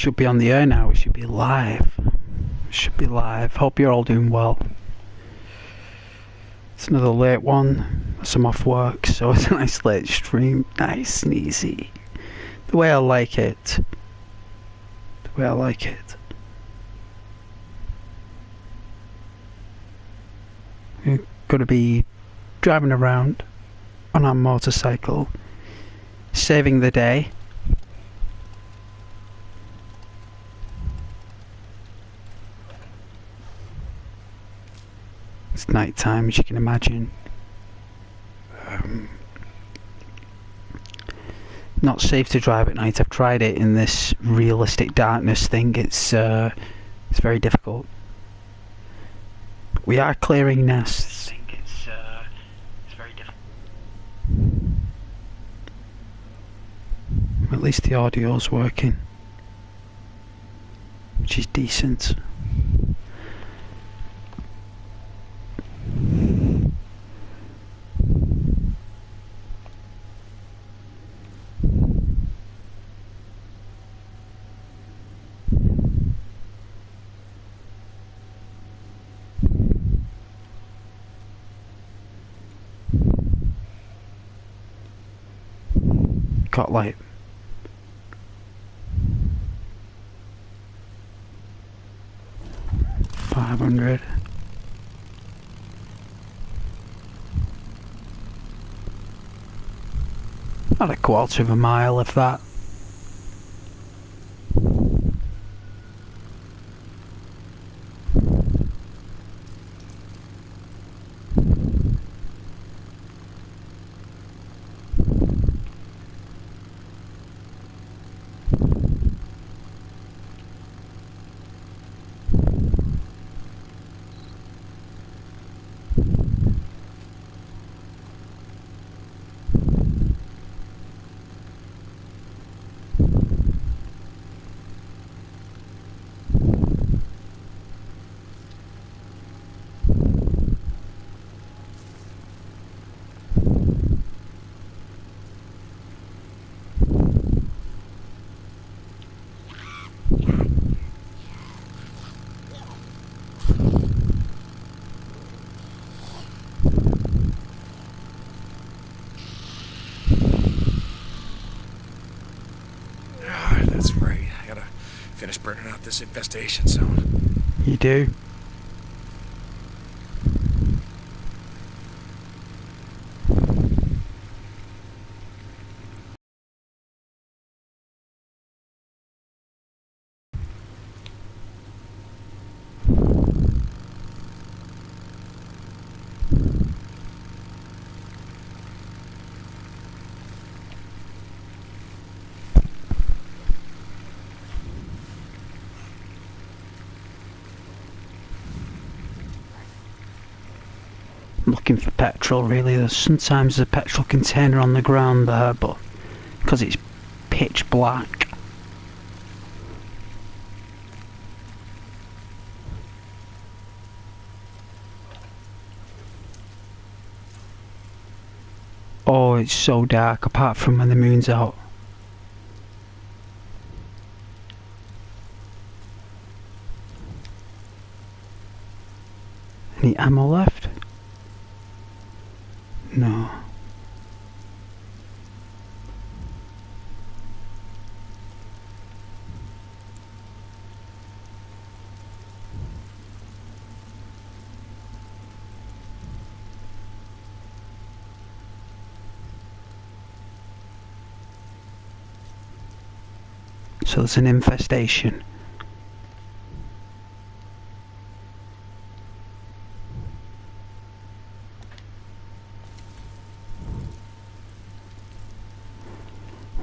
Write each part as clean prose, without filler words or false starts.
should be on the air now. We should be live. Hope you're all doing well. It's another late one. So I'm off work, so it's a nice late stream. Nice and easy. The way I like it. We're going to be driving around on our motorcycle, saving the day. It's night time, as you can imagine. Not safe to drive at night. I've tried it in this realistic darkness thing. It's very difficult. We are clearing nests. It's very difficult. At least the audio's working, which is decent. Got light. $500. About a quarter of a mile, if that. Finish burning out this infestation zone. You do? Looking for petrol, really. There's sometimes a petrol container on the ground there, but because it's pitch black. Oh, it's so dark, apart from when the moon's out. Any ammo left? No. So there's an infestation.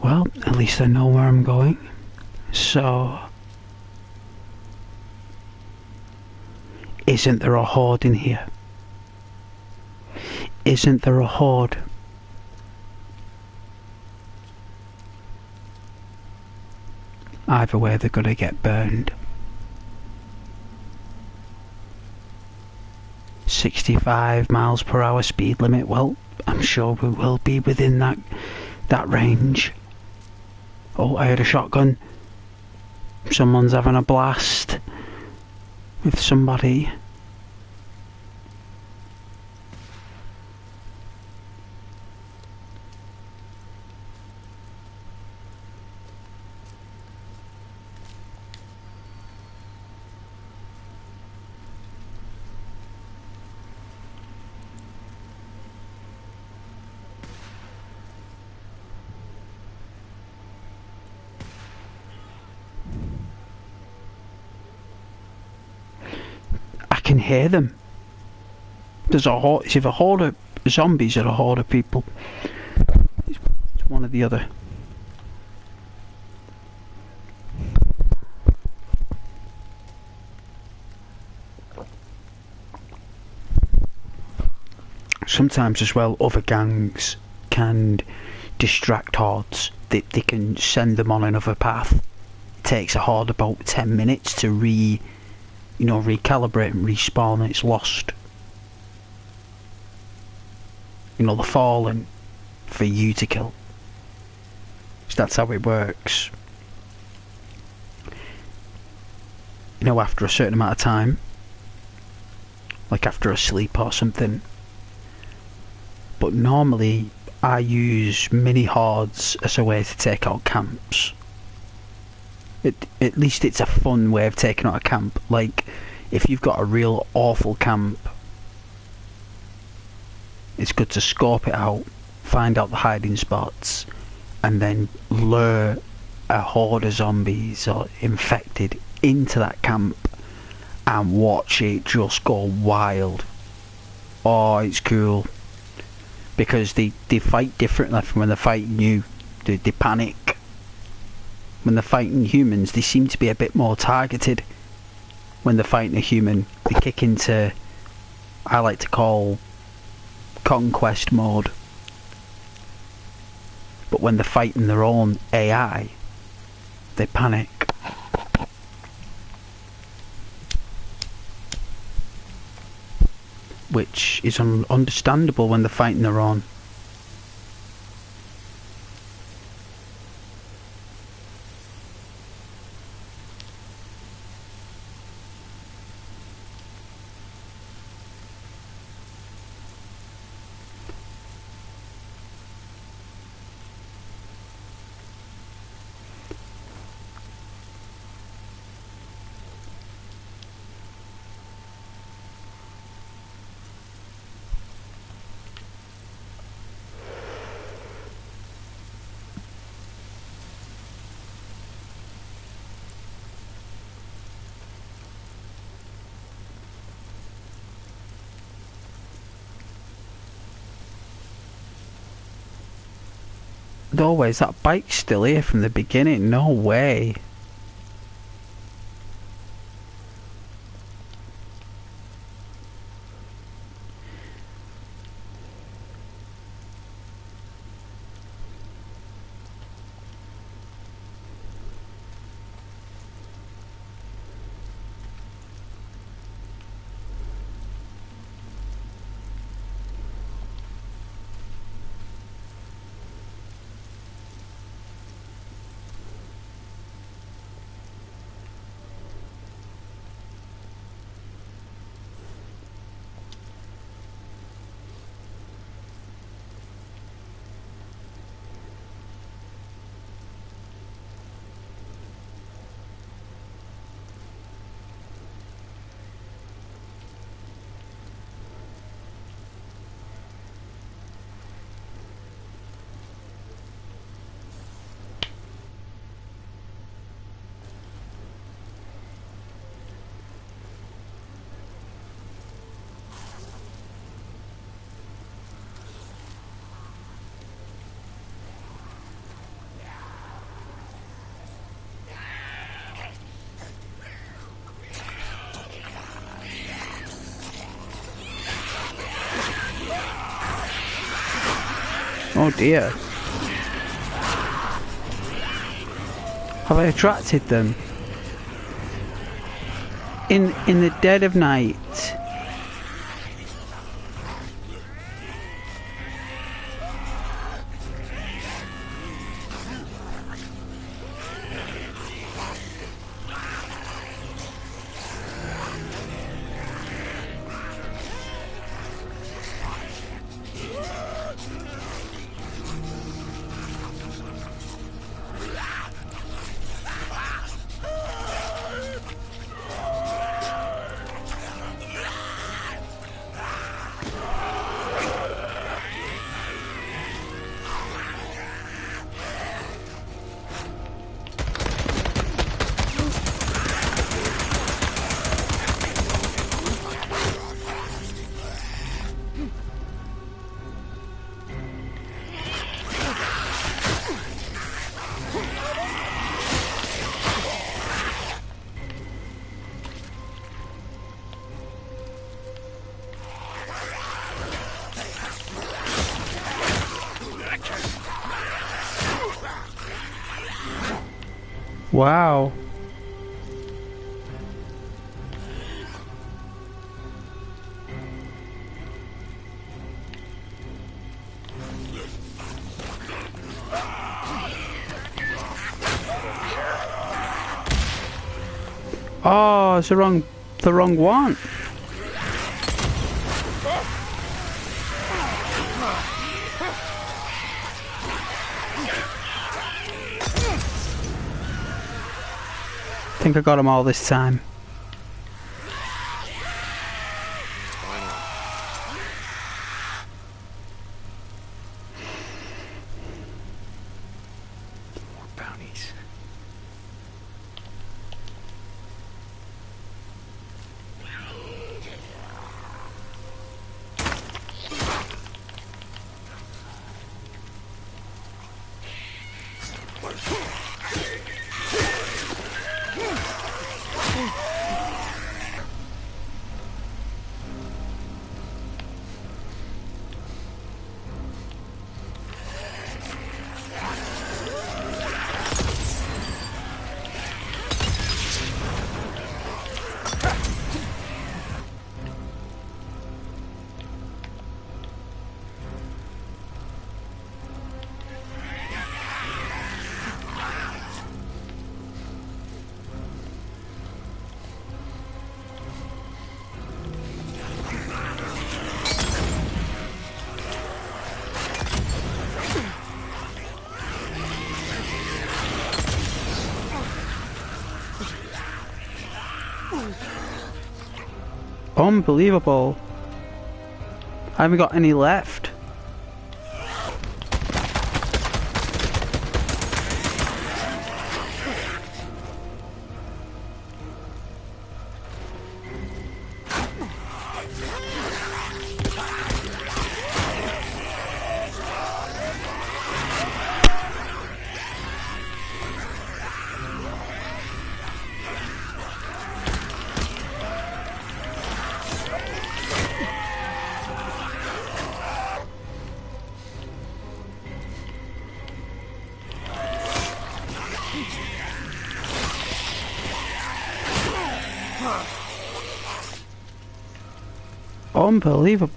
Well, at least I know where I'm going. So, isn't there a horde in here? Isn't there a horde? Either way, they're gonna get burned. 65 miles per hour speed limit. Well, I'm sure we will be within that range. Oh, I heard a shotgun. someone's having a blast with somebody. I can hear them. There's a horde. It's either a horde of zombies or a horde of people. It's one or the other. Sometimes as well, other gangs can distract hordes. They can send them on another path. It takes a horde about 10 minutes to recalibrate and respawn, and it's lost. The fallen for you to kill. So that's how it works. After a certain amount of time, like after a sleep or something. But normally I use mini hordes as a way to take out camps. At least it's a fun way of taking out a camp. Like, if you've got a real awful camp, it's good to scope it out, find out the hiding spots, and then lure a horde of zombies or infected into that camp and watch it just go wild. Oh, it's cool. Because they fight differently from when they're fighting you. They panic. When they're fighting humans, they seem to be a bit more targeted. When they're fighting a human, they kick into, I like to call, conquest mode. But when they're fighting their own AI, they panic. Which is understandable when they're fighting their own. No way, is that bike still here from the beginning? No way. Oh dear. Have I attracted them? In the dead of night. Wow. Oh, it's the wrong one. I think I got them all this time. More bounties. Unbelievable. I haven't got any left. Unbelievable.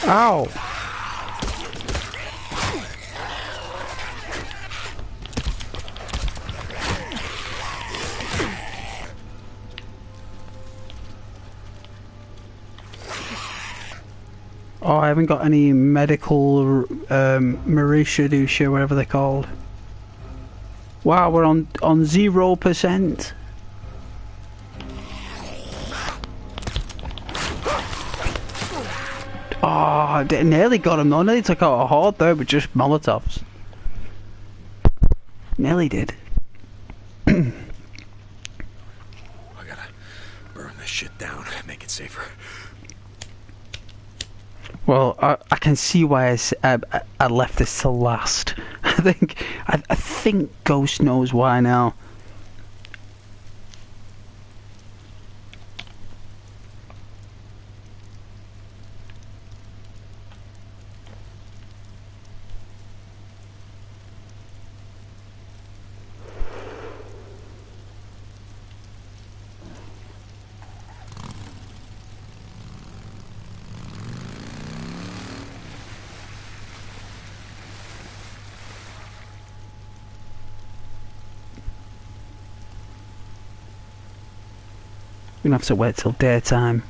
Ow. Oh, I haven't got any medical Marisha, whatever they're called. Wow, we're on 0%. Oh, I nearly got him though. Nearly took out a horde there with just Molotovs. Nearly did. I gotta burn this shit down, make it safer. Well, I can see why I left this to last. I think Ghost knows why now. We're gonna have to wait till daytime,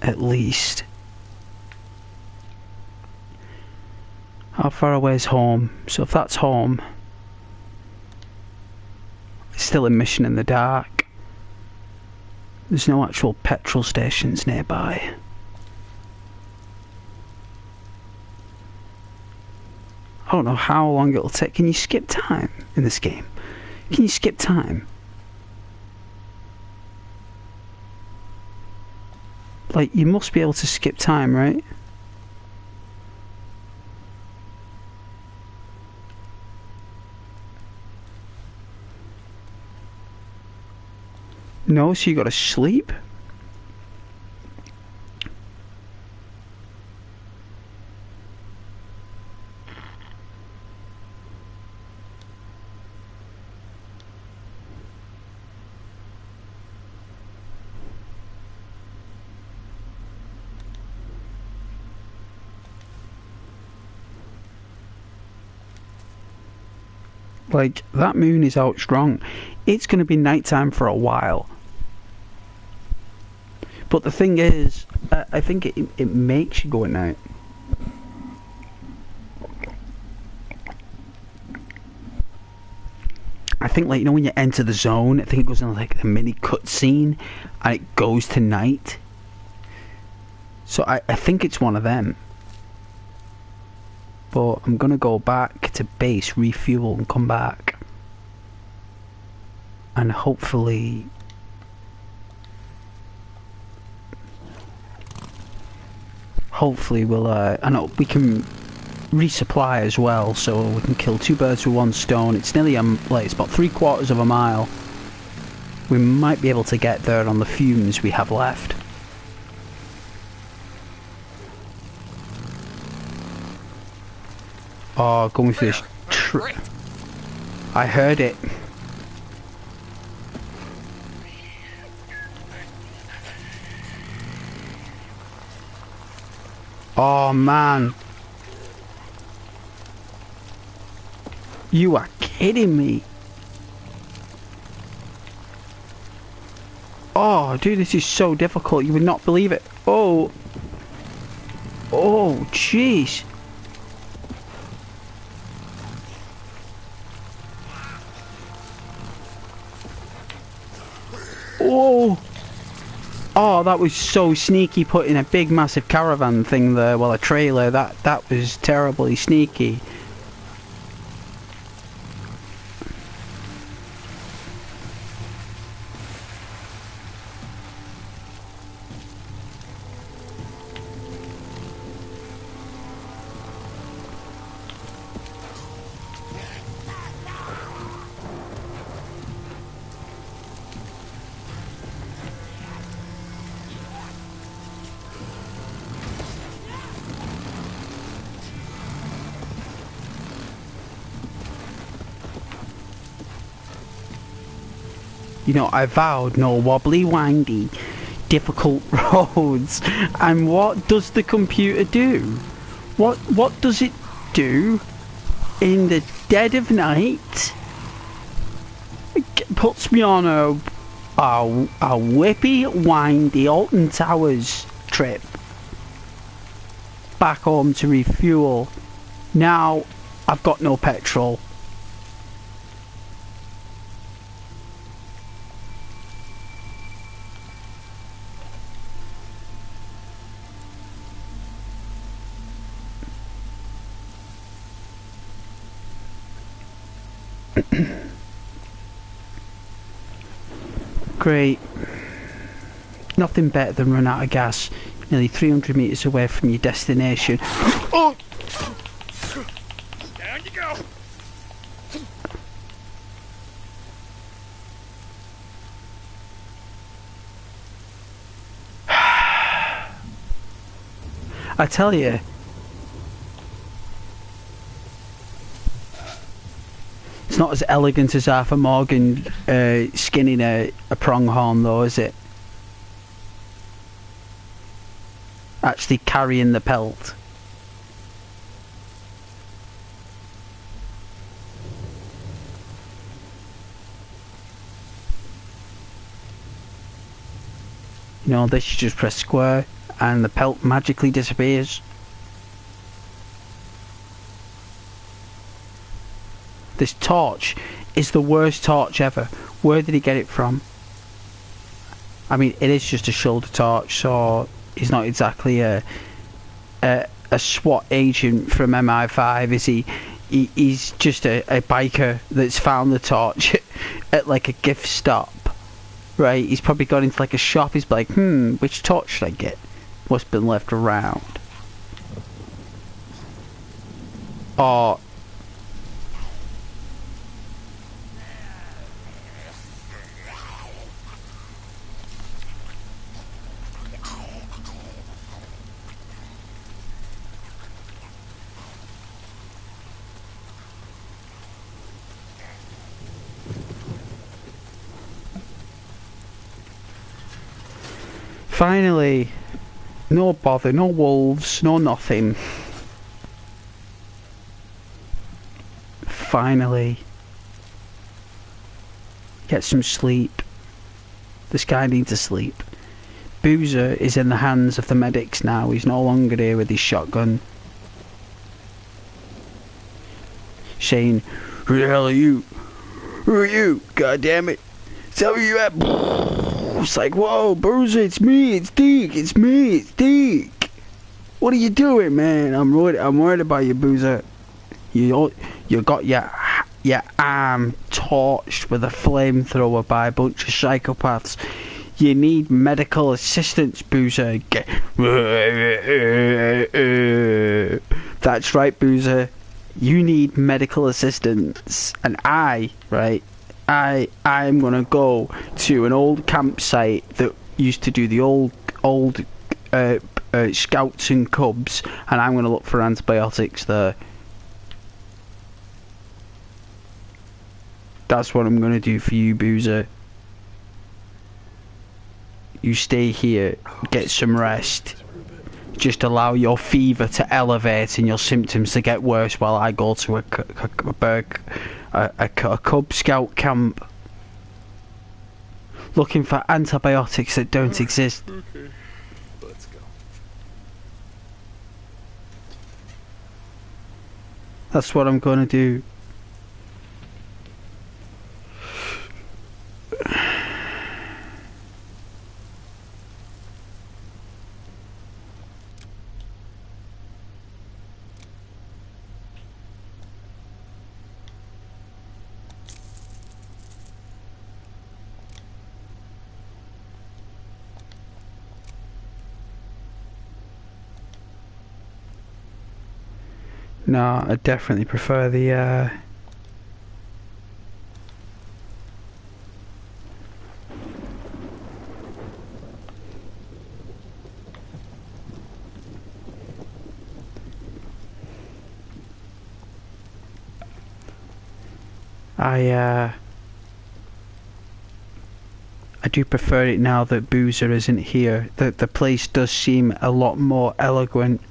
at least. How far away is home? So if that's home, it's still a mission in the dark. There's no actual petrol stations nearby. I don't know how long it'll take. Can you skip time in this game? Can you skip time? Like, you must be able to skip time, right? No, so you gotta sleep? Like, that moon is out strong. It's going to be nighttime for a while. But the thing is, I think it makes you go at night. I think, like, you know when you enter the zone, I think it goes in like a mini cutscene and it goes to night. So I think it's one of them. But I'm gonna go back to base, refuel and come back. And hopefully we'll I know we can resupply as well, so we can kill two birds with one stone. It's nearly like it's about 3/4 of a mile. We might be able to get there on the fumes we have left. Oh, going through this I heard it. Oh man. You are kidding me. Oh, dude, this is so difficult. You would not believe it. Oh. Oh, jeez. Oh. Oh, that was so sneaky, putting a big massive caravan thing there, well, a trailer. That was terribly sneaky. You know, I vowed no wobbly, windy, difficult roads. And what does the computer do? What does it do in the dead of night? It puts me on a whippy, windy Alton Towers trip back home to refuel. Now I've got no petrol. Great. Nothing better than run out of gas nearly 300 meters away from your destination. Oh! Down you go. I tell you, it's not as elegant as Arthur Morgan skinning a pronghorn, though, is it? Actually carrying the pelt. You know, this, you just press square and the pelt magically disappears. This torch is the worst torch ever. Where did he get it from? I mean, it is just a shoulder torch, so he's not exactly a SWAT agent from MI5, is he? He's just a biker that's found the torch at like a gift stop, right? He's probably gone into like a shop. He's like, which torch should I get? What's been left around? Or finally, no bother, no wolves, no nothing. Finally, Get some sleep. This guy needs to sleep. Boozer is in the hands of the medics now. He's no longer here with his shotgun. Saying, "Who the hell are you? Who are you? God damn it! Tell me you at." It's like, whoa, Boozer, it's me, it's Deke, it's me, it's Deke. What are you doing, man? I'm worried about you, Boozer. You got your arm torched with a flamethrower by a bunch of psychopaths. You need medical assistance, Boozer. That's right, Boozer. You need medical assistance. And I'm gonna go to an old campsite that used to do the old scouts and cubs, and I'm gonna look for antibiotics there. That's what I'm gonna do for you, Boozer. You stay here, get some rest. Just allow your fever to elevate and your symptoms to get worse while I go to a Cub Scout camp looking for antibiotics that don't exist. Okay, let's go. That's what I'm gonna do. No, I definitely prefer the I do prefer it now that Boozer isn't here. The place does seem a lot more eloquent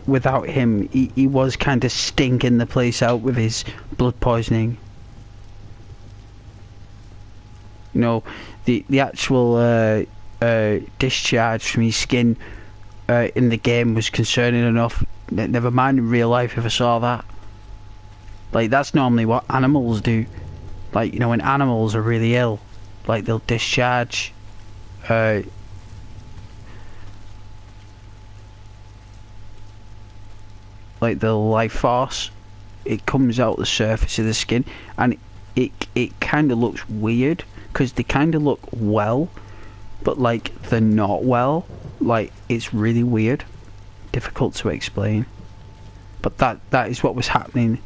without him. He was kind of stinking the place out with his blood poisoning. You know, the actual discharge from his skin in the game was concerning enough. Never mind in real life if I saw that. Like, that's normally what animals do. Like, you know, when animals are really ill, like, they'll discharge like the life force. It comes out the surface of the skin, and it kind of looks weird because they kind of look well, but like they're not well. Like, it's really weird, difficult to explain. But that is what was happening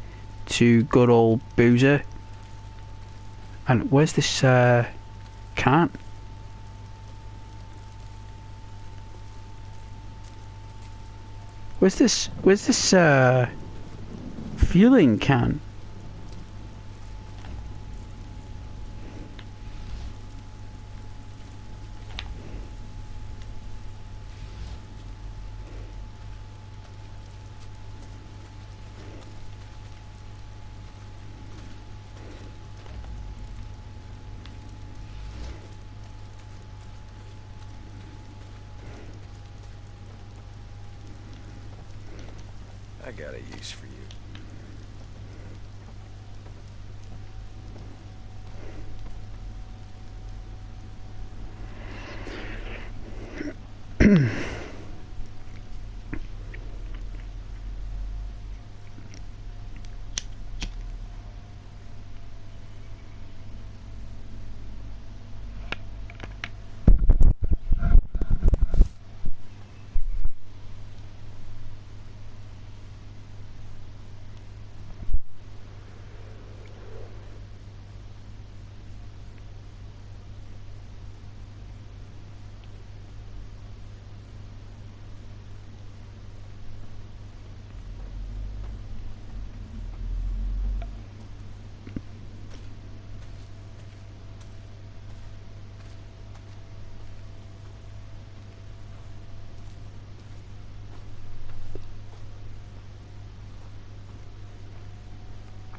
to good old Boozer. And where's this can? Where's this fueling can? I got a use for you.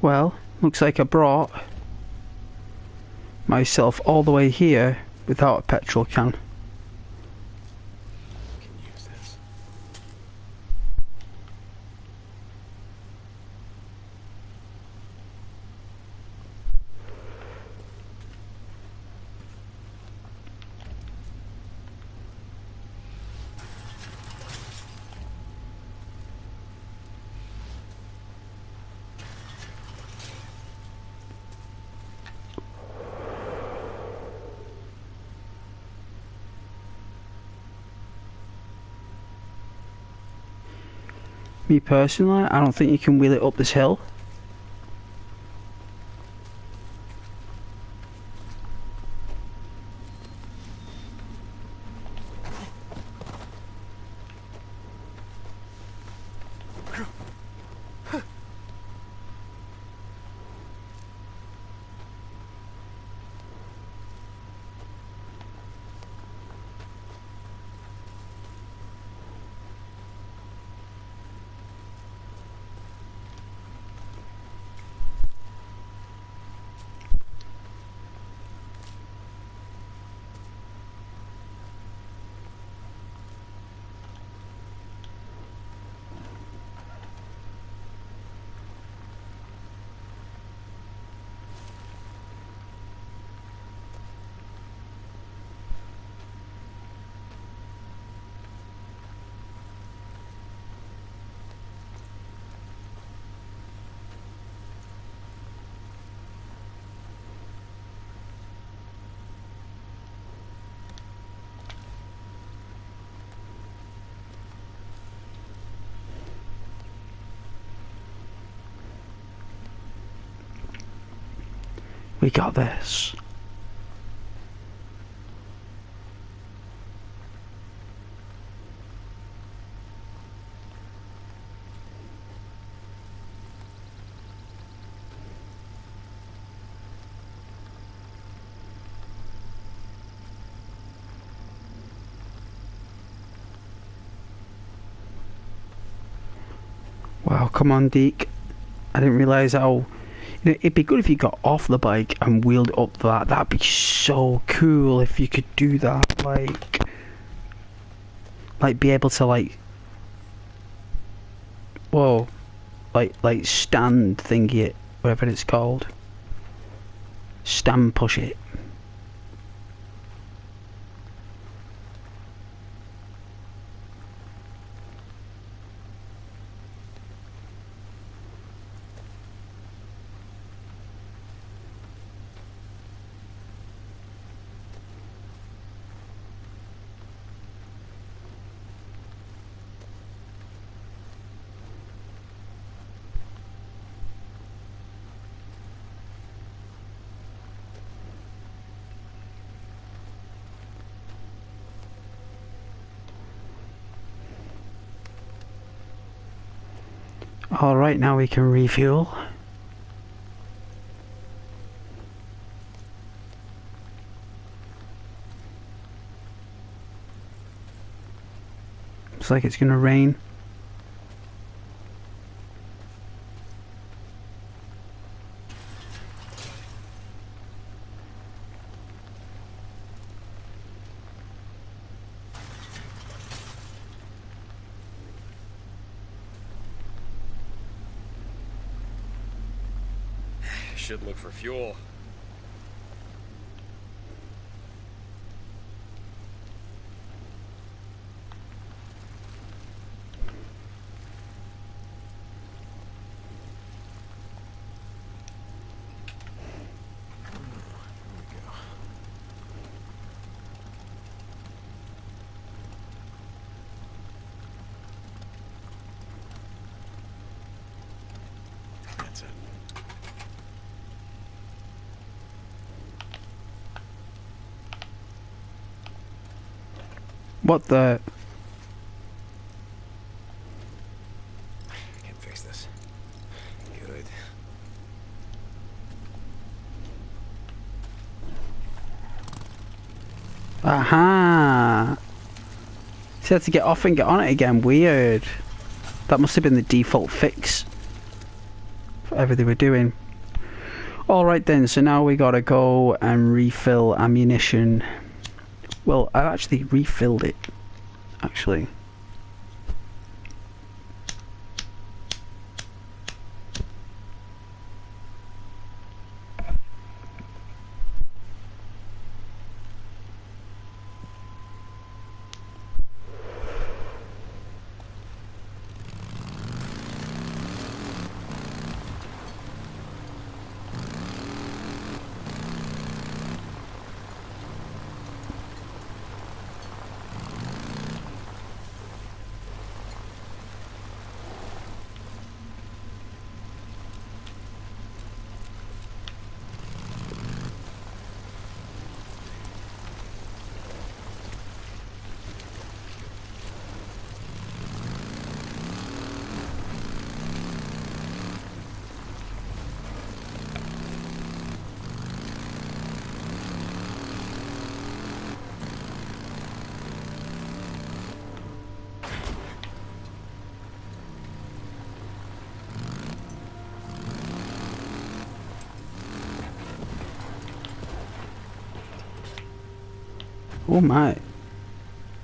Well, looks like I brought myself all the way here without a petrol can. Can use this. Me personally, I don't think you can wheel it up this hill. We got this. Wow, come on, Deke. I didn't realise how... You know, it'd be good if you got off the bike and wheeled up that. That'd be so cool if you could do that. Like be able to like... Whoa. Like stand thingy it, whatever it's called. Stand push it. Alright, now we can refuel. Looks like it's gonna rain. Should look for fuel. That's it. What the... I can fix this. Good. Aha! So you had to get off and get on it again. Weird. That must have been the default fix for whatever they were doing. Alright then, so now we gotta go and refill ammunition. Well, I've actually refilled it, actually. Oh my.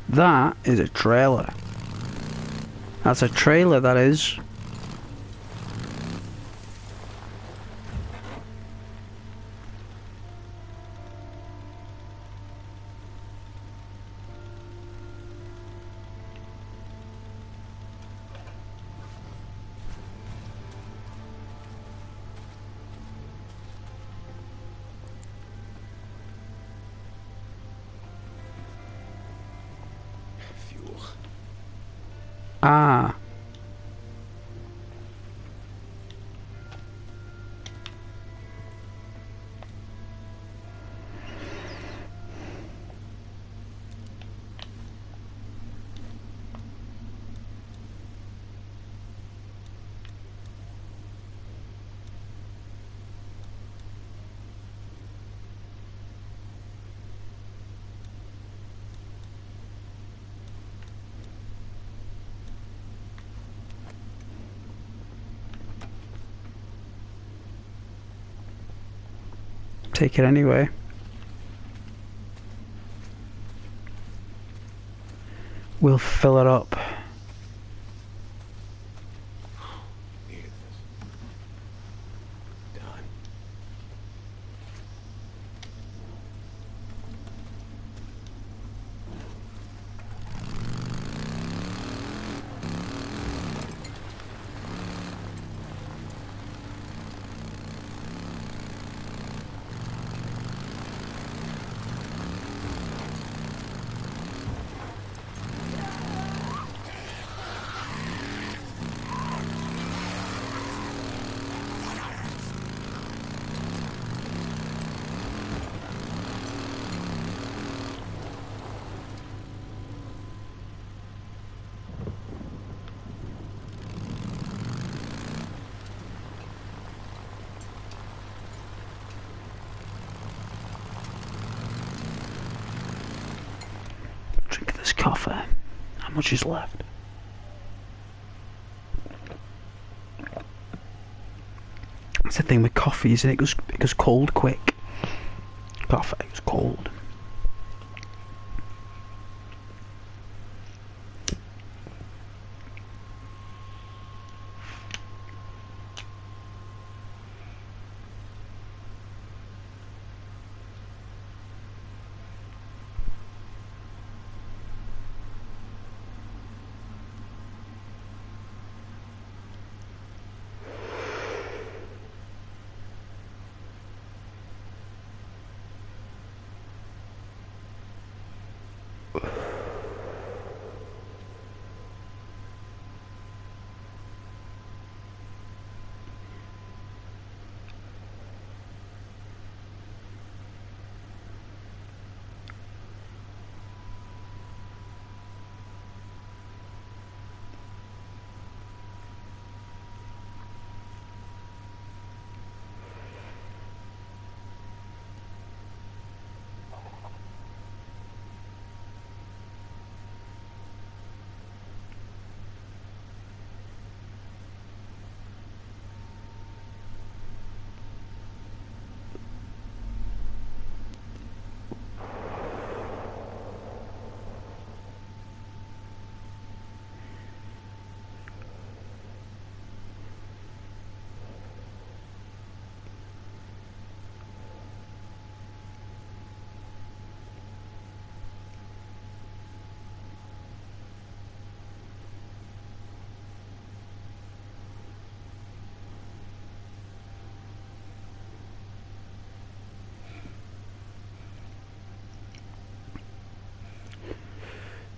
That is a trailer. That's a trailer, that is. Fuel. Ah. Take it anyway. We'll fill it up. Needed this. Done. Drink this coffee. How much is left? That's the thing with coffee, isn't it? It goes cold quick. Coffee goes cold.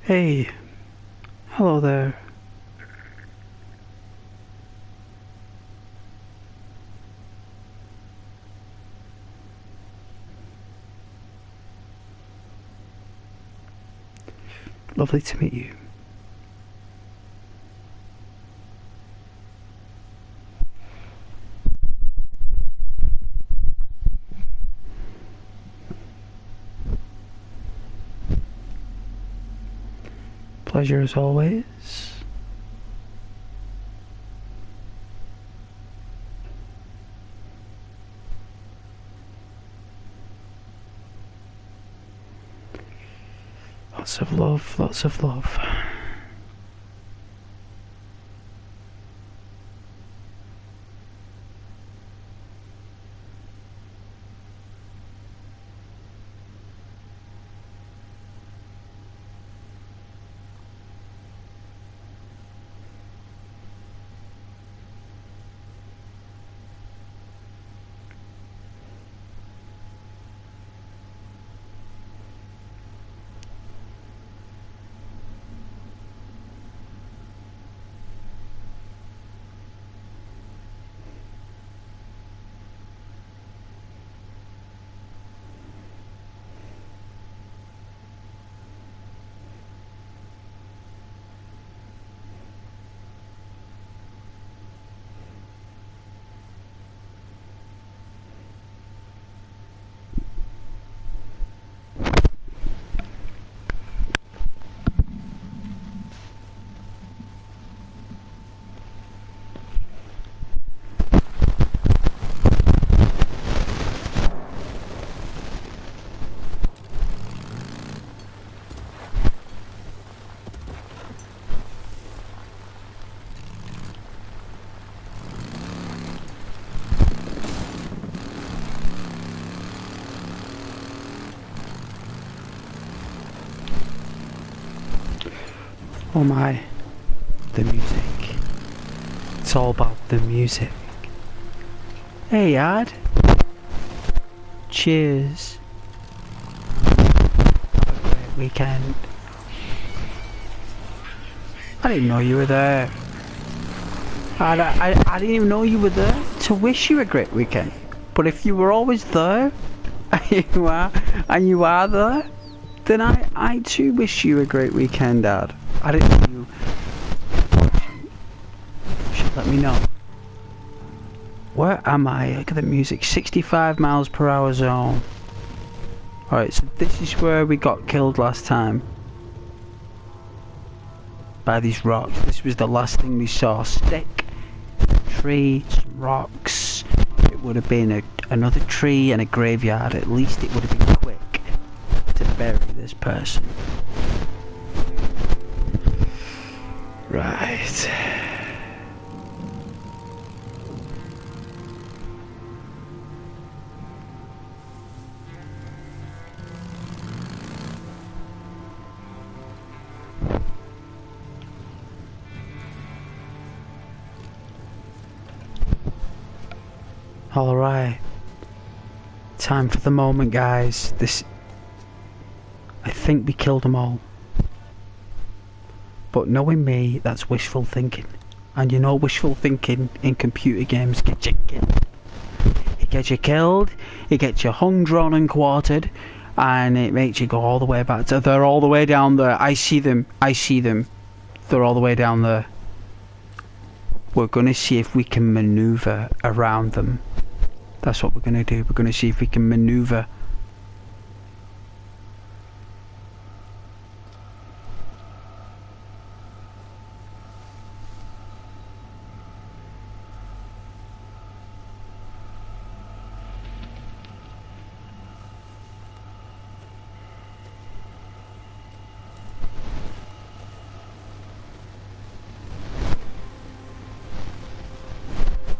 Hey, hello there. Lovely to meet you. Pleasure as always. Lots of love, lots of love. Oh my, the music. It's all about the music. Hey, Ad. Cheers. Have a great weekend. I didn't know you were there. I didn't even know you were there to wish you a great weekend. But if you were always there, and you are there, then I too wish you a great weekend, Dad. I didn't know you. You should let me know. Where am I? Look at the music. 65 miles per hour zone. Alright, so this is where we got killed last time. By these rocks. This was the last thing we saw. Stick, tree, some rocks. It would have been another tree and a graveyard. At least it would have been quick to bury this person. Right. Alright. Time for the moment, guys. I think we killed them all. But knowing me, that's wishful thinking. And you know wishful thinking in computer games gets you killed. It gets you killed, it gets you hung, drawn and quartered, and it makes you go all the way back to... They're all the way down there. I see them. They're all the way down there. We're going to see if we can maneuver around them. That's what we're going to do. We're going to see if we can maneuver.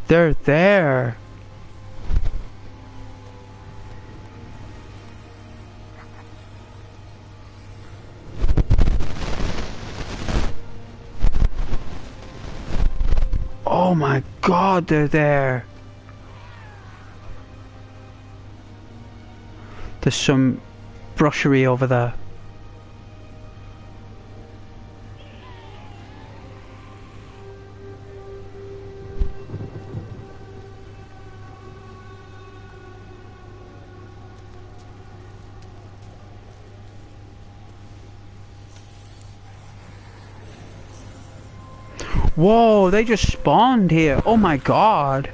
They're there. Oh my God, they're there. There's some brushery over there. Whoa, they just spawned here. Oh my god.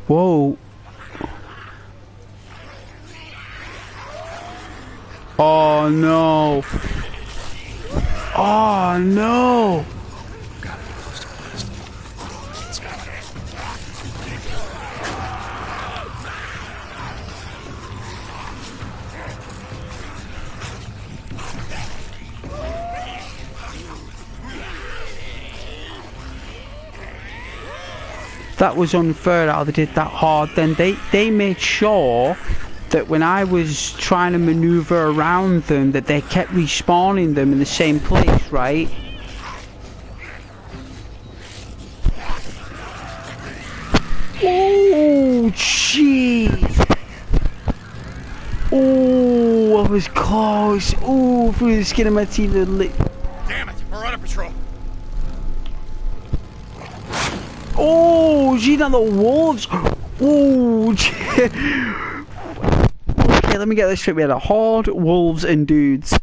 Whoa. Oh no. Oh no. Gotta be close to blast. Let's go. That was unfair how they did that hard. Then they made sure that when I was trying to maneuver around them, that they kept respawning them in the same place, right? Oh, jeez. Oh, I was close. Oh, through the skin of my teeth. Damn it, we're on a patrol. Oh, gee, now the wolves. Oh, gee. Okay, let me get this straight. We had a horde, wolves, and dudes.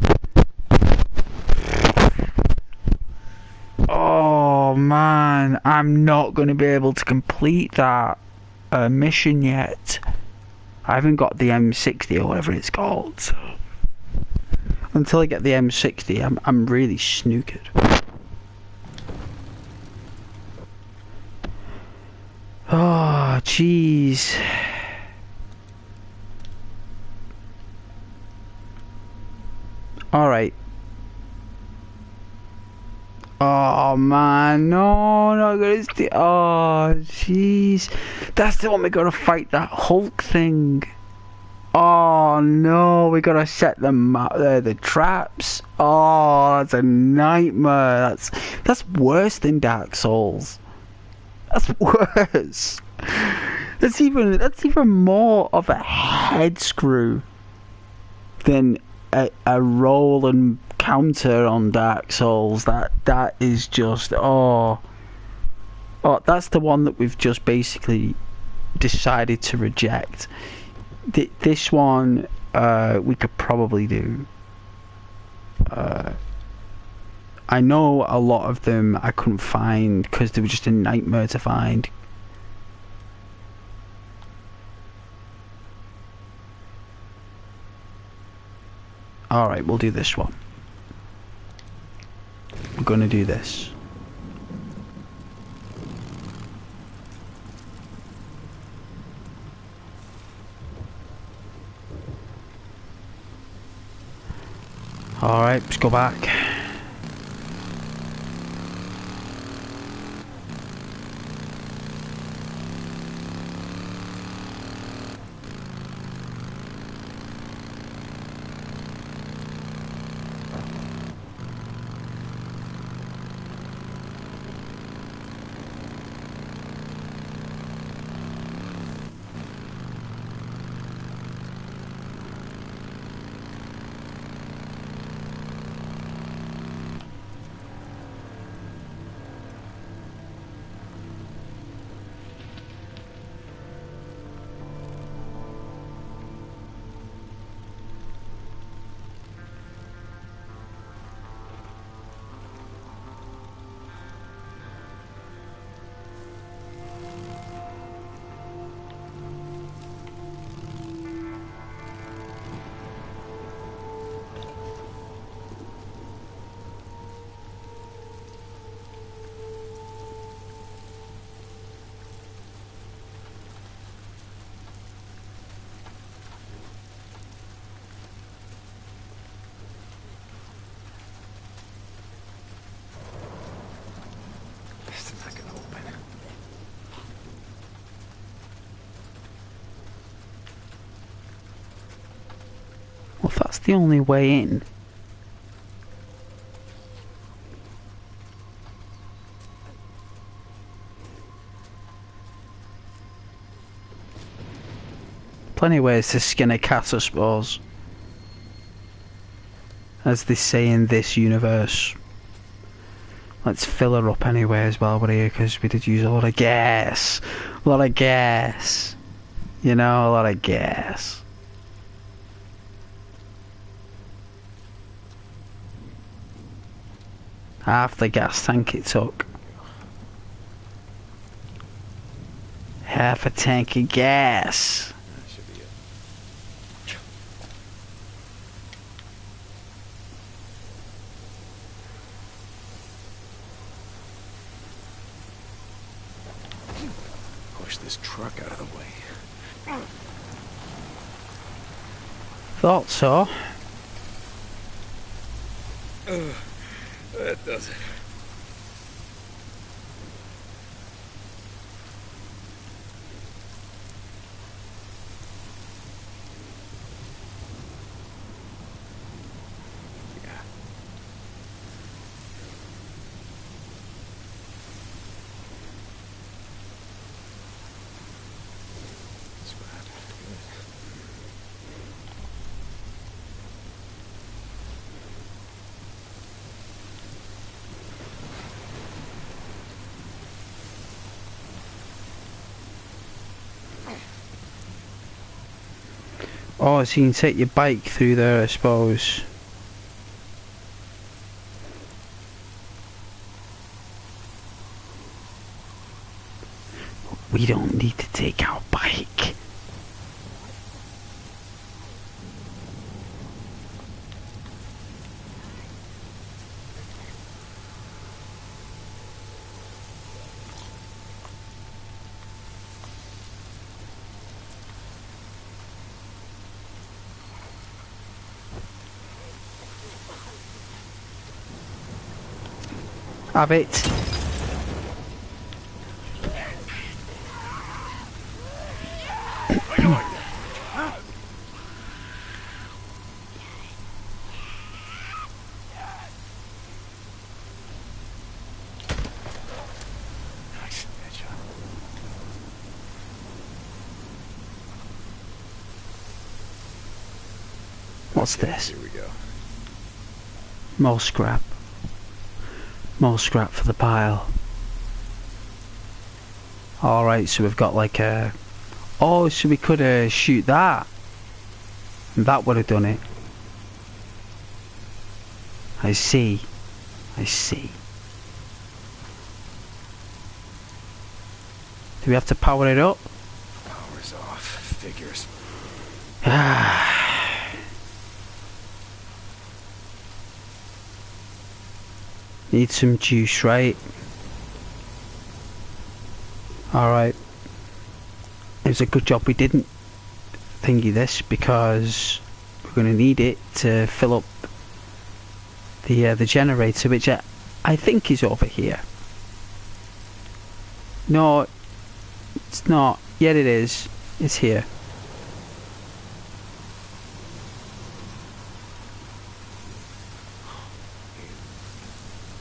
Oh man, I'm not going to be able to complete that mission yet. I haven't got the M60 or whatever it's called. So until I get the M60, I'm really snookered. Oh, jeez. Alright. Oh man, no, not gonna stay. Oh, jeez. That's the one we gotta fight that Hulk thing. Oh no, we gotta set them up there, the traps. Oh, that's a nightmare. That's worse than Dark Souls. That's worse. That's even more of a head screw than a roll and counter on Dark Souls. That is just that's the one that we've just basically decided to reject. This one we could probably do. I know a lot of them I couldn't find because they were just a nightmare to find. Alright, we'll do this one. We're gonna do this. Alright, let's go back. Well, if that's the only way in. Plenty of ways to skin a cat, I suppose. As they say in this universe. Let's fill her up anyways while we're here, because we did use a lot of gas. A lot of gas. You know, a lot of gas. Half the gas tank it took. Half a tank of gas. That should be it. Push this truck out of the way. Thought so. That does it. Oh, so you can take your bike through there, I suppose. We don't need to take our bike. Have it. What's this? Here we go. More scrap. More scrap for the pile. Alright, so we've got like a... Oh, so we could shoot that. That would have done it. I see. I see. Do we have to power it up? Power's off. Figures. Need some juice, right? Alright. It was a good job we didn't thingy this, because we're going to need it to fill up the generator, which I think is over here. No, it's not. Yet it is. It's here.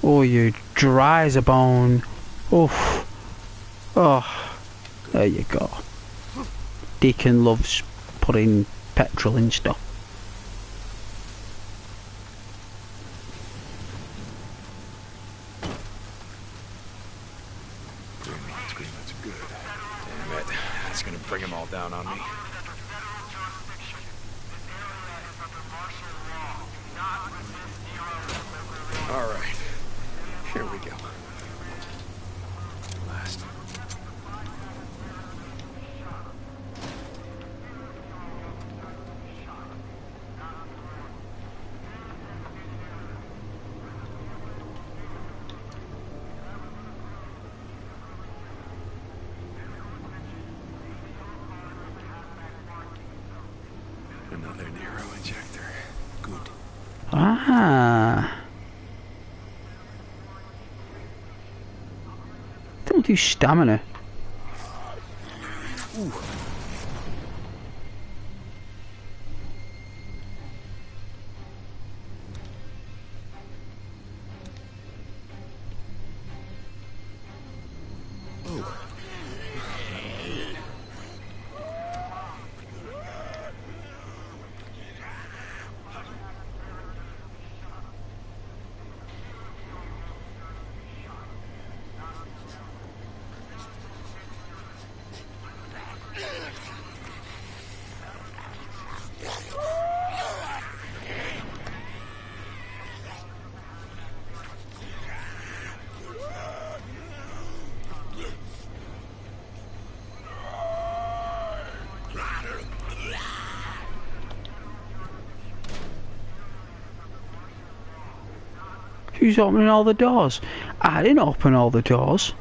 Oh, you dry as a bone. Oof. Oh, there you go. Deacon loves putting petrol in stuff. That's good. Damn it. That's gonna bring them all down on me. Alright. Here we go. Last. Another narrow injector. Good. Ah. Don't do stamina. Ooh. Who's opening all the doors? I didn't open all the doors.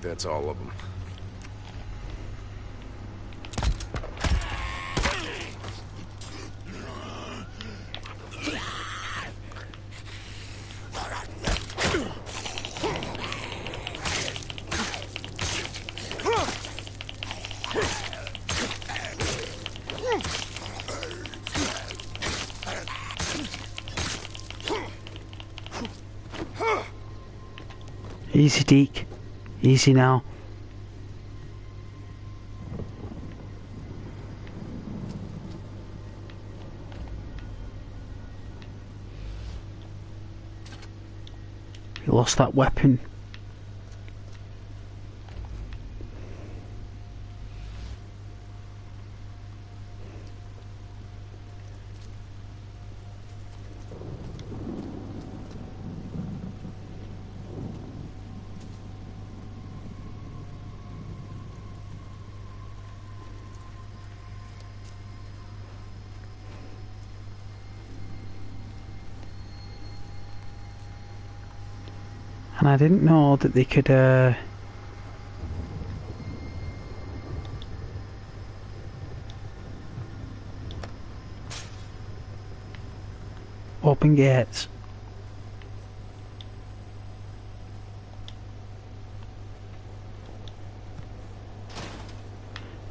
that's all of them. Easy, Deke. Easy now. We lost that weapon. And I didn't know that they could open gates.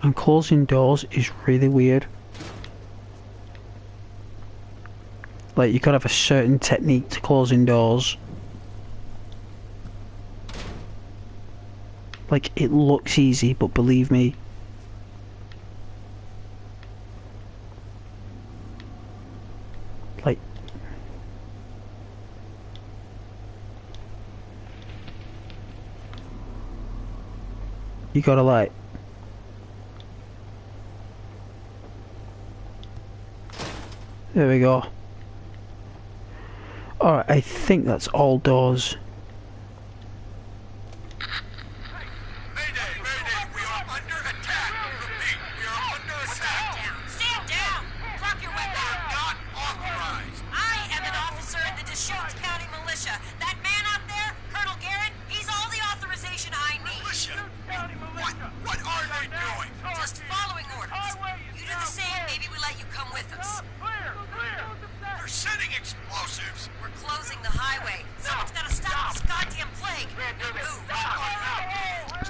And closing doors is really weird. Like, you gotta have a certain technique to closing doors. Like, it looks easy, but believe me, like, you gotta, like, there we go. Alright, I think that's all doors.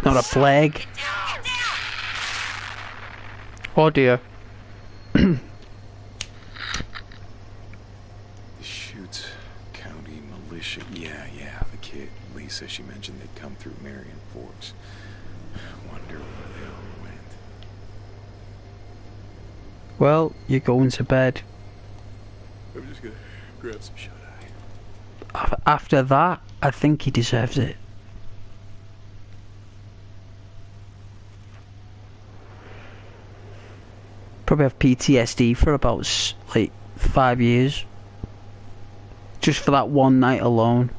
Not a flag. Oh dear. Shoot, county militia. Yeah, the kid. Lisa, she mentioned they'd come through Marion Forks. Wonder where they all went. Well, you're going to bed. I'm just gonna grab some shut-eye. After that, I think he deserves it. Probably have PTSD for about, like, 5 years. Just for that one night alone.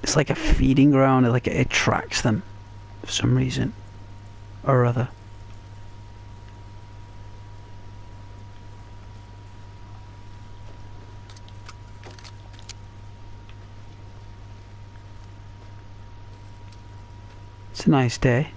It's like a feeding ground, like it attracts them for some reason or other. It's a nice day.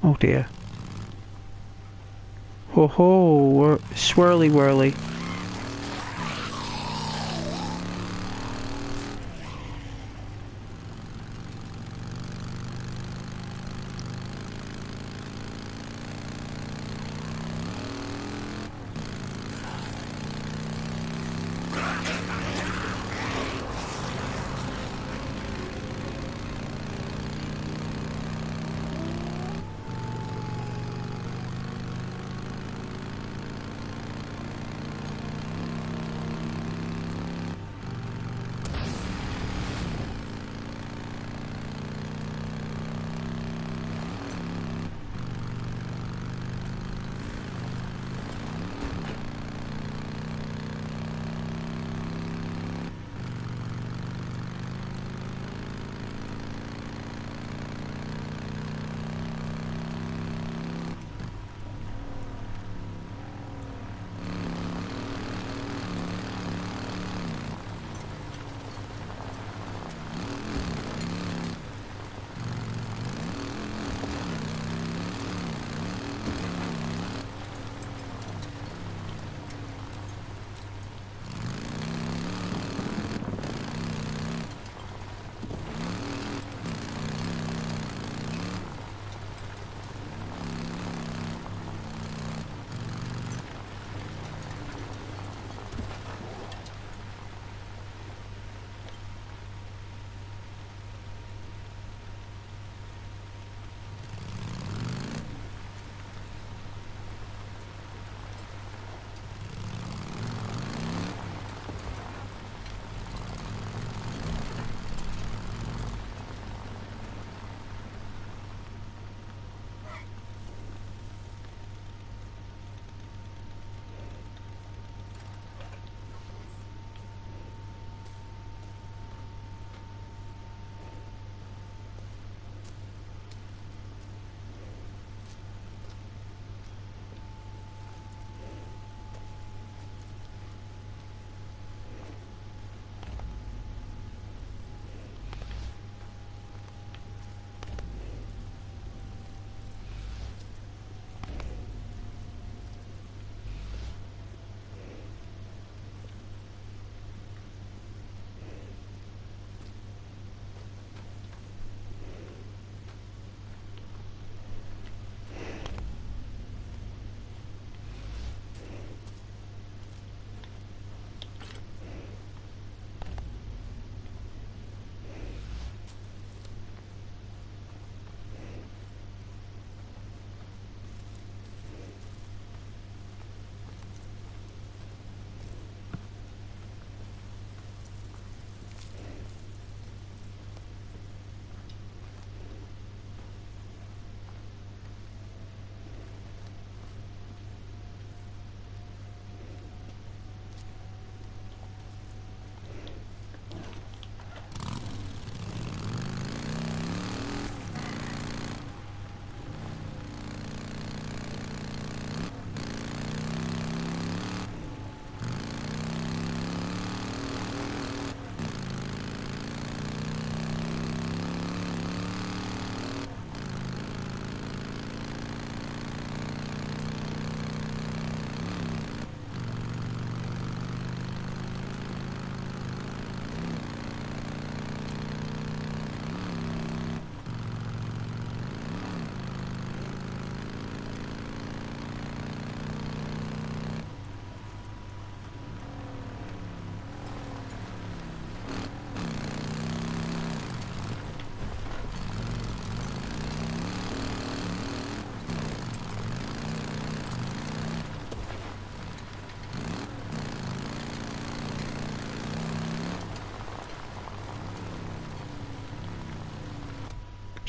Oh dear. Ho ho, swirly whirly.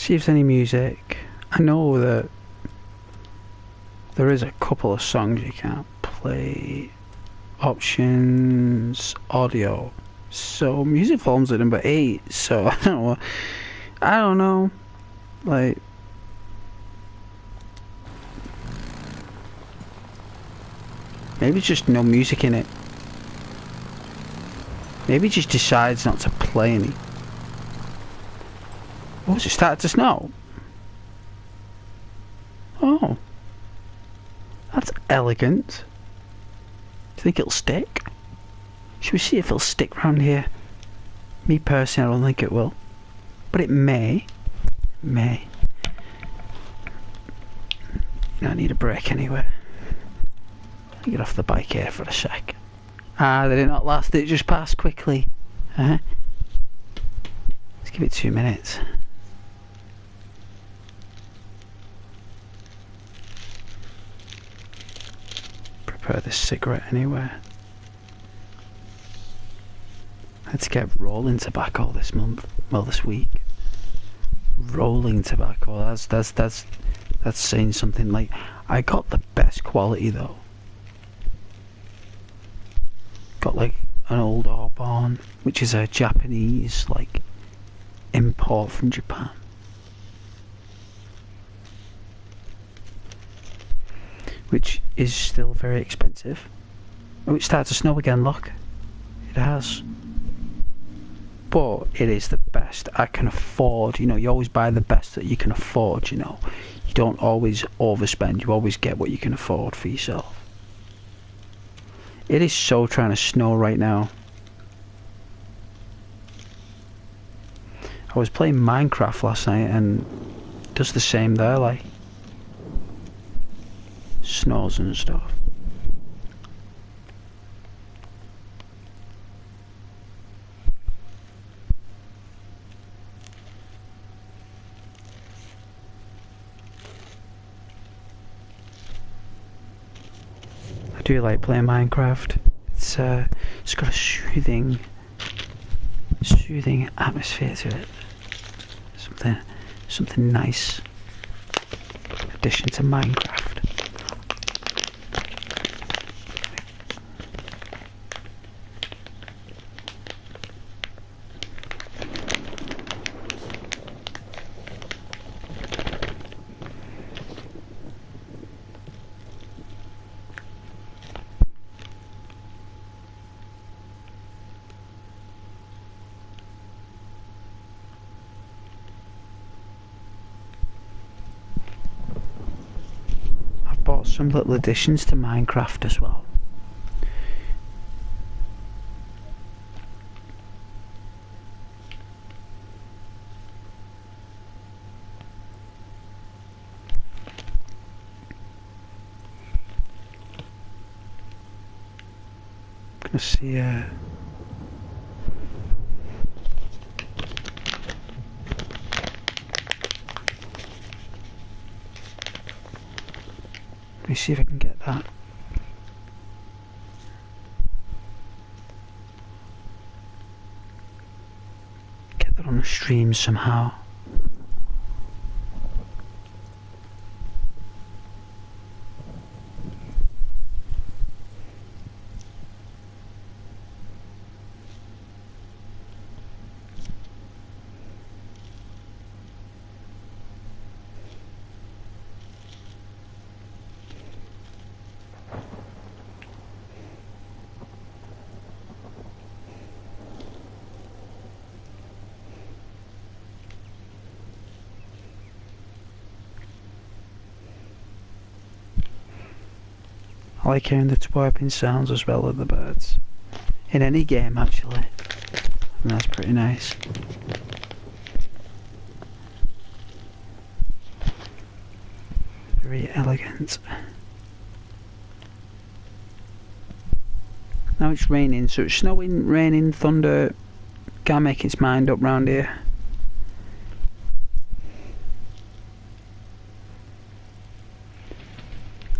See if there's any music. I know that there is a couple of songs you can't play. Options, audio. So music volume's at number 8. So I don't know. Like, maybe it's just no music in it. Maybe it just decides not to play any. Oh, has it started to snow? Oh. That's elegant. Do you think it'll stick? Should we see if it'll stick round here? Me personally, I don't think it will. But it may. May. I need a break anyway. Get off the bike here for a sec. Ah, did it not last? It just passed quickly. Let's give it 2 minutes. Prepare this cigarette anyway. Let's get rolling tobacco this month. Well, this week. Rolling tobacco. That's saying something. Like, I got the best quality though. Got like an old Orborn, which is a Japanese like import from Japan. Which is still very expensive. Oh, it started to snow again, look. It has. But it is the best I can afford. You know, you always buy the best that you can afford, you know. You don't always overspend, you always get what you can afford for yourself. It is so trying to snow right now. I was playing Minecraft last night and it does the same there, like. Snows and stuff. I do like playing Minecraft. It's got a soothing atmosphere to it. Something nice. Addition to Minecraft. Some little additions to Minecraft as well. Gonna see let me see if I can get that. Get that on the stream somehow. I like hearing the twerping sounds as well of the birds. In any game, actually. And that's pretty nice. Very elegant. Now it's raining, so it's snowing, raining, thunder. Can't make its mind up round here.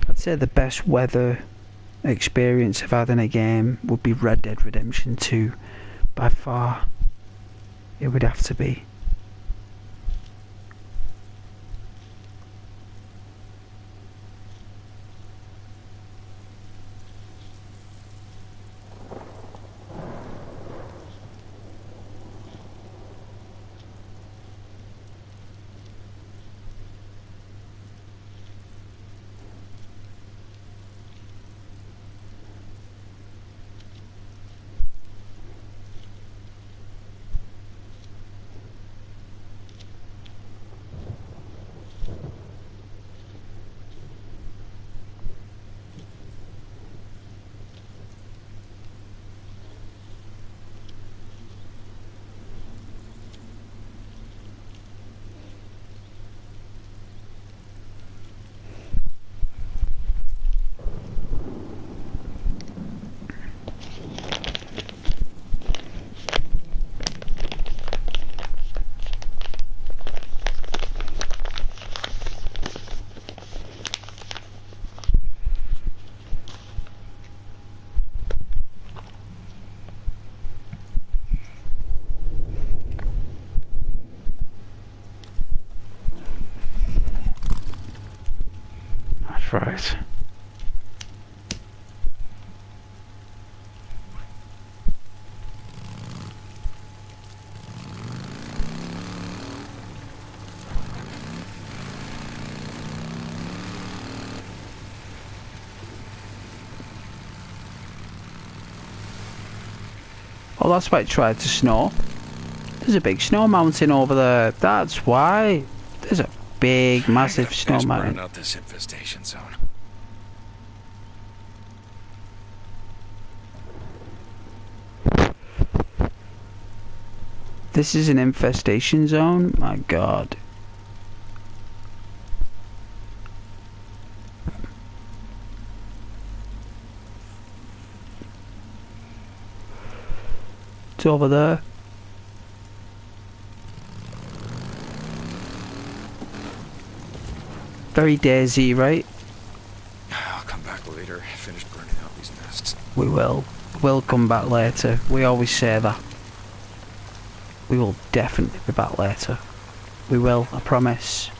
I'd say the best weather experience I've had in a game would be Red Dead Redemption 2. By far, it would have to be. Right. Oh, that's why it tried to snow. There's a big snow mountain over there. That's why. There's a big, massive snow mountain. Burn out this infestation zone. This is an infestation zone? My god. It's over there. Very Daisy, right? I'll come back later. Finish burning out these nests. We will. We'll come back later. We always say that. We will definitely be back later. We will, I promise.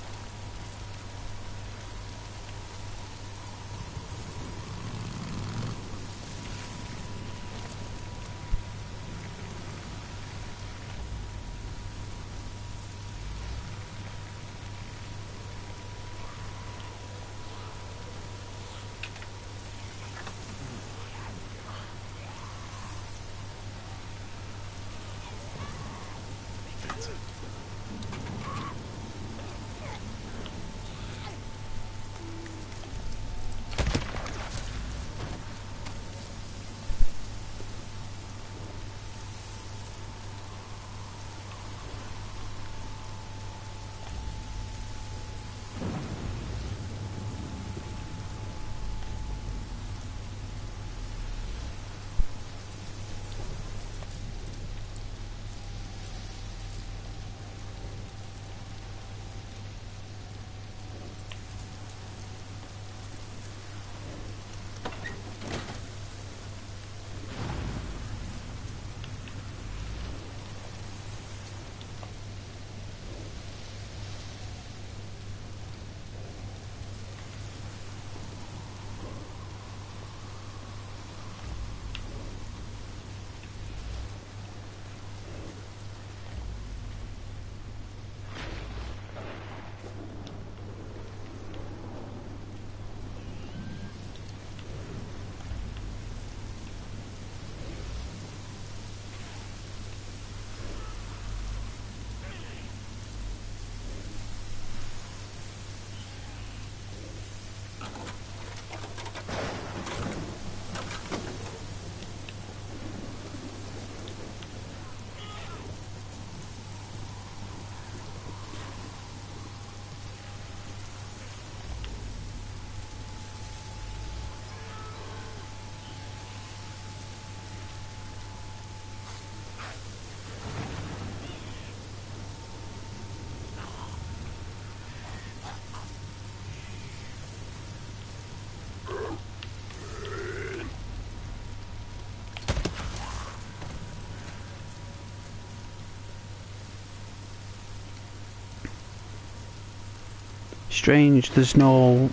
Strange, there's no,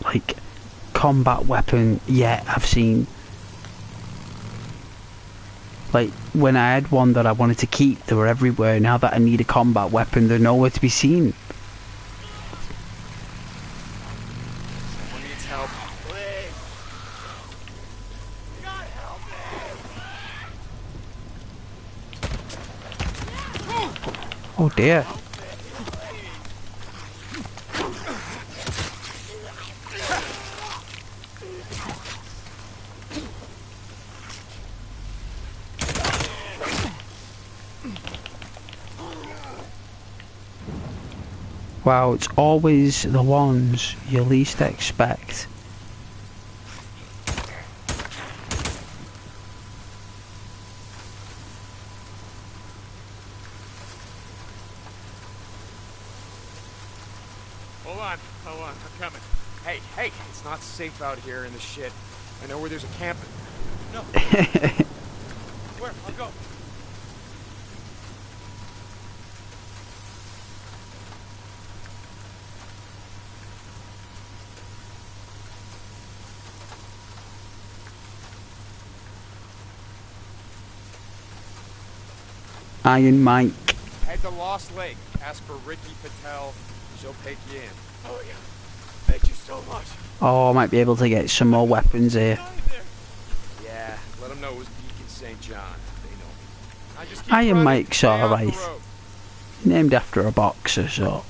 like, combat weapon yet I've seen. Like, when I had one that I wanted to keep, they were everywhere. Now that I need a combat weapon, they're nowhere to be seen. Someone needs help. Please. God help me. Oh dear. Wow, it's always the ones you least expect. Hold on, I'm coming. Hey, it's not safe out here in the shit. I know where there's a camp. No. Where? I'll go. Iron Mike. Head to Lost Lake. Ask for Ricky Patel. She'll take you in. Oh, yeah. Thank you so much. Oh, I might be able to get some more weapons here. Yeah, let them know it was Deacon St. John. They know me. I just keep Iron running, Mike's stay off the alright. road. Named after a boxer, so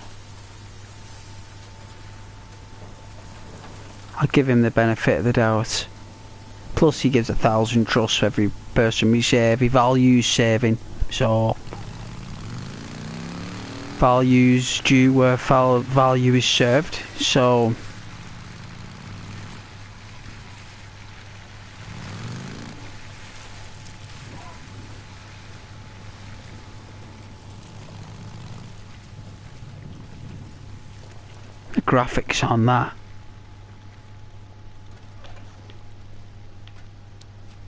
I'll give him the benefit of the doubt. Plus he gives 1,000 trust for every person we save. He values saving, so values due where value is served, so the graphics on that.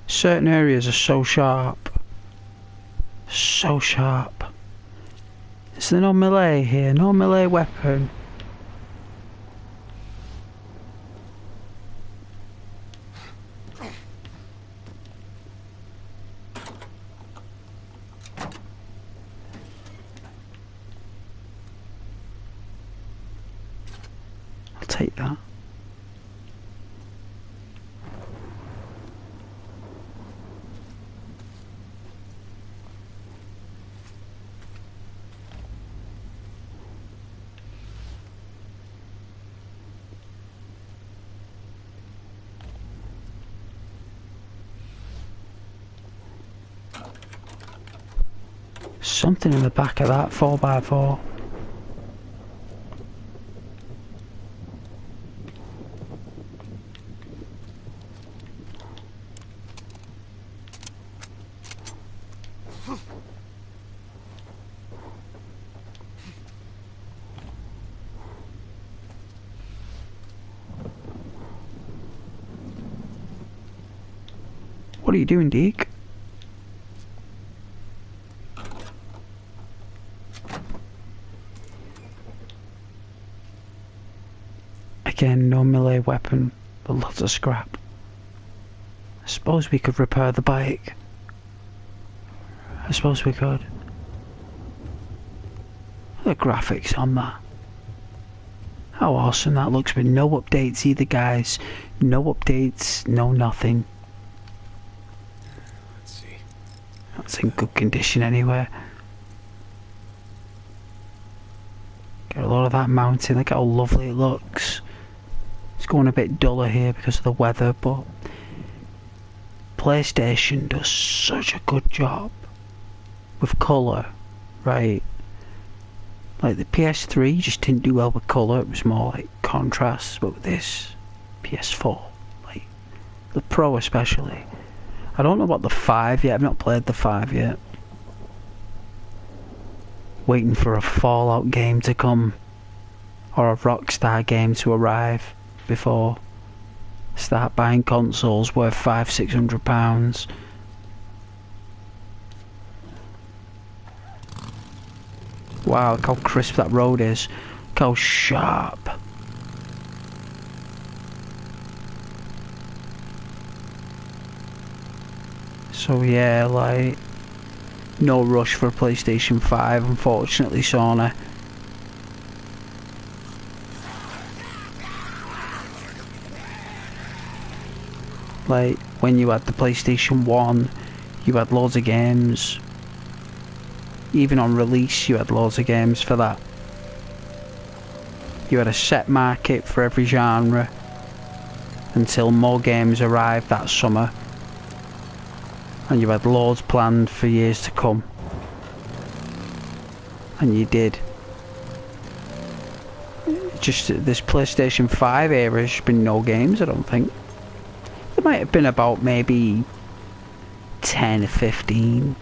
Certain areas are so sharp. So sharp. Is there no melee here? No melee weapon. I'll take that. Something in the back of that 4x4. What are you doing, Deke? Again, no melee weapon, but lots of scrap. I suppose we could repair the bike. I suppose we could. The graphics on that. How awesome that looks, with no updates either, guys. No updates, no nothing. Let's see. That's in good condition anyway. Get a lot of that mountain, look how lovely it looks. It's going a bit duller here because of the weather, but PlayStation does such a good job with colour, right? Like the PS3 just didn't do well with colour, it was more like contrast, but with this PS4, like the Pro especially. I don't know about the 5 yet, I've not played the 5 yet. Waiting for a Fallout game to come, or a Rockstar game to arrive before I start buying consoles worth £500–600. Wow, look how crisp that road is. Look how sharp. So yeah, like, no rush for a PlayStation 5, unfortunately, Sony. Like, when you had the PlayStation 1, you had loads of games. Even on release, you had loads of games for that. You had a set market for every genre until more games arrived that summer. And you had loads planned for years to come. And you did. Just this PlayStation 5 era has been no games, I don't think. There might have been about maybe 10 or 15.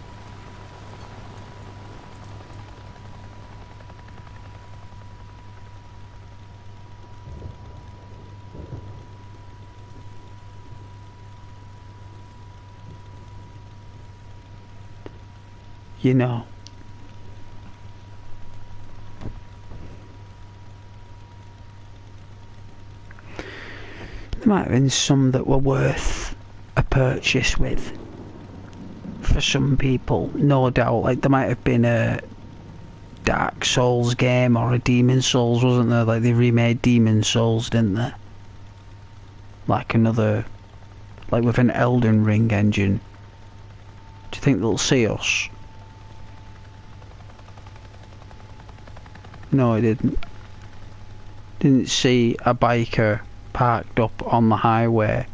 You know. There might have been some that were worth a purchase with for some people, no doubt. Like, there might have been a Dark Souls game or a Demon Souls, wasn't there? Like, they remade Demon Souls, didn't they? Like another, like with an Elden Ring engine. Do you think they'll see us? No, I didn't. Didn't see a biker parked up on the highway.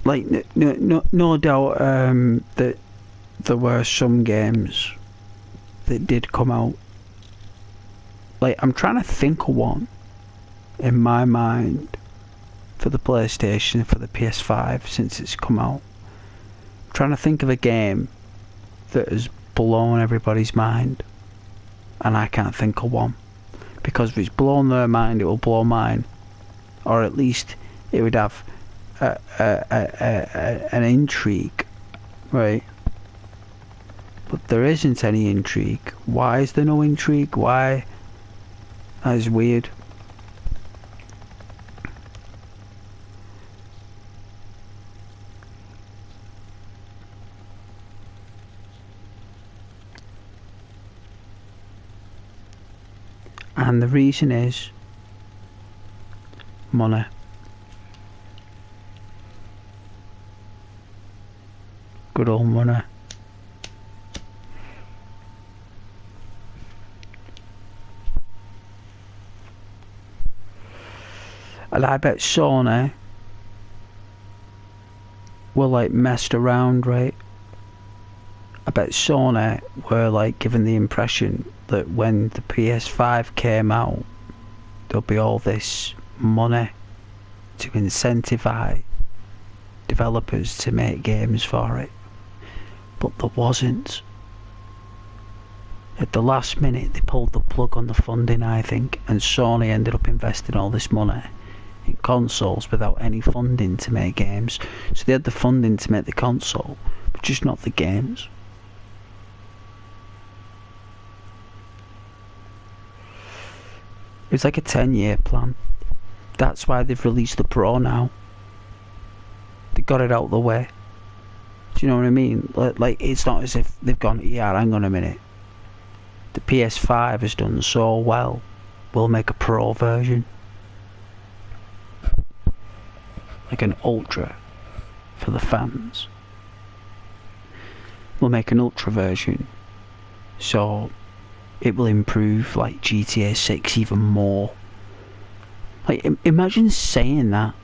Like, no doubt that there were some games that did come out. Like, I'm trying to think of one in my mind for the PlayStation, for the PS5 since it's come out. I'm trying to think of a game that has blown everybody's mind, and I can't think of one. Because if it's blown their mind, it will blow mine. Or at least it would have an intrigue, right? But there isn't any intrigue. Why is there no intrigue? Why? That is weird. And the reason is money. Good old money. And I bet Sony were like messed around, right? I bet Sony were like given the impression that when the PS5 came out, there'll be all this money to incentivize developers to make games for it. But there wasn't. At the last minute, they pulled the plug on the funding, I think, and Sony ended up investing all this money in consoles without any funding to make games. So they had the funding to make the console, but just not the games. It was like a 10-year plan. That's why they've released the Pro now. They got it out of the way. Do you know what I mean? Like it's not as if they've gone, yeah, hang on a minute. The PS5 has done so well. We'll make a Pro version. Like an Ultra for the fans. We'll make an Ultra version. So it will improve like GTA 6 even more. Like, imagine saying that.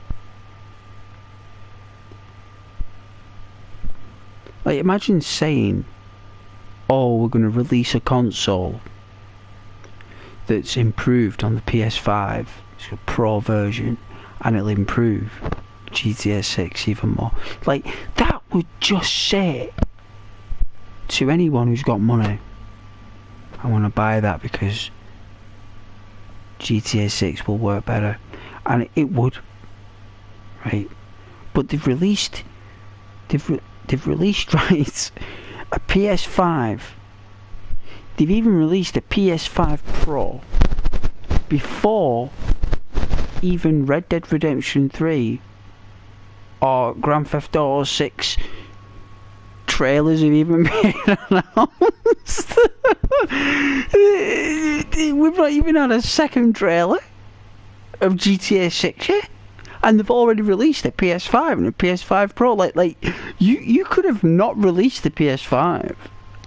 Like, imagine saying, oh, we're going to release a console that's improved on the PS5. It's a Pro version, and it'll improve GTA 6 even more. Like, that would just say to anyone who's got money, I want to buy that because GTA 6 will work better. And it would, right? But they've released right, a PS5. They've even released a PS5 Pro before even Red Dead Redemption 3 or Grand Theft Auto 6 trailers have even been announced. We've not even had a second trailer of GTA 6 yet, and they've already released a PS5 and a PS5 Pro. Like you could have not released the PS5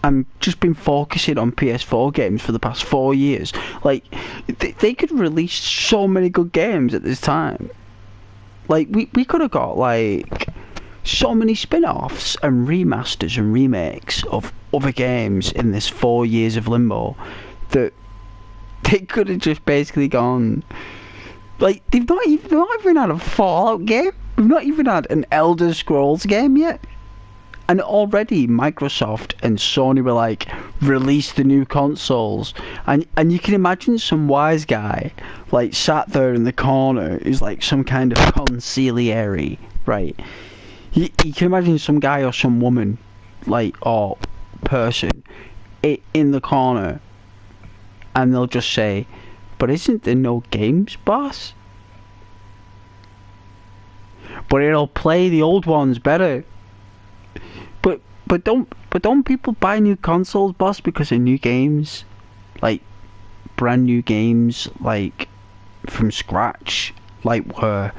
and just been focusing on PS4 games for the past 4 years. Like they could release so many good games at this time. Like we could have got like so many spin-offs and remasters and remakes of other games in this 4 years of limbo that they could have just basically gone. Like they've not even had a Fallout game. We've not even had an Elder Scrolls game yet. And already Microsoft and Sony were like, release the new consoles. And you can imagine some wise guy like sat there in the corner who's like some kind of consigliere, right? You can imagine some guy or some woman, like, or person in the corner, and they'll just say, but isn't there no games, boss? but it'll play the old ones better. But don't people buy new consoles, boss, because of new games? Like, brand new games, like, from scratch, like, where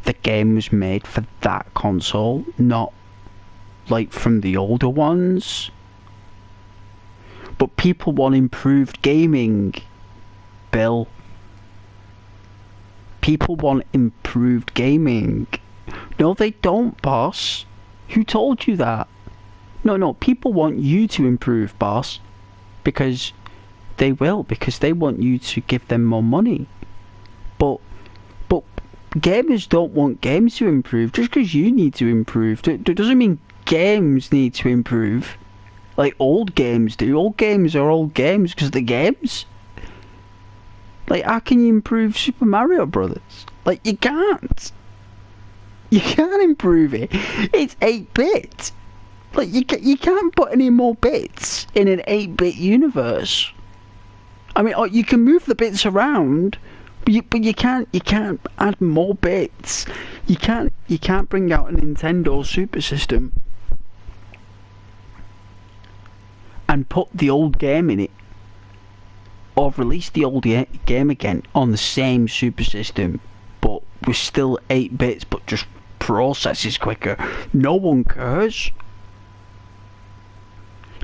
the game was made for that console, not, like, from the older ones. But people want improved gaming, Bill. People want improved gaming. No, they don't, boss. Who told you that? No, people want you to improve, boss. Because they will, because they want you to give them more money. But gamers don't want games to improve. Just because you need to improve, it doesn't mean games need to improve. Like old games do. Old games are old games because they're games. Like, how can you improve Super Mario Brothers? Like, you can't. You can't improve it. It's 8-bit. Like, you can't put any more bits in an 8-bit universe. I mean, you can move the bits around, but you can't add more bits. You can't bring out a Nintendo Super System and put the old game in it, or release the old game again on the same Super System, but with still 8 bits, but just processes quicker. No one cares.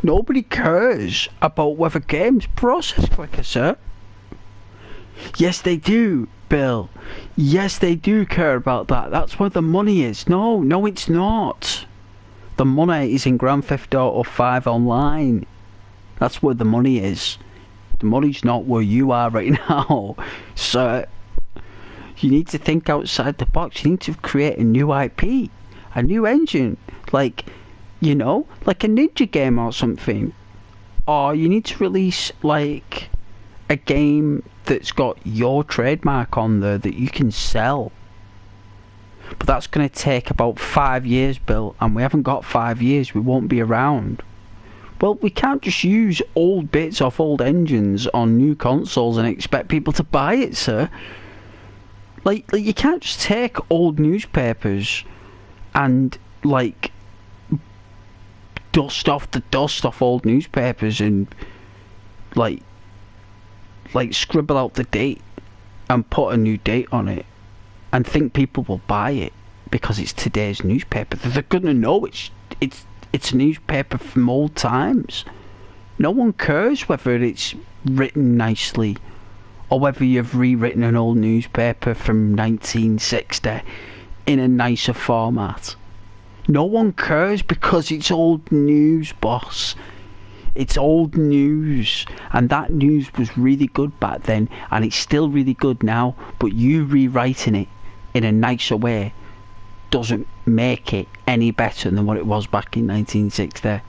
Nobody cares about whether games process quicker, sir. Yes, they do, Bill. Yes, they do care about that. That's where the money is. No, it's not. The money is in Grand Theft Auto 5 Online. That's where the money is. The money's not where you are right now, sir. You need to think outside the box. You need to create a new IP, a new engine, like, you know, like a ninja game or something. Or you need to release, like, a game that's got your trademark on there that you can sell. But that's going to take about 5 years, Bill, and we haven't got 5 years. We won't be around. Well, we can't just use old bits off old engines on new consoles and expect people to buy it, sir. Like you can't just take old newspapers and, like, dust off old newspapers and, like scribble out the date and put a new date on it and think people will buy it because it's today's newspaper. They're gonna know it's a newspaper from old times. No one cares whether it's written nicely or whether you've rewritten an old newspaper from 1960 in a nicer format. No one cares because it's old news, boss. It's old news, and that news was really good back then, and it's still really good now, but you rewriting it in a nicer way doesn't make it any better than what it was back in 1960.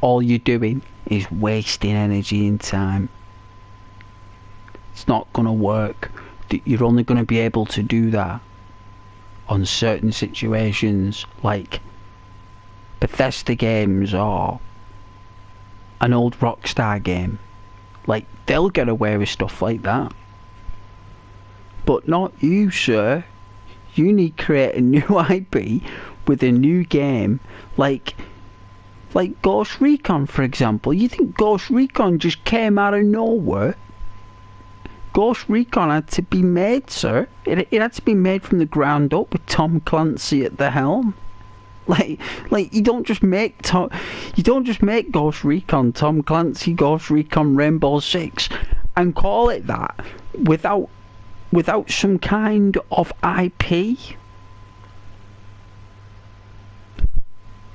All you're doing is wasting energy and time. It's not going to work. You're only going to be able to do that on certain situations, like Bethesda games or an old Rockstar game. Like, they'll get away with stuff like that. But not you, sir. You need to create a new IP with a new game, like Ghost Recon, for example. You think Ghost Recon just came out of nowhere? Ghost Recon had to be made, sir. It had to be made from the ground up with Tom Clancy at the helm. Like you don't just make Ghost Recon Tom Clancy Ghost Recon Rainbow Six and call it that without some kind of IP.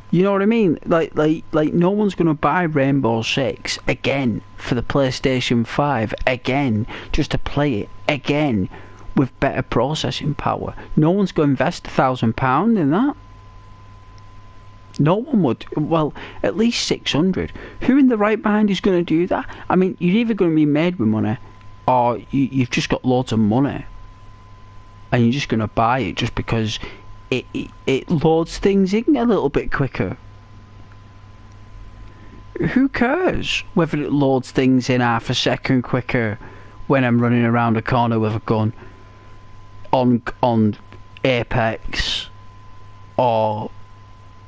You know what I mean? Like no one's gonna buy Rainbow Six again for the PlayStation 5 again just to play it again with better processing power. No one's gonna invest £1,000 in that. No one would. Well, at least 600. Who in the right mind is going to do that? I mean, you're either going to be made with money, or you've just got loads of money, and you're just going to buy it just because it loads things in a little bit quicker. Who cares whether it loads things in half a second quicker when I'm running around a corner with a gun on Apex or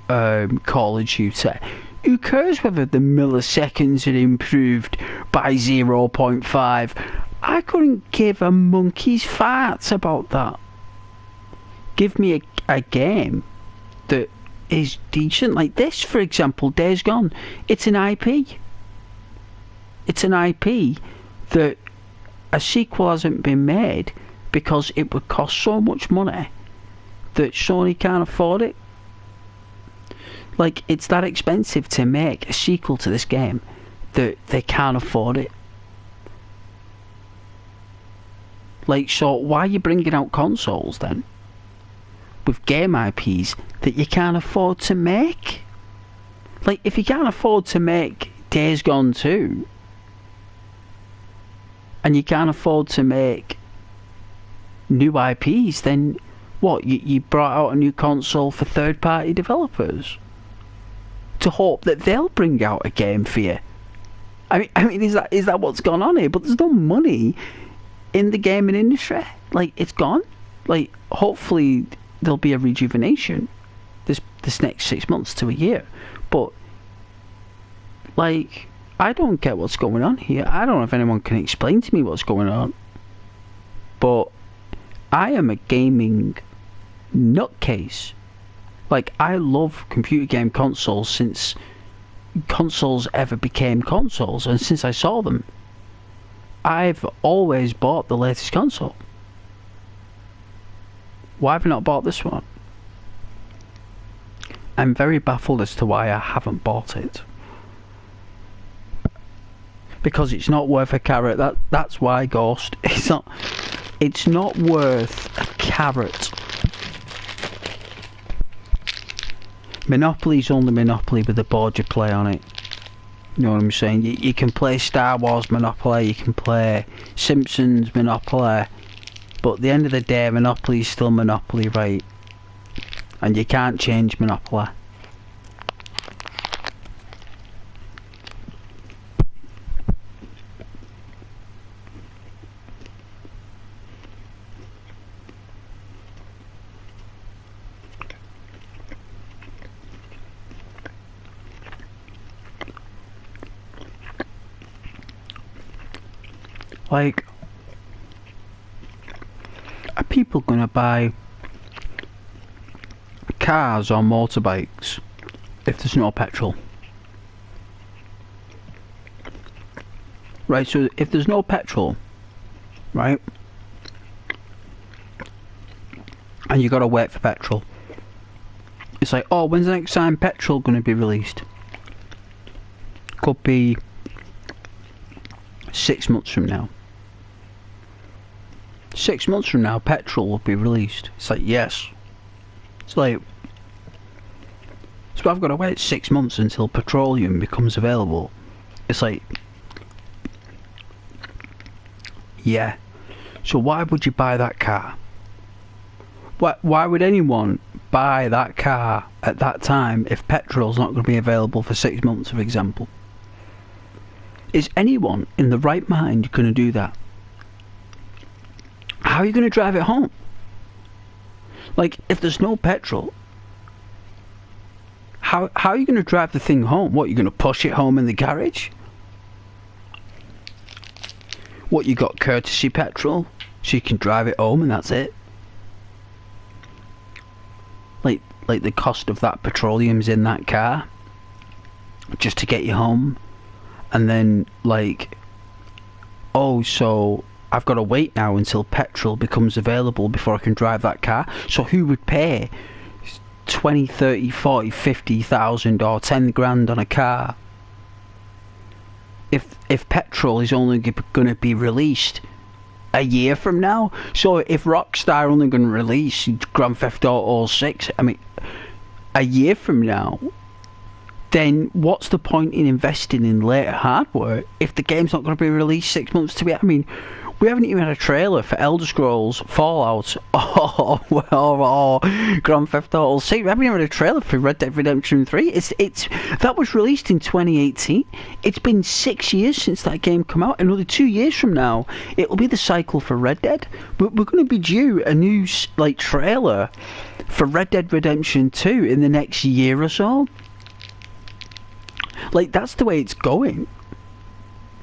Call of Duty. Who cares whether the milliseconds had improved by 0.5? I couldn't give a monkey's farts about that. Give me a game that is decent. Like this, for example, Days Gone. It's an IP. It's an IP that a sequel hasn't been made because it would cost so much money that Sony can't afford it. Like, it's that expensive to make a sequel to this game that they can't afford it. Like, so why are you bringing out consoles then with game IPs that you can't afford to make? Like, if you can't afford to make Days Gone 2 and you can't afford to make new IPs, then what? You brought out a new console for third-party developers to hope that they'll bring out a game for you. I mean, is that what's gone on here? But there's no money in the gaming industry. Like, it's gone. Like, hopefully there'll be a rejuvenation this next 6 months to a year. But like, I don't get what's going on here. I don't know if anyone can explain to me what's going on. But I am a gaming nutcase. Like, I love computer game consoles since consoles ever became consoles, and since I saw them, I've always bought the latest console. Why have I not bought this one? I'm very baffled as to why I haven't bought it. Because it's not worth a carrot. That's why, Ghost. It's not worth a carrot. Monopoly's only Monopoly with the board you play on it. You know what I'm saying? You can play Star Wars Monopoly, you can play Simpsons Monopoly, but at the end of the day, Monopoly's still Monopoly, right? And you can't change Monopoly. Like, are people gonna buy cars or motorbikes if there's no petrol? Right, so if there's no petrol, right, and you gotta wait for petrol, it's like, oh, when's the next time petrol gonna be released? Could be 6 months from now. 6 months from now, petrol will be released. It's like, yes. It's like, so I've got to wait 6 months until petroleum becomes available. It's like, yeah. So why would you buy that car? Why would anyone buy that car at that time if petrol's not going to be available for 6 months, for example? Is anyone in the right mind going to do that? How are you going to drive it home? Like, if there's no petrol, how are you going to drive the thing home? What, you're going to push it home in the garage? What, you got courtesy petrol so you can drive it home and that's it? Like the cost of that petroleum's in that car just to get you home, and then like, oh, so I've got to wait now until petrol becomes available before I can drive that car. So who would pay 20, 30, 40, 50,000 or 10 grand on a car if petrol is only going to be released a year from now? So if Rockstar are only going to release Grand Theft Auto 6, I mean, a year from now, then what's the point in investing in later hardware if the game's not going to be released 6 months to it? I mean, We haven't even had a trailer for Elder Scrolls, Fallout, or Grand Theft Auto 6. We haven't even had a trailer for Red Dead Redemption 3. That was released in 2018. It's been 6 years since that game came out. Another 2 years from now, it'll be the cycle for Red Dead. We're going to be due a new trailer for Red Dead Redemption 2 in the next year or so. Like, that's the way it's going.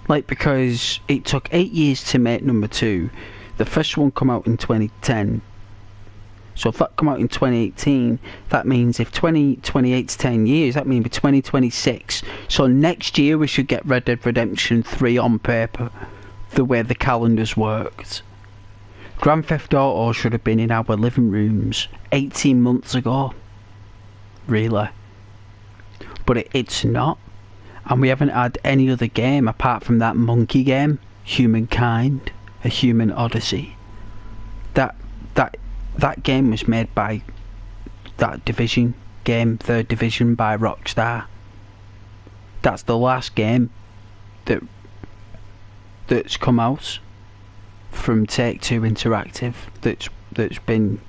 Like, because it took 8 years to make number 2. The first one come out in 2010. So if that come out in 2018, that means if 2028's 10 years, that means by 2026. So next year we should get Red Dead Redemption 3 on paper, the way the calendars worked. Grand Theft Auto should have been in our living rooms 18 months ago. Really. But it's not. And we haven't had any other game apart from that monkey game, Humankind, A Human Odyssey. That game was made by that Division game, Third Division by Rockstar. That's the last game that's come out from Take-Two Interactive that's been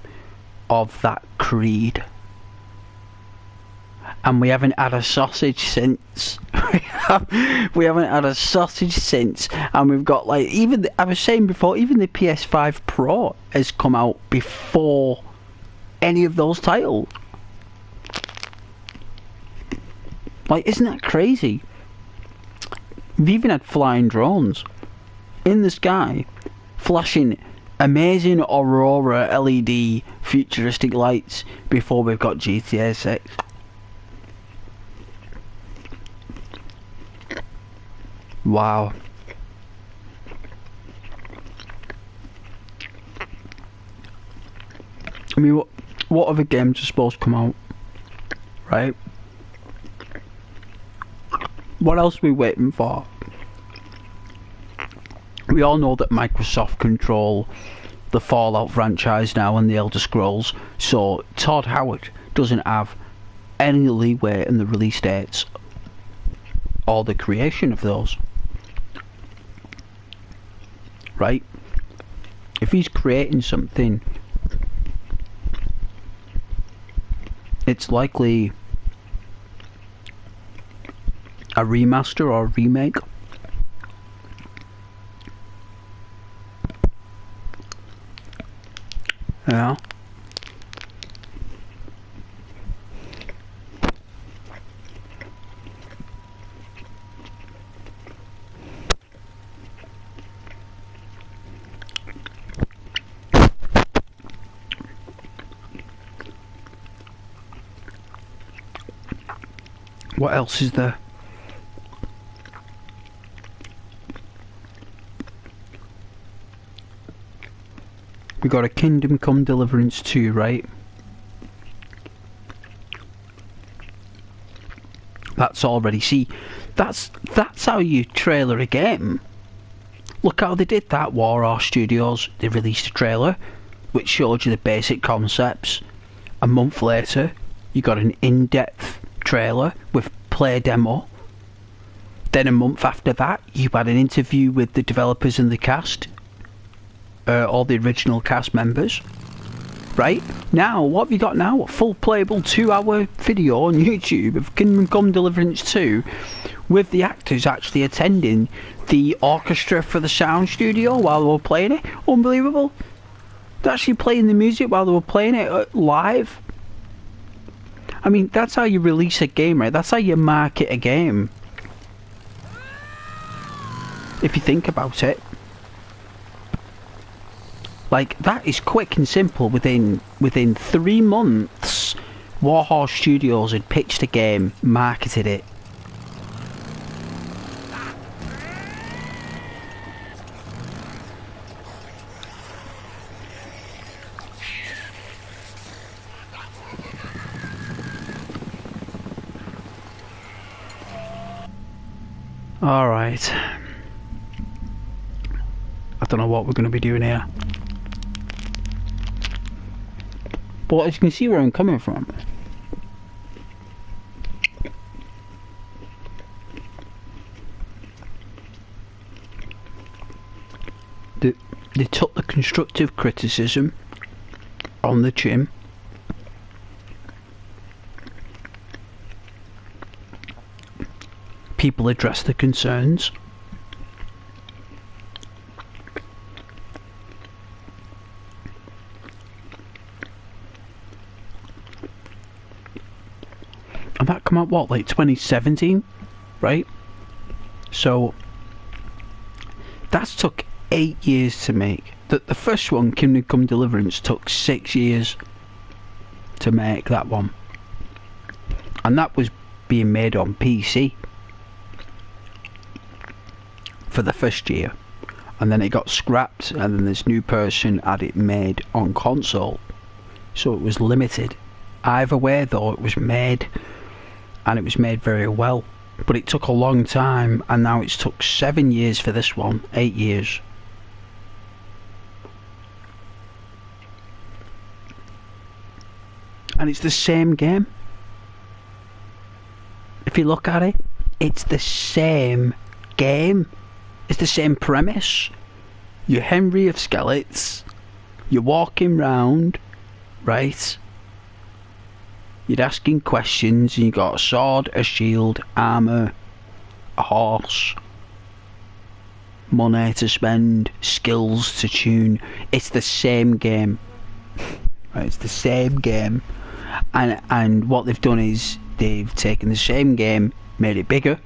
of that creed. And we haven't had a sausage since. We haven't had a sausage since. And we've got, like, I was saying before, even the PS5 Pro has come out before any of those titles. Like, isn't that crazy? We've even had flying drones in the sky, flashing amazing Aurora LED futuristic lights before we've got GTA 6. Wow. I mean, what other games are supposed to come out? Right? What else are we waiting for? We all know that Microsoft control the Fallout franchise now and the Elder Scrolls, so Todd Howard doesn't have any leeway in the release dates or the creation of those. Right? If he's creating something, it's likely a remaster or a remake. Yeah. What else is there? We got a Kingdom Come Deliverance 2, right? That's already, see, that's how you trailer a game. Look how they did that. Warhorse Studios, they released a trailer which showed you the basic concepts. A month later, you got an in-depth trailer with play demo. Then a month after that, you had an interview with the developers and the cast, all the original cast members. Right? Now, what have you got now? A full playable 2-hour video on YouTube of Kingdom Come Deliverance 2 with the actors actually attending the orchestra for the sound studio while they were playing it. Unbelievable. They're actually playing the music while they were playing it live. I mean, that's how you release a game, right? That's how you market a game. If you think about it. Like, that is quick and simple. Within 3 months, Warhorse Studios had pitched a game, marketed it. Alright. I don't know what we're going to be doing here. But as you can see where I'm coming from. They took the constructive criticism on the chin. People addressed the concerns. And that come out, what, like 2017? Right? So, that's took 8 years to make. The first one, Kingdom Come Deliverance, took 6 years to make that one. And that was being made on PC for the first year. And then it got scrapped, and then this new person had it made on console. So it was limited. Either way, though, it was made, and it was made very well. But it took a long time, and now it's took 7 years for this one. 8 years. And it's the same game. If you look at it, it's the same game. It's the same premise. You're Henry of Skeletons. You're walking round, right? You're asking questions, and you got a sword, a shield, armour, a horse, money to spend, skills to tune. It's the same game. Right, it's the same game. And what they've done is they've taken the same game, made it bigger,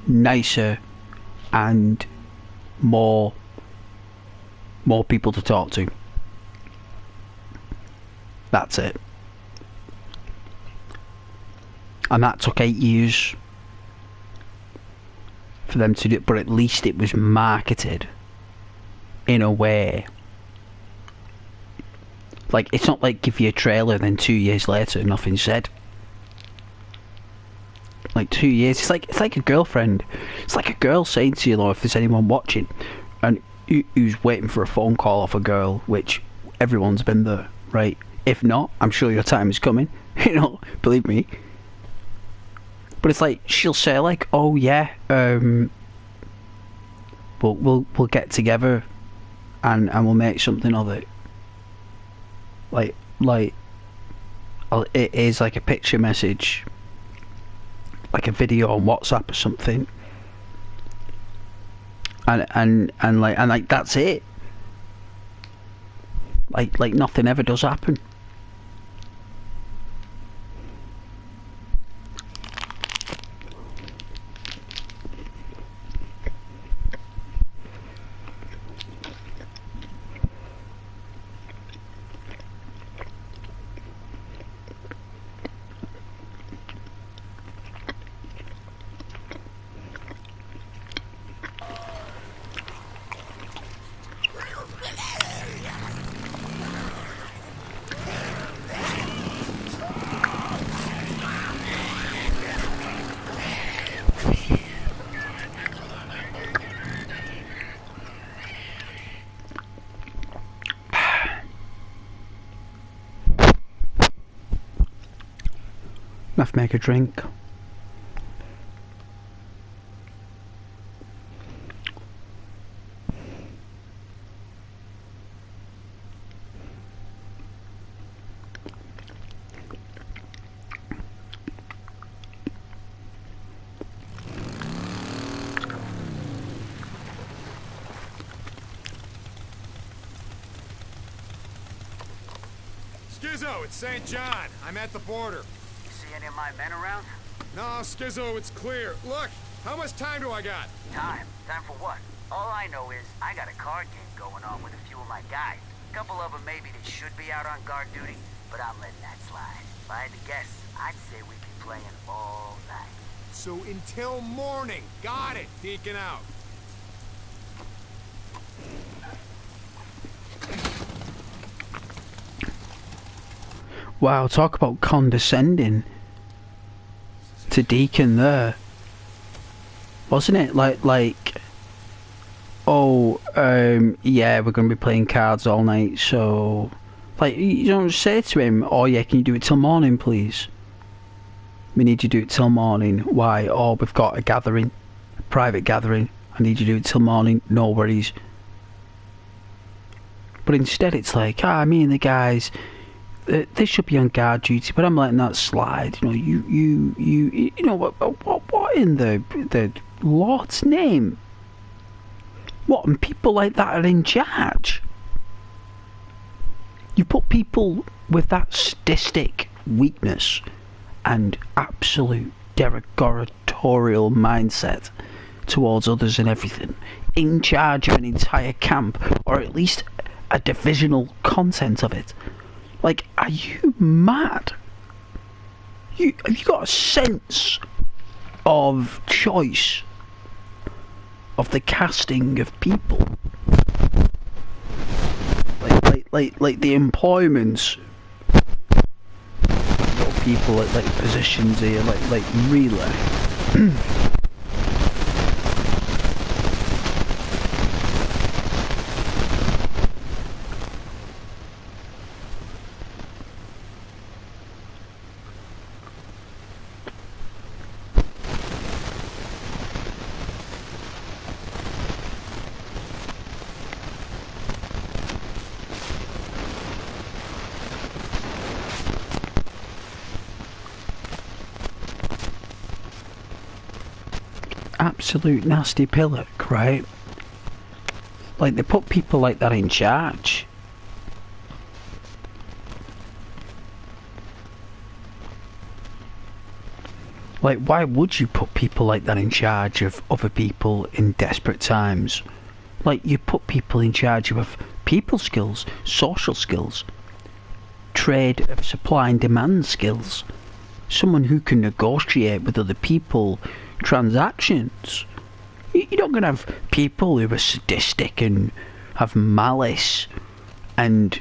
nicer, and more people to talk to. That's it. And that took 8 years for them to do it, but at least it was marketed in a way. Like, it's not like give you a trailer then 2 years later nothing said. Like 2 years, it's like a girlfriend. It's like a girl saying to you, though, if there's anyone watching and who's waiting for a phone call off a girl, which everyone's been there, right? If not, I'm sure your time is coming. You know, believe me. But it's like she'll say like, "Oh yeah, we'll get together, and we'll make something of it." Like it is like a picture message, like a video on WhatsApp or something, and like that's it. Like nothing ever does happen. Have to make a drink. Skizzo, it's St. John. I'm at the border. Any of my men around? No, Skizzo, it's clear. Look, how much time do I got? Time? Time for what? All I know is I got a card game going on with a few of my guys. A couple of them maybe that should be out on guard duty, but I'm letting that slide. If I had to guess, I'd say we'd be playing all night. So until morning. Got it. Deacon out. Wow, talk about condescending to Deacon there, wasn't it? Like, oh, yeah, we're gonna be playing cards all night, so, like, you don't say to him, oh yeah, can you do it till morning, please? We need you to do it till morning. Why? Oh, we've got a gathering, a private gathering. I need you to do it till morning. No worries. But instead it's like, me and the guys, they should be on guard duty, but I'm letting that slide. You know, you know, what in the Lord's name? What, and people like that are in charge? You put people with that sadistic weakness and absolute derogatorial mindset towards others and everything in charge of an entire camp, or at least a divisional content of it. Like, are you mad? Have you got a sense of choice of the casting of people? Like the employments of people at like positions here, like really. Absolute nasty pillock, right? Like, they put people like that in charge. Like, why would you put people like that in charge of other people in desperate times? Like, you put people in charge of people skills, social skills, trade of supply and demand skills, someone who can negotiate with other people, transactions. You're not going to have people who are sadistic and have malice and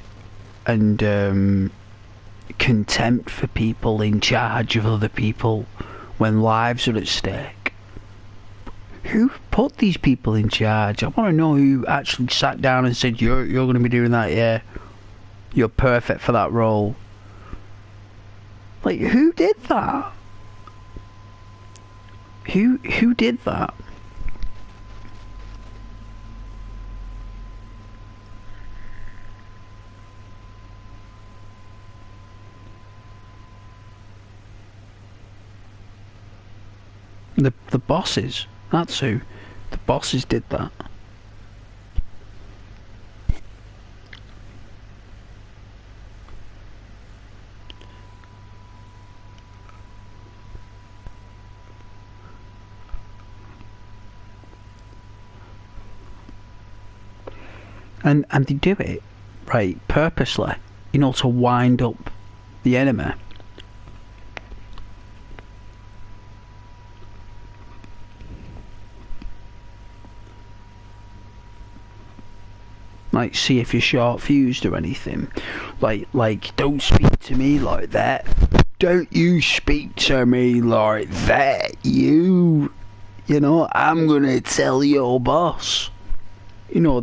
contempt for people in charge of other people when lives are at stake. Who put these people in charge? I want to know who actually sat down and said, you're going to be doing that, yeah. You're perfect for that role. Like, who did that? Who did that? The bosses. That's who. The bosses did that. And they do it, right, purposely, you know, to wind up the enemy. Like, see if you're short fused or anything. Like, don't speak to me like that. Don't you speak to me like that. You know, I'm gonna tell your boss. You know,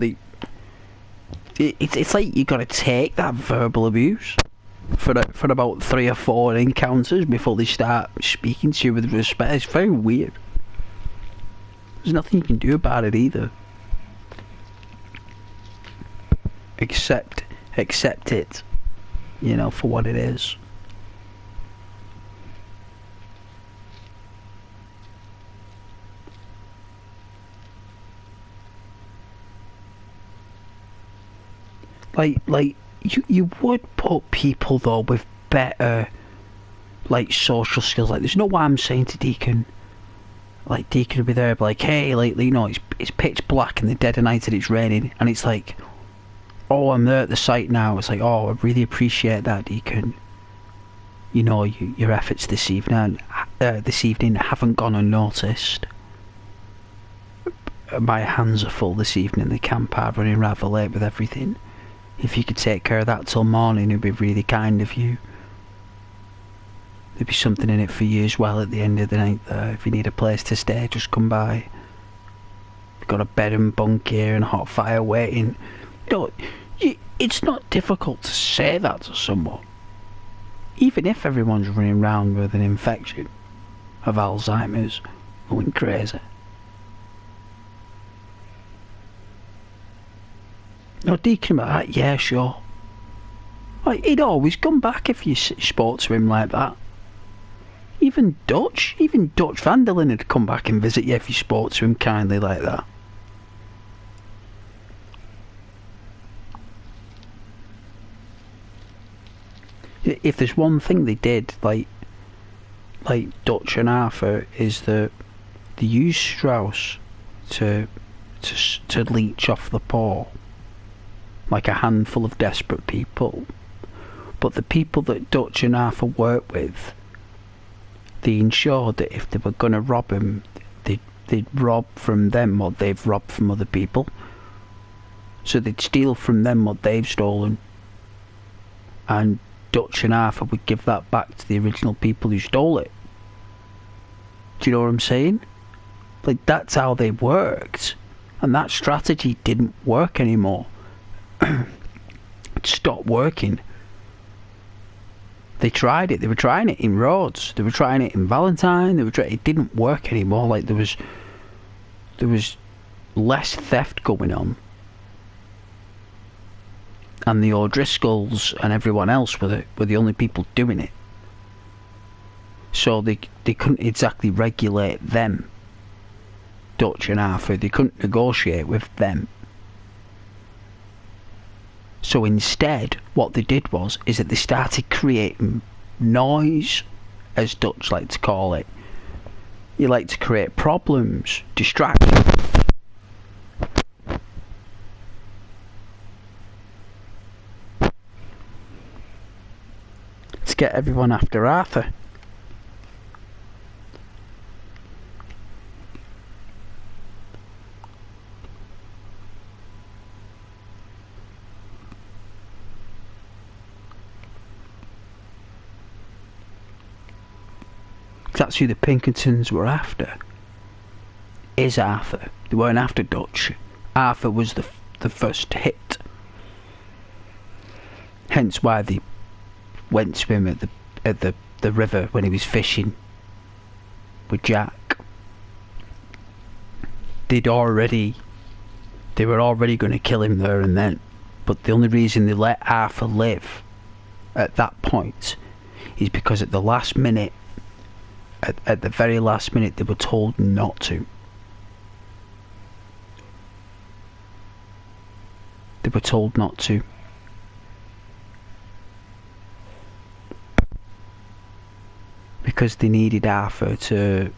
it's like you gotta take that verbal abuse for about 3 or 4 encounters before they start speaking to you with respect. It's very weird. There's nothing you can do about it either. Accept it, you know, for what it is. Like you would put people though with better like social skills. Like, there's no way I'm saying to Deacon, like, Deacon would be there, but like, hey, like, you know, it's pitch black and the dead of night and it's raining, and it's like, oh, I'm there at the site now. It's like, oh, I really appreciate that, Deacon. You know, your efforts this evening haven't gone unnoticed. My hands are full this evening. The camp are running rather late with everything. If you could take care of that till morning, it'd be really kind of you. There'd be something in it for you as well at the end of the night there. If you need a place to stay, just come by. We've got a bed and bunk here and a hot fire waiting. You know, it's not difficult to say that to someone. Even if everyone's running around with an infection of Alzheimer's, going crazy. No, Deacon about that, yeah, sure. Like, he'd always come back if you spoke to him like that. Even Dutch Van der Linde would come back and visit you if you spoke to him kindly like that. If there's one thing they did, like Dutch and Arthur, is that they used Strauss to leech off the poor, like a handful of desperate people. But the people that Dutch and Arthur worked with, they ensured that if they were going to rob him, they'd rob from them what they've robbed from other people. So they'd steal from them what they've stolen, and Dutch and Arthur would give that back to the original people who stole it. Do you know what I'm saying? Like, that's how they worked, and that strategy didn't work anymore. It stopped working. They tried it. They were trying it in Rhodes. They were trying it in Valentine. It didn't work anymore. Like, there was less theft going on, and the O'Driscolls and everyone else were the only people doing it. So they couldn't exactly regulate them, Dutch and Arthur. They couldn't negotiate with them. So instead, what they did is that they started creating noise, as Dutch like to call it. You like to create problems, distractions. To get everyone after Arthur. That's who the Pinkertons were after. Is Arthur. They weren't after Dutch. Arthur was the first hit. Hence why they went to him at the river when he was fishing with Jack. They were already going to kill him there and then. But the only reason they let Arthur live at that point is because at the last minute, at the very last minute, they were told not to. They were told not to. Because they needed Arthur to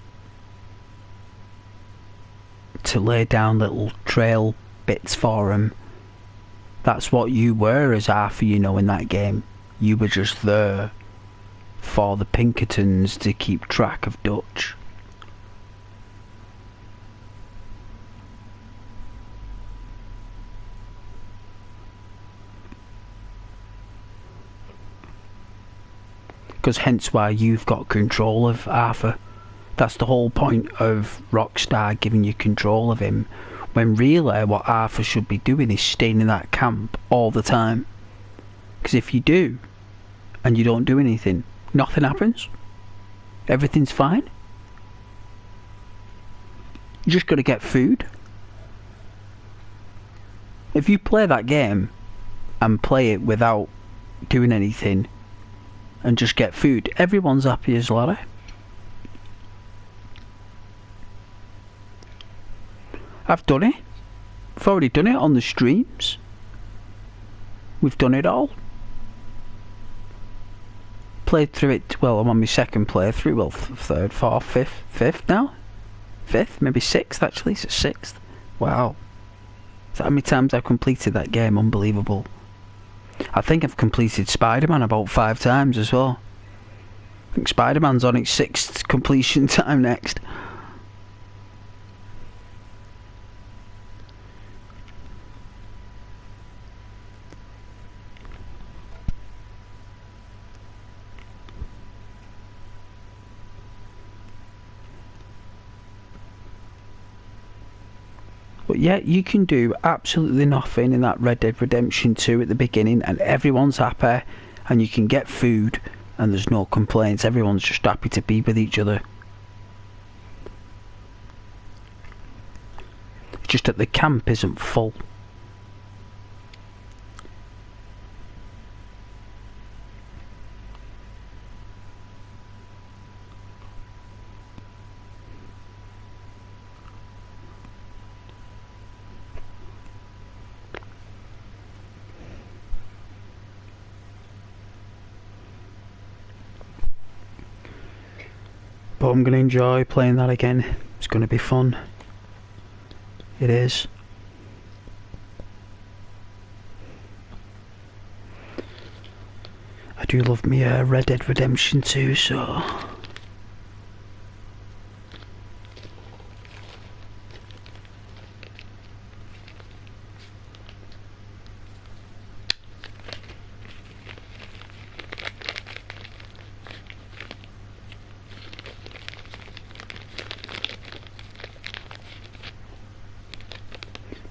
lay down little trail bits for him. That's what you were as Arthur, you know, in that game. You were just there for the Pinkertons to keep track of Dutch. Because hence why you've got control of Arthur. That's the whole point of Rockstar giving you control of him, when really what Arthur should be doing is staying in that camp all the time. Because if you do, and you don't do anything, nothing happens. Everything's fine. You just got to get food. If you play that game and play it without doing anything and just get food, everyone's happy as Larry. I've done it. I've already done it on the streams. We've done it all. Played through it, well, I'm on my second playthrough, well, third, fourth, fifth now? Fifth, maybe sixth actually, so sixth. Wow. Is that how many times I've completed that game? Unbelievable. I think I've completed Spider-Man about 5 times as well. I think Spider-Man's on its 6th completion time next. But yeah, you can do absolutely nothing in that Red Dead Redemption 2 at the beginning and everyone's happy and you can get food and there's no complaints. Everyone's just happy to be with each other. It's just that the camp isn't full. But I'm going to enjoy playing that again. It's going to be fun. It is. I do love me Red Dead Redemption 2, so...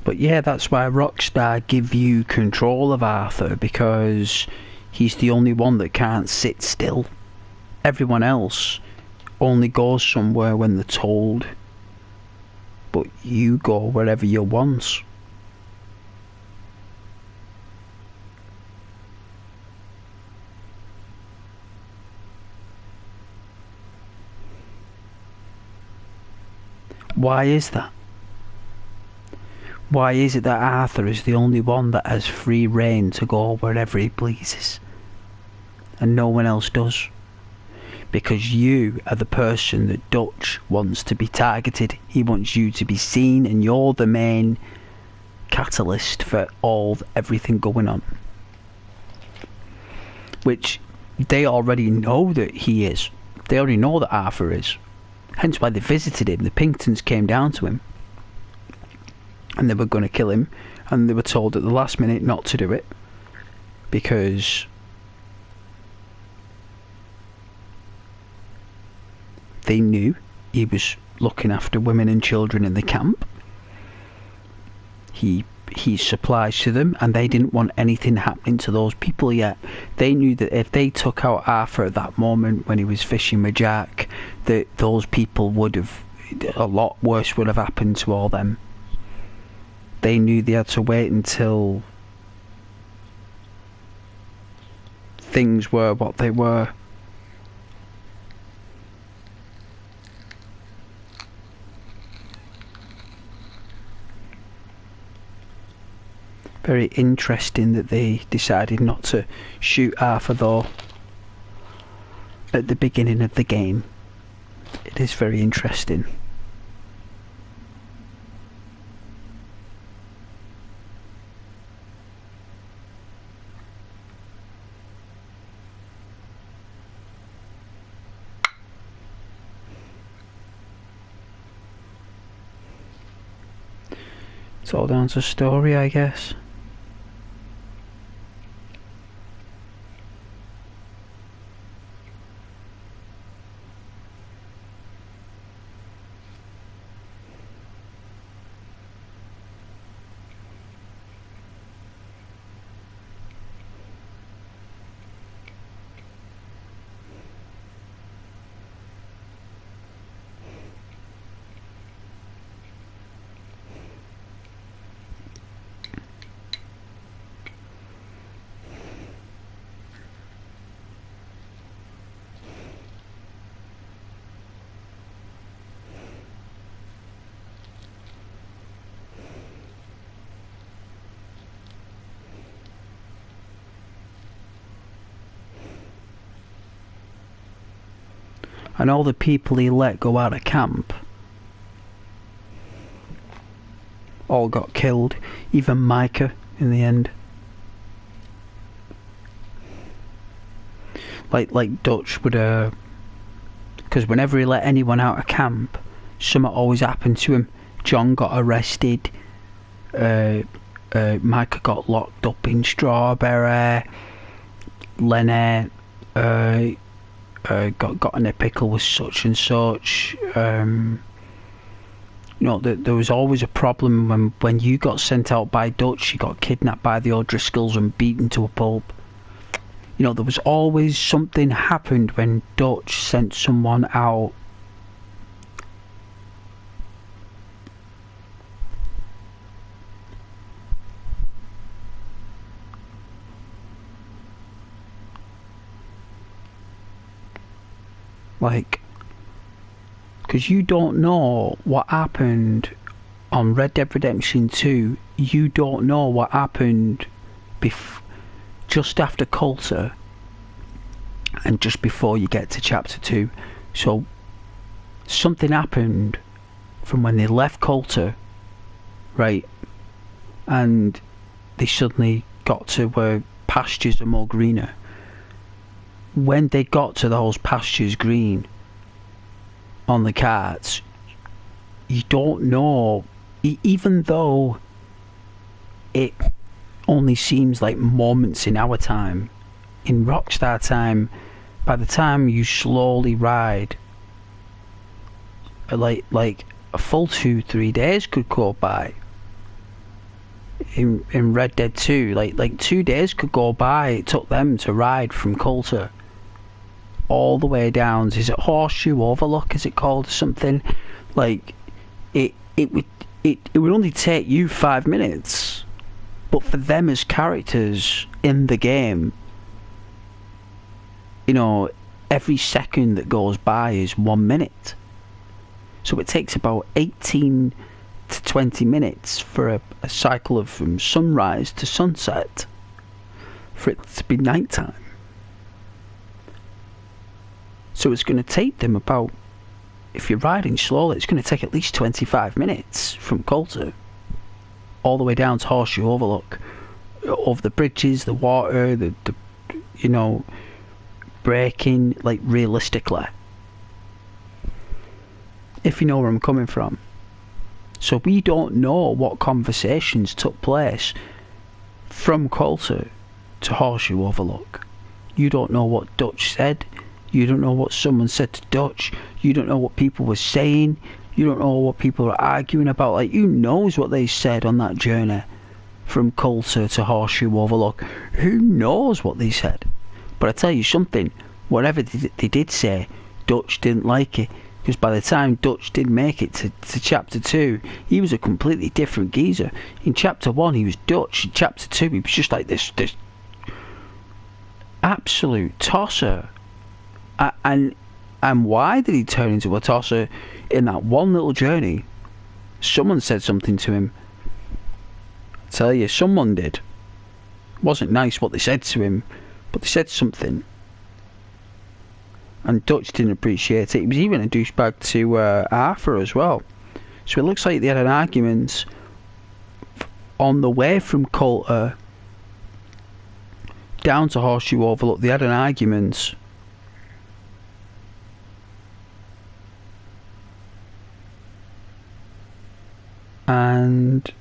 But yeah, that's why Rockstar give you control of Arthur, because he's the only one that can't sit still. Everyone else only goes somewhere when they're told. But you go wherever you want. Why is that? Why is it that Arthur is the only one that has free rein to go wherever he pleases, and no one else does? Because you are the person that Dutch wants to be targeted. He wants you to be seen, and you're the main catalyst for everything going on. Which they already know that he is. They already know that Arthur is. Hence why they visited him. The Pinkertons came down to him. And they were going to kill him, and they were told at the last minute not to do it because they knew he was looking after women and children in the camp. He supplies to them, and they didn't want anything happening to those people yet. They knew that if they took out Arthur at that moment when he was fishing with Jack, that those people would have, a lot worse would have happened to all them. They knew they had to wait until things were what they were. Very interesting that they decided not to shoot Arthur though at the beginning of the game. It is very interesting. It's all down to story, I guess. And all the people he let go out of camp all got killed, even Micah in the end. Like Dutch would, because whenever he let anyone out of camp, something always happened to him. John got arrested, Micah got locked up in Strawberry, Lenny got in a pickle with such and such. There was always a problem when you got sent out by Dutch. You got kidnapped by the O'Driscolls and beaten to a pulp. There was always something happened when Dutch sent someone out. Because you don't know what happened on Red Dead Redemption 2. You don't know what happened just after Coulter and just before you get to chapter 2. So something happened from when they left Coulter, right, and they suddenly got to where pastures are more greener. When they got to those pastures green on the cards, you don't know, even though it only seems like moments in our time, in Rockstar time, by the time you slowly ride, like a full 2-3 days could go by. In Red Dead 2, like 2 days could go by. It took them to ride from Coulter all the way down. Is it Horseshoe Overlook? Is it called something? Like it would only take you 5 minutes, but for them as characters in the game, you know, every second that goes by is 1 minute. So it takes about 18 to 20 minutes for a cycle of from sunrise to sunset for it to be nighttime. So it's going to take them about, if you're riding slowly, it's going to take at least 25 minutes from Coulter all the way down to Horseshoe Overlook, over the bridges, the water, the you know, braking, like realistically, if you know where I'm coming from. So we don't know what conversations took place from Coulter to Horseshoe Overlook. You don't know what Dutch said. You don't know what someone said to Dutch. You don't know what people were saying. You don't know what people are arguing about. Like, who knows what they said on that journey from Coulter to Horseshoe Overlook? Who knows what they said? But I tell you something, whatever they did say, Dutch didn't like it. Because by the time Dutch did make it to Chapter 2, he was a completely different geezer. In Chapter 1, he was Dutch. In Chapter 2, he was just like this absolute tosser. And why did he turn into a tosser in that one little journey? Someone said something to him. I tell you, someone did. It wasn't nice what they said to him, but they said something. And Dutch didn't appreciate it. He was even a douchebag to Arthur as well. So it looks like they had an argument on the way from Coulter down to Horseshoe Overlook. They had an argument. And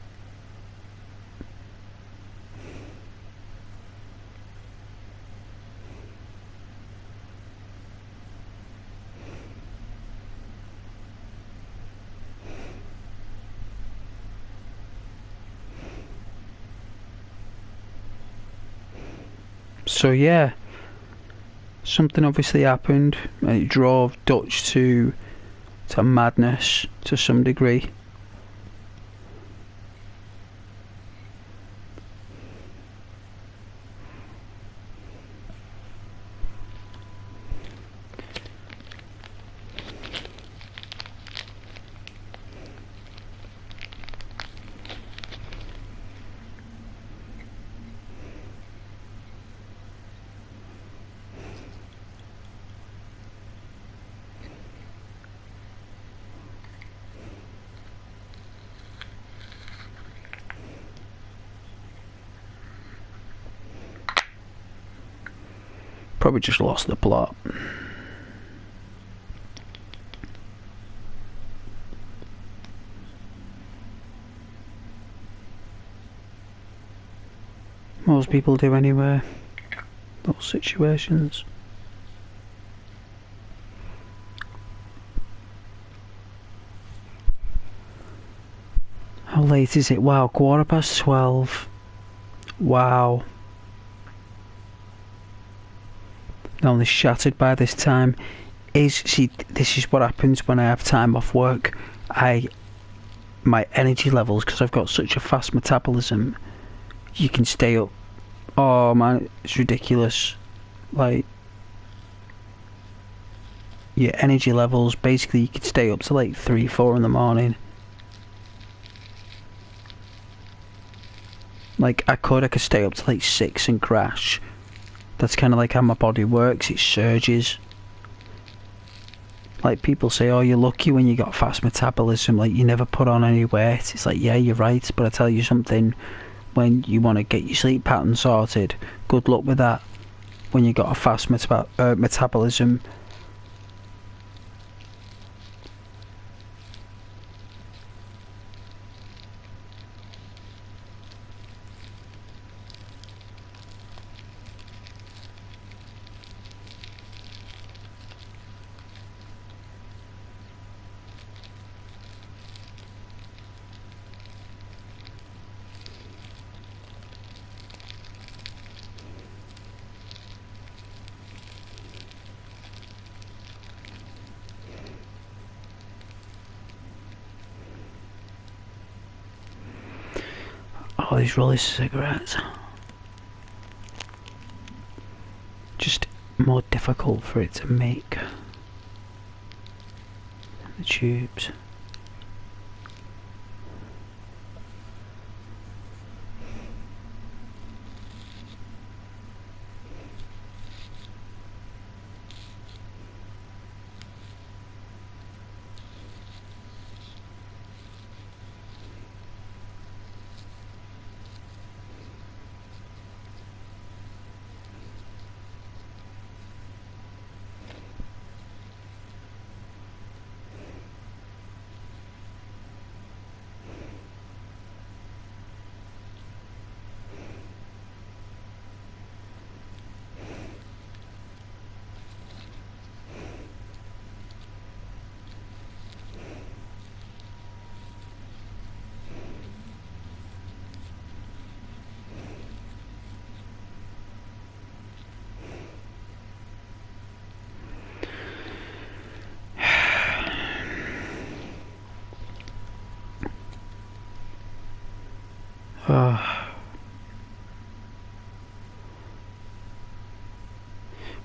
so yeah, something obviously happened, and it drove Dutch to madness to some degree. Probably just lost the plot. Most people do anyway. Those situations. How late is it? Wow, 12:15. Wow. Now this shattered by this time. See, this is what happens when I have time off work. My energy levels, because I've got such a fast metabolism, you can stay up. Oh man, it's ridiculous. Like, your energy levels, basically you could stay up to like 3-4 in the morning. Like, I could stay up to like 6 and crash. That's kind of like how my body works. It surges. Like, people say, oh, you're lucky when you got fast metabolism, like, you never put on any weight. It's like, yeah, you're right, but I tell you something, when you want to get your sleep pattern sorted, good luck with that when you got a fast metabolism. Oh, these roll of cigarettes. Just more difficult for it to make. The tubes.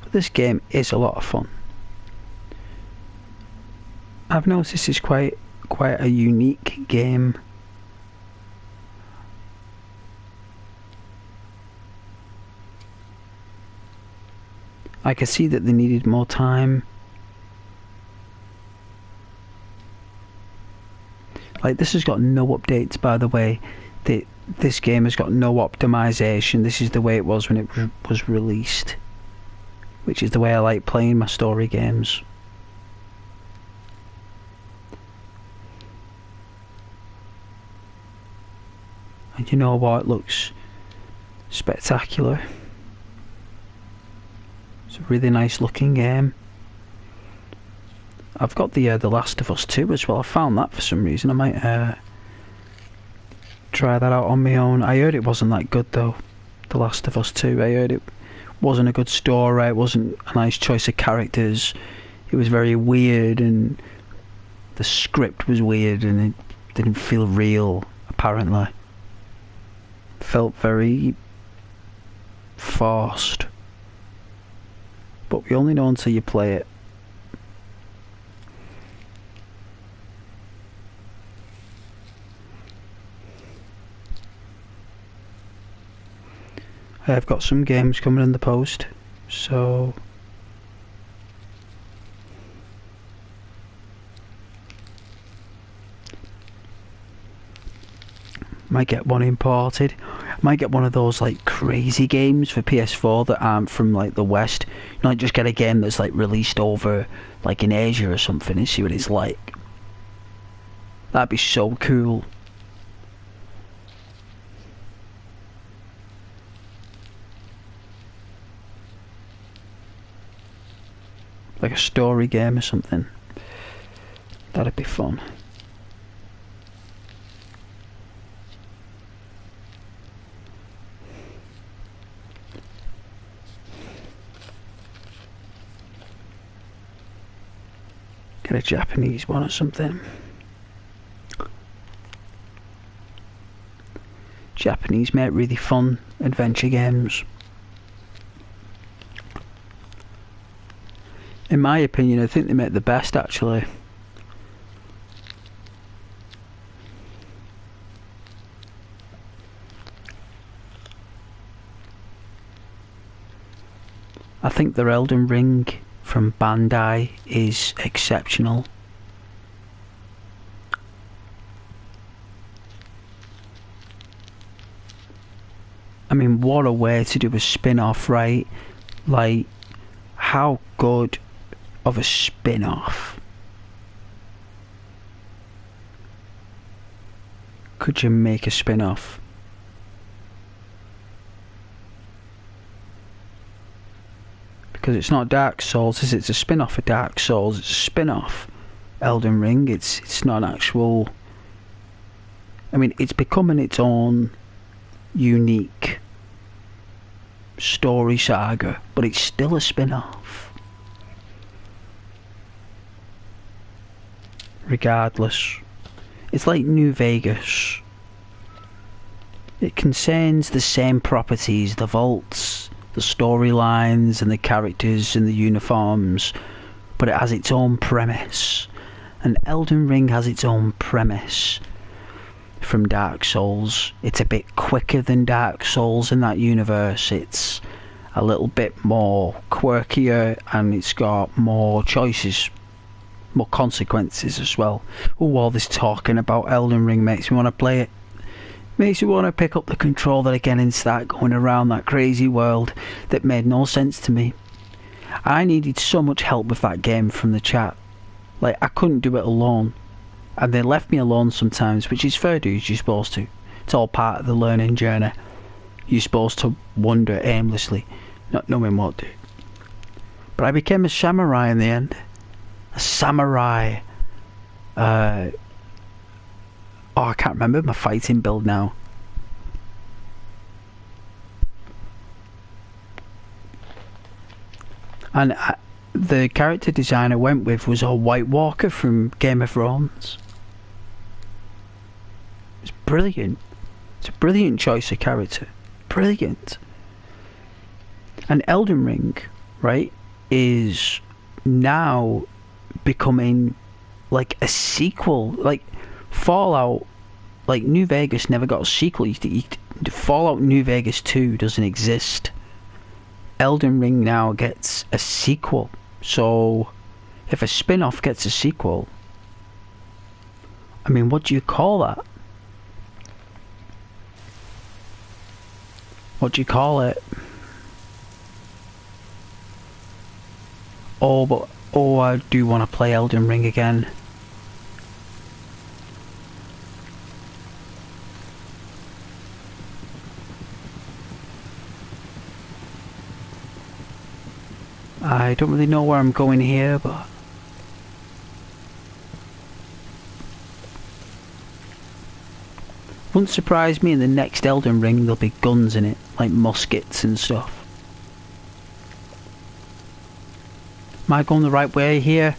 But this game is a lot of fun. I've noticed it's quite a unique game. I can see that they needed more time. Like, this has got no updates, by the way. This game has got no optimization. This is the way it was when it was released, which is the way I like playing my story games. And you know what? It looks spectacular. It's a really nice looking game. I've got the Last of Us 2 as well. I found that for some reason. I might try that out on my own. I heard it wasn't that good though. The Last of Us 2. I heard it wasn't a good story. It wasn't a nice choice of characters. It was very weird, and the script was weird, and it didn't feel real. Apparently, felt very forced. But we only know until you play it. I've got some games coming in the post, so might get one imported. Might get one of those like crazy games for PS4 that aren't from like the West. You might just get a game that's like released over like in Asia or something and see what it's like. That'd be so cool. Like a story game or something. That'd be fun. Get a Japanese one or something. Japanese make really fun adventure games. In my opinion, I think they make the best, actually. I think their Elden Ring from Bandai is exceptional. I mean, what a way to do a spin-off, right? Like, how good of a spin-off could you make a spin-off? Because it's not Dark Souls, is it? It's a spin-off of Dark Souls. It's a spin-off Elden Ring. It's not an actual... I mean, it's becoming its own unique story saga, but it's still a spin-off. Regardless. It's like New Vegas. It contains the same properties, the vaults, the storylines and the characters and the uniforms, but it has its own premise. And Elden Ring has its own premise from Dark Souls. It's a bit quicker than Dark Souls in that universe. It's a little bit more quirkier, and it's got more choices, more consequences as well. Oh, all this talking about Elden Ring makes me want to play it. Makes me want to pick up the controller again and start going around that crazy world that made no sense to me. I needed so much help with that game from the chat. Like, I couldn't do it alone. And they left me alone sometimes, which is fair dues, you're supposed to. It's all part of the learning journey. You're supposed to wander aimlessly, not knowing what to do. But I became a samurai in the end. A samurai. Oh, I can't remember my fighting build now. And the character design I went with was a White Walker from Game of Thrones. It's brilliant. It's a brilliant choice of character. Brilliant. And Elden Ring, right, is now becoming like a sequel. Like Fallout, like New Vegas never got a sequel. Fallout New Vegas 2 doesn't exist. Elden Ring now gets a sequel. So if a spin-off gets a sequel, I mean, what do you call that? What do you call it? Oh, I do want to play Elden Ring again. I don't really know where I'm going here, but wouldn't surprise me in the next Elden Ring there'll be guns in it, like muskets and stuff. Am I going the right way here?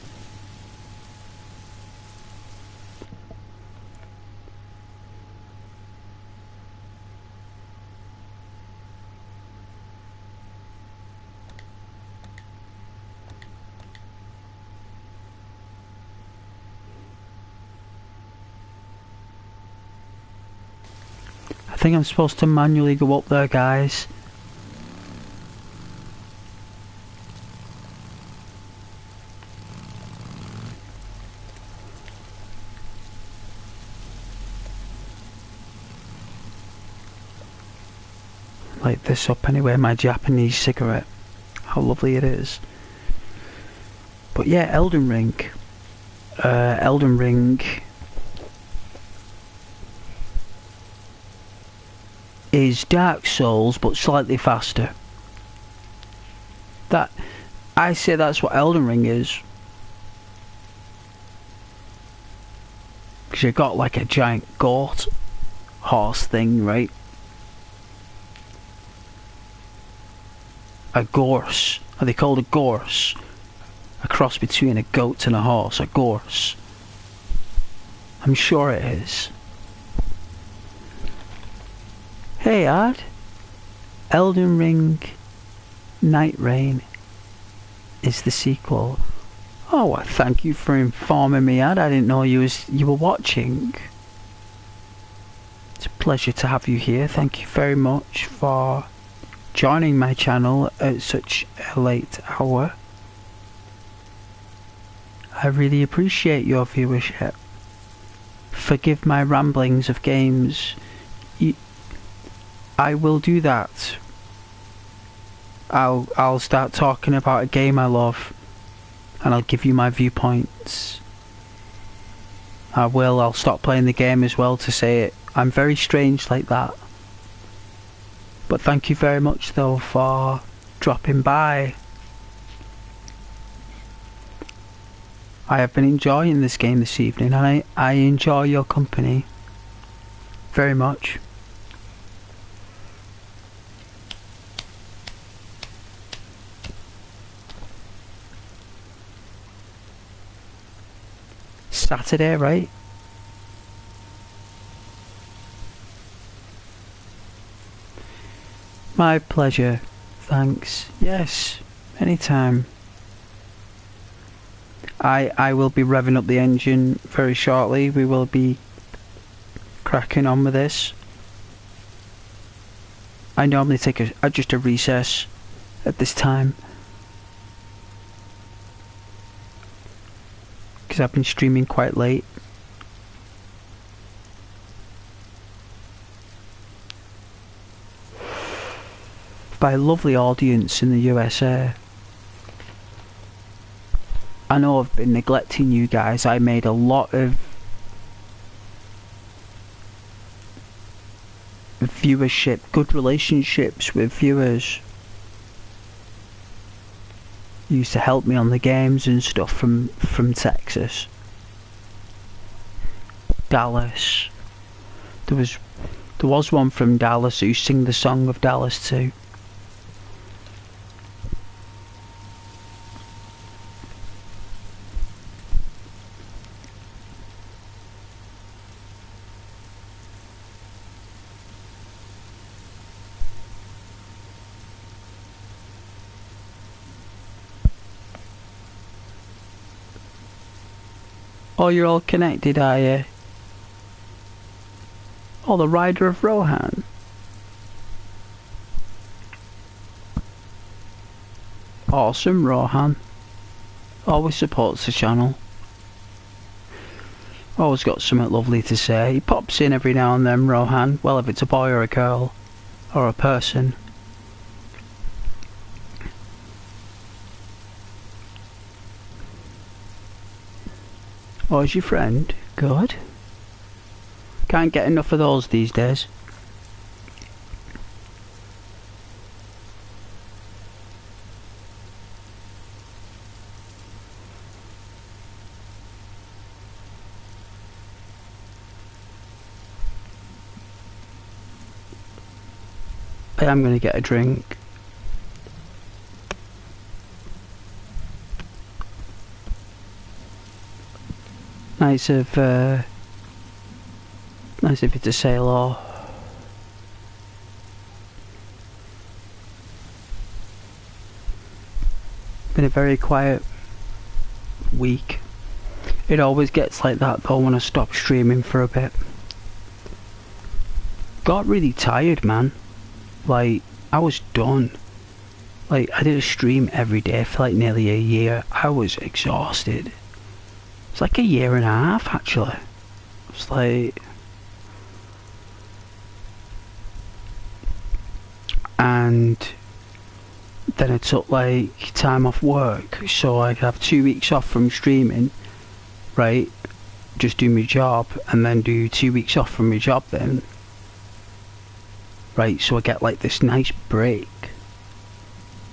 I think I'm supposed to manually go up there, guys. Light this up anyway, my Japanese cigarette. How lovely it is. But yeah, Elden Ring. Elden Ring is Dark Souls but slightly faster. That, I say that's what Elden Ring is. Because you've got like a giant goat horse thing, right? A gorse. Are they called a gorse? A cross between a goat and a horse. A gorse. I'm sure it is. Hey Ad, Elden Ring Night Rain is the sequel. Oh, well, thank you for informing me, Ad. I didn't know you were watching. It's a pleasure to have you here. Thank you very much for joining my channel at such a late hour. I really appreciate your viewership. Forgive my ramblings of games. I will do that. I'll start talking about a game I love, and I'll give you my viewpoints. I'll stop playing the game as well to say it. I'm very strange like that. But thank you very much though for dropping by. I have been enjoying this game this evening, and I enjoy your company very much. Saturday, right? My pleasure. Thanks. Yes, anytime. I will be revving up the engine very shortly. We will be cracking on with this. I normally take just a recess at this time, because I've been streaming quite late. By a lovely audience in the USA. I know I've been neglecting you guys. I made a lot of viewership, good relationships with viewers. Used to help me on the games and stuff from Texas. Dallas. There was one from Dallas who sang the song of Dallas too. Oh, you're all connected, are you? Oh, the Rider of Rohan. Awesome, Rohan. Always supports the channel. Always got something lovely to say. He pops in every now and then, Rohan. Well, if it's a boy or a girl. Or a person. Oh, is your friend? Good. Can't get enough of those these days. I am going to get a drink. Nice of you to say hello. Been a very quiet week. It always gets like that though when I stop streaming for a bit. Got really tired, man. Like, I was done. Like, I did a stream every day for like nearly a year. I was exhausted. It's like a year and a half, actually. It's like... And then I took like time off work, so I have 2 weeks off from streaming, right? Just do my job, and then do 2 weeks off from my job then. Right, so I get like this nice break.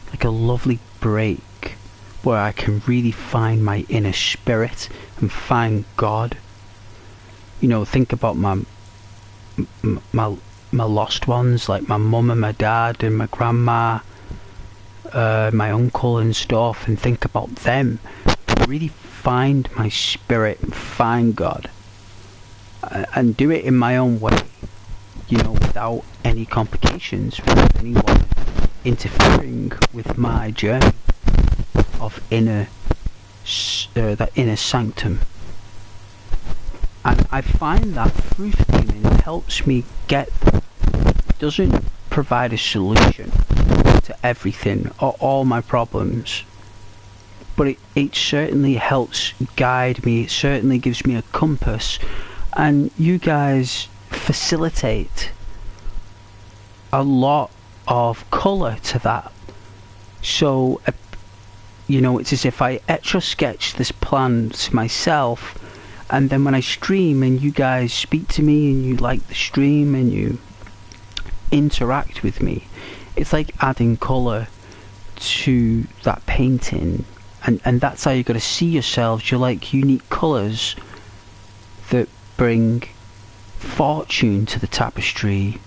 Like a lovely break. Where I can really find my inner spirit and find God. You know, think about my lost ones, like my mum and my dad and my grandma, my uncle and stuff, and think about them. Really find my spirit and find God. And do it in my own way. You know, without any complications, without anyone interfering with my journey of that inner sanctum. And I find that through streaming helps me get there. It doesn't provide a solution to everything or all my problems, but it certainly helps guide me. It certainly gives me a compass, and you guys facilitate a lot of colour to that. So you know, it's as if I etch or sketch this plan to myself, and then when I stream and you guys speak to me and you like the stream and you interact with me, it's like adding colour to that painting, and that's how you got to see yourselves. You're like unique colours that bring fortune to the tapestry,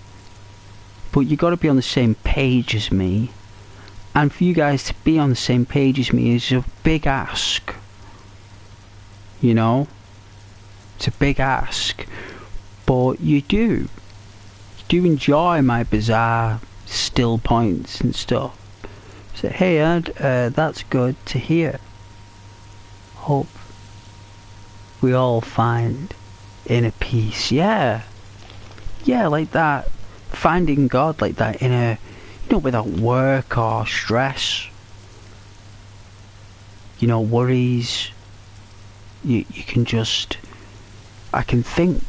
but you got to be on the same page as me, and for you guys to be on the same page as me is a big ask, you know. It's a big ask, but you do enjoy my bizarre still points and stuff. So hey Ed, that's good to hear. Hope we all find inner peace. Yeah, like that. Finding God like that in a, you know, without work or stress, you know, worries. You can just, I can think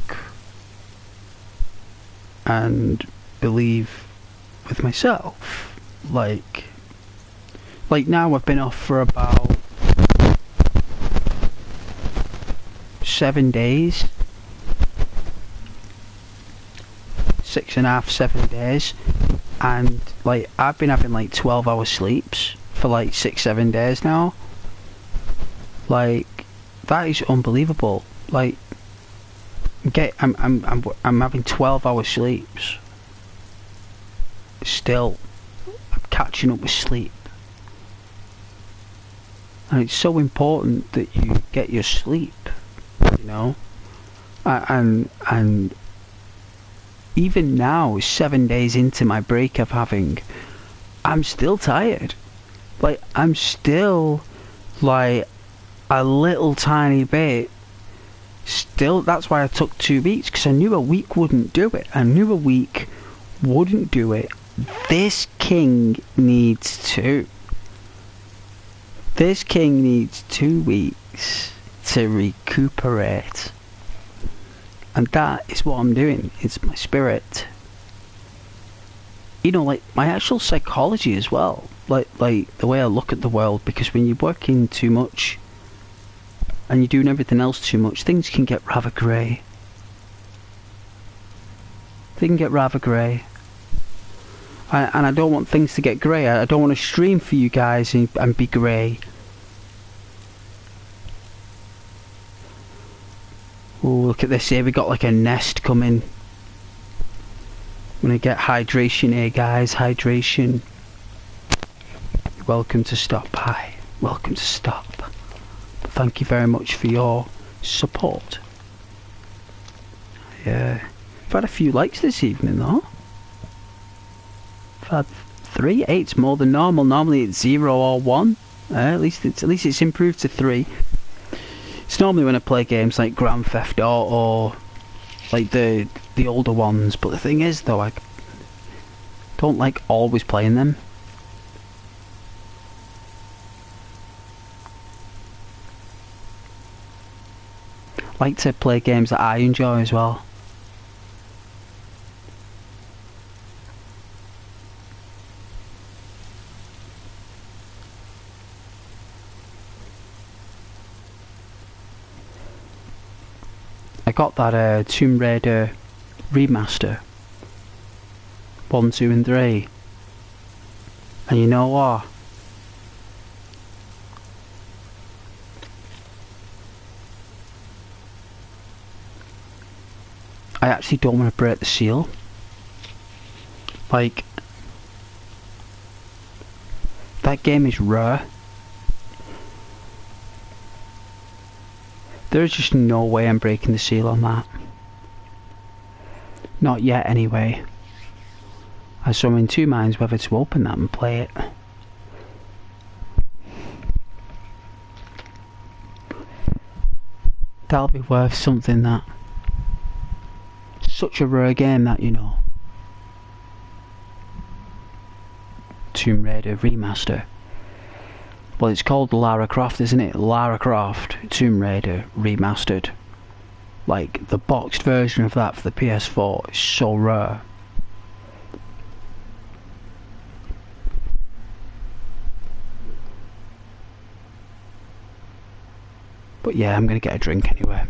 and believe with myself. Like now I've been off for about 7 days. 6.5, 7 days. And like I've been having like 12-hour sleeps for like 6-7 days now. Like that is unbelievable. Like I'm having 12-hour sleeps. Still, I'm catching up with sleep. And it's so important that you get your sleep, you know. And even now, 7 days into my break of having, I'm still tired. Like I'm still like a little tiny bit. Still, that's why I took 2 weeks, because I knew a week wouldn't do it. This king needs 2. This king needs 2 weeks to recuperate. And that is what I'm doing. It's my spirit. You know, like my actual psychology as well. Like the way I look at the world, because when you're working too much and you're doing everything else too much, things can get rather grey. They can get rather grey. And I don't want things to get grey. I don't want to stream for you guys and be grey. Oh, look at this here. We got like a nest coming. I'm gonna get hydration here, guys. Hydration. Welcome to stop. Hi. Welcome to stop. Thank you very much for your support. Yeah. I've had a few likes this evening though. I've had 3. 8's more than normal. Normally it's 0 or 1. At least it's improved to 3. It's normally when I play games like Grand Theft Auto or like the older ones, but the thing is though, I don't like always playing them. I like to play games that I enjoy as well. I got that Tomb Raider remaster 1, 2 and 3, and you know what? I actually don't want to break the seal. Like, that game is rare. There's just no way I'm breaking the seal on that. Not yet, anyway. So I'm in 2 minds whether to open that and play it. That'll be worth something, that. Such a rare game, that, you know. Tomb Raider remaster. Well, it's called Lara Croft, isn't it? Lara Croft Tomb Raider Remastered. Like, the boxed version of that for the PS4 is so rare. But yeah, I'm gonna get a drink anyway.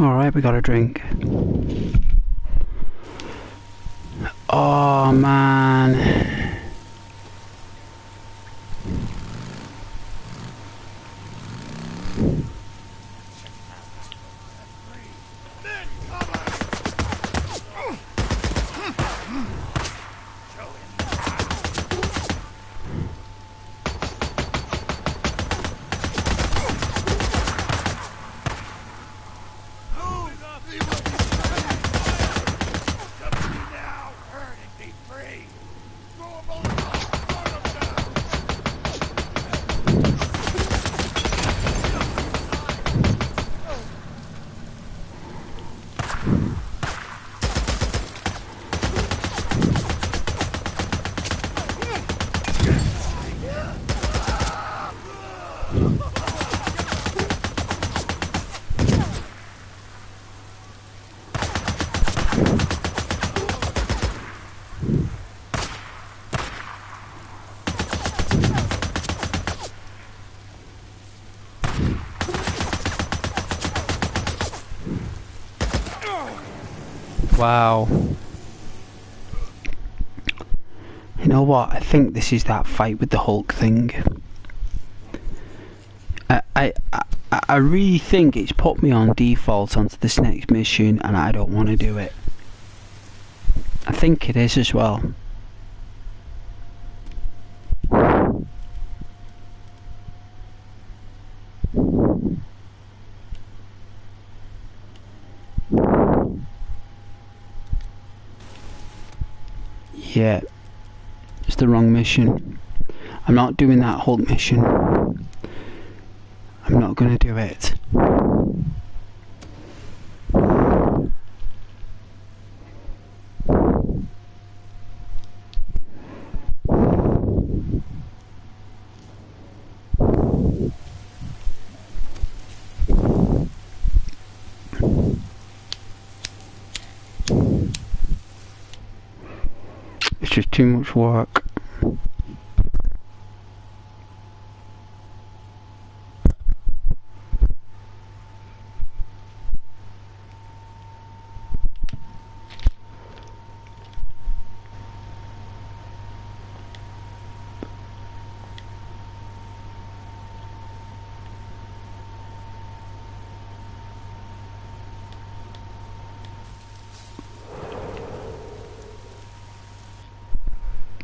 Alright, we got a drink. Oh man. Wow. You know what? I think this is that fight with the Hulk thing. I really think it's put me on default onto this next mission and I don't want to do it. I think it is as well. Yeah, it's the wrong mission. I'm not doing that Hulk mission. I'm not gonna do it. It's just too much work.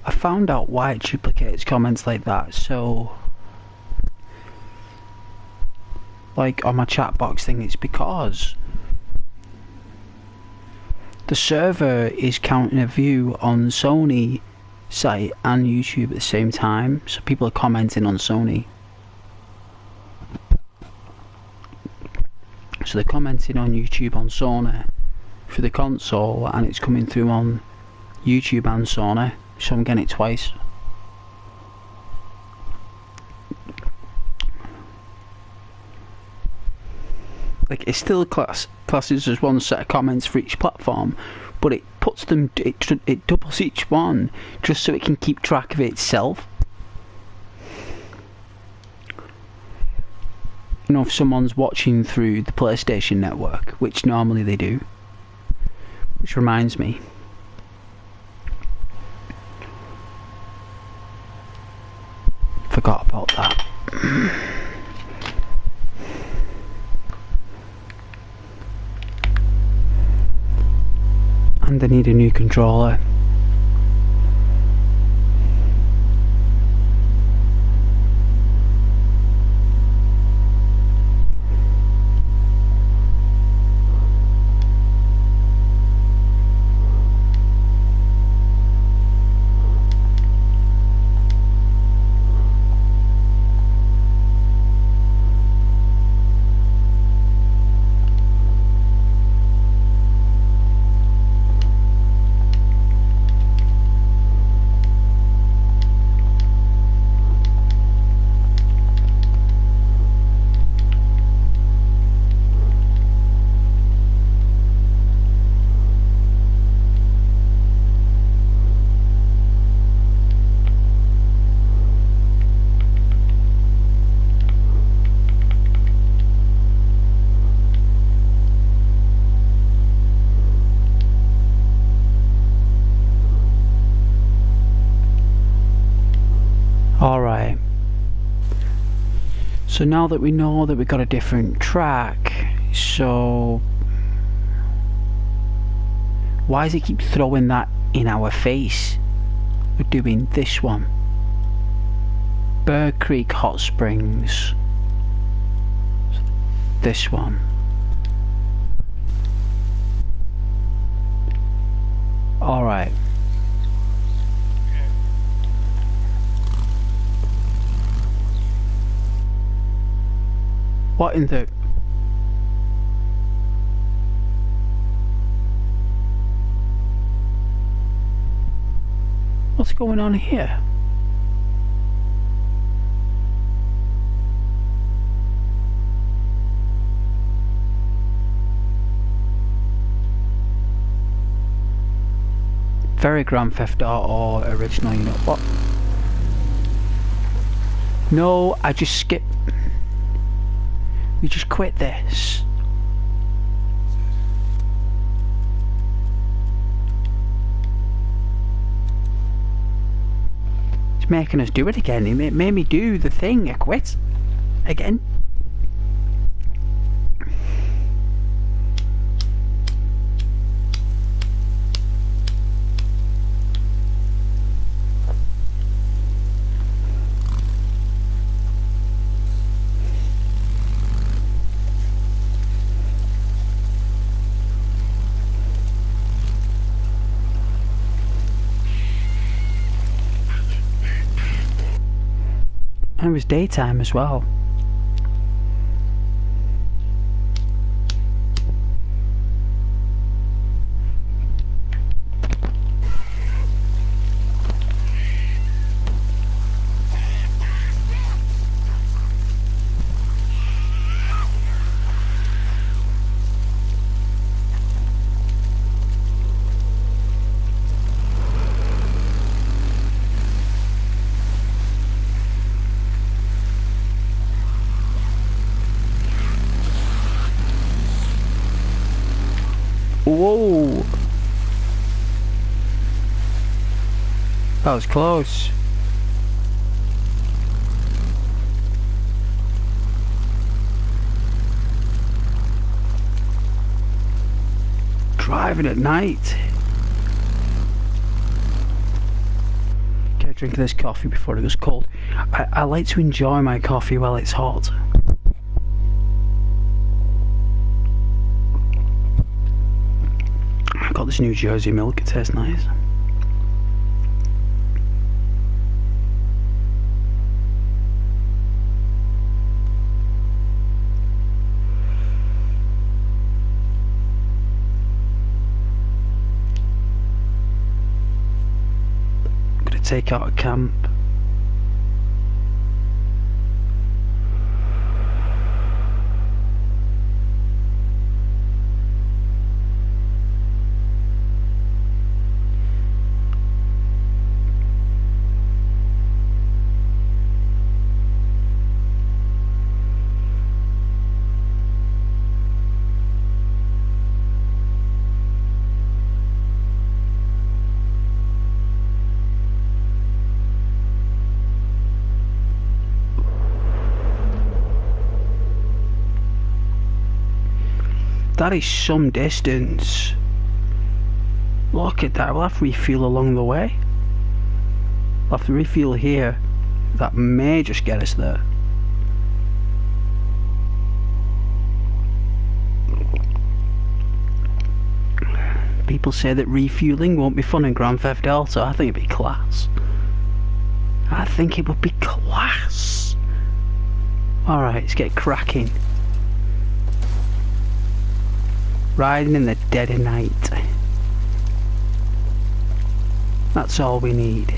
I found out why it duplicates comments like that, so like on my chat box thing, it's because the server is counting a view on Sony site and YouTube at the same time, so people are commenting on Sony. So they're commenting on YouTube on Sony for the console, and it's coming through on YouTube and Sony, so I'm getting it twice. Like, it's still classes as one set of comments for each platform, but it puts them, it doubles each one just so it can keep track of it itself. You know, if someone's watching through the PlayStation Network, which normally they do, which reminds me, forgot about that. And I need a new controller. So now that we know that we've got a different track, so why does it keep throwing that in our face? We're doing this one. Bird Creek Hot Springs. This one. Alright. What in the... What's going on here? Very Grand Theft Auto original, you know what? No, I just skipped. We just quit this. It's making us do it again. It made me do the thing. I quit again. And it was daytime as well. Whoa! That was close. Driving at night. Okay, drinking this coffee before it goes cold. I like to enjoy my coffee while it's hot. Got this New Jersey milk, it tastes nice. I'm gonna take out a camp. That is some distance. Look at that. We'll have to refuel along the way. We'll have to refuel here. That may just get us there. People say that refueling won't be fun in Grand Theft Auto. I think it'd be class. I think it would be class. Alright, let's get cracking. Riding in the dead of night. That's all we need.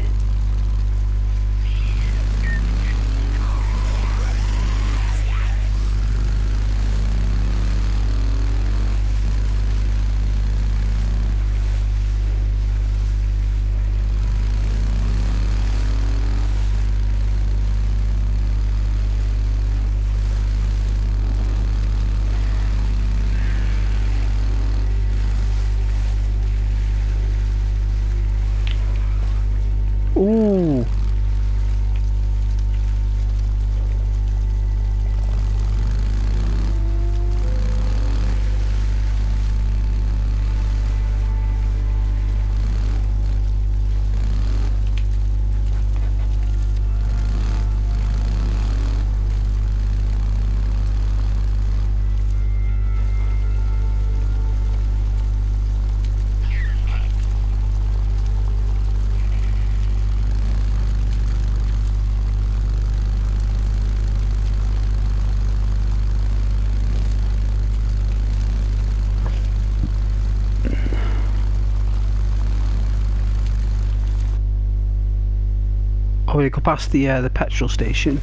probably go past the petrol station.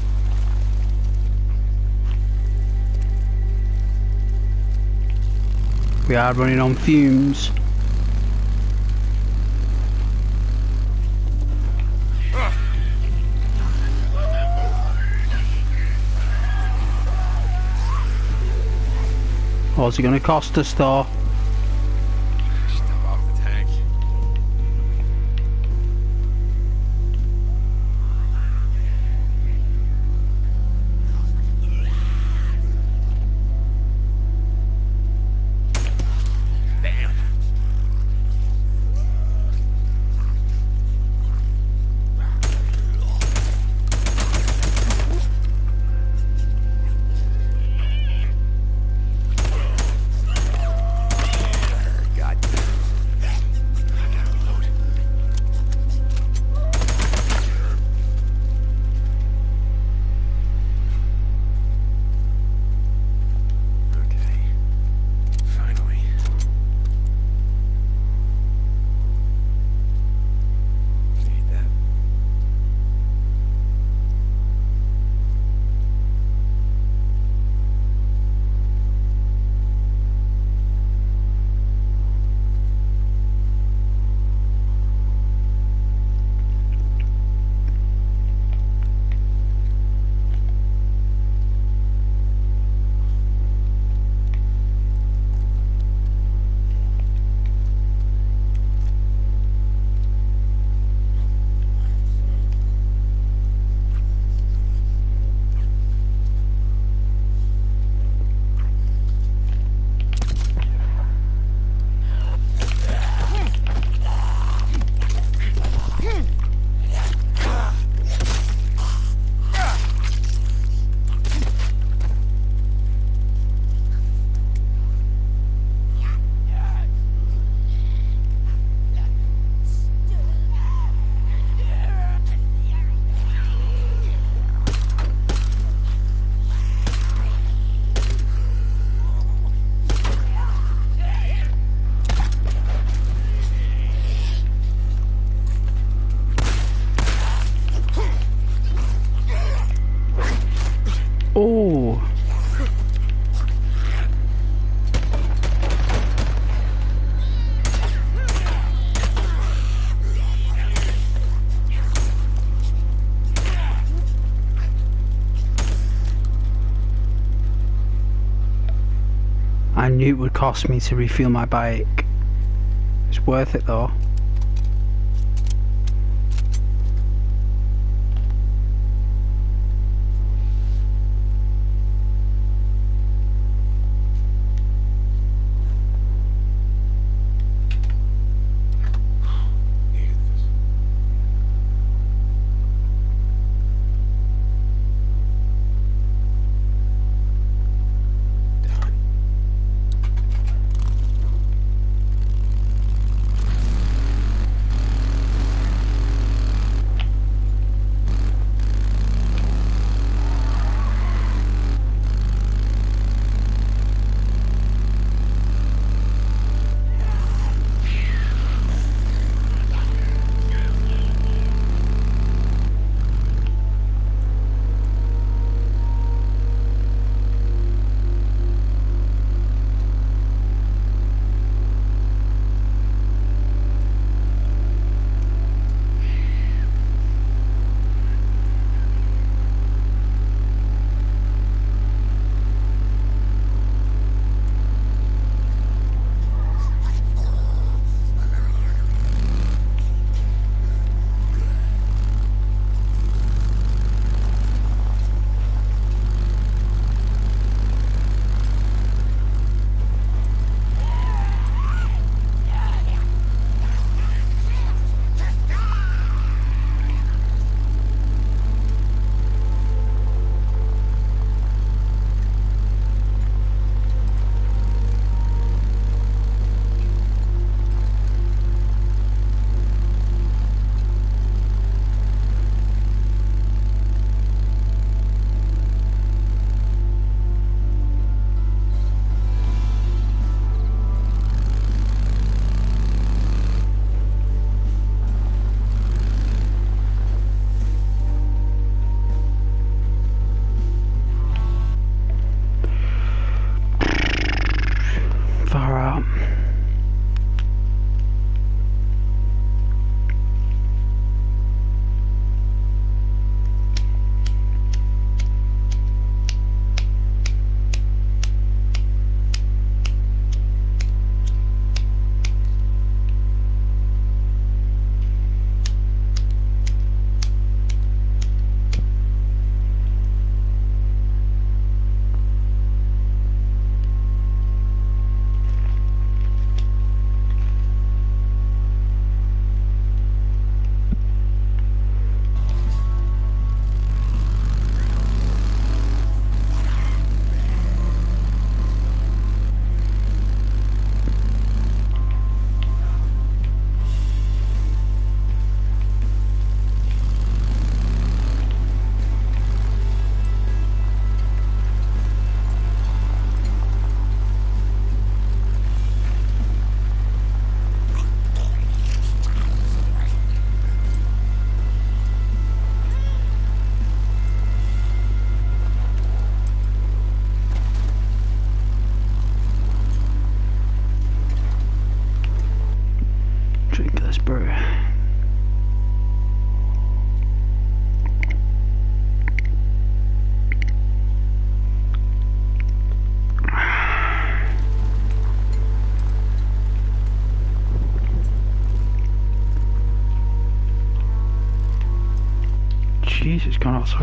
We are running on fumes. What's it going to cost us though? Stop off the tank. Damn. God damn. I gotta reload. Okay. Finally. Need that. Oh, I knew it would cost me to refuel my bike. It's worth it though. Needed this. Done.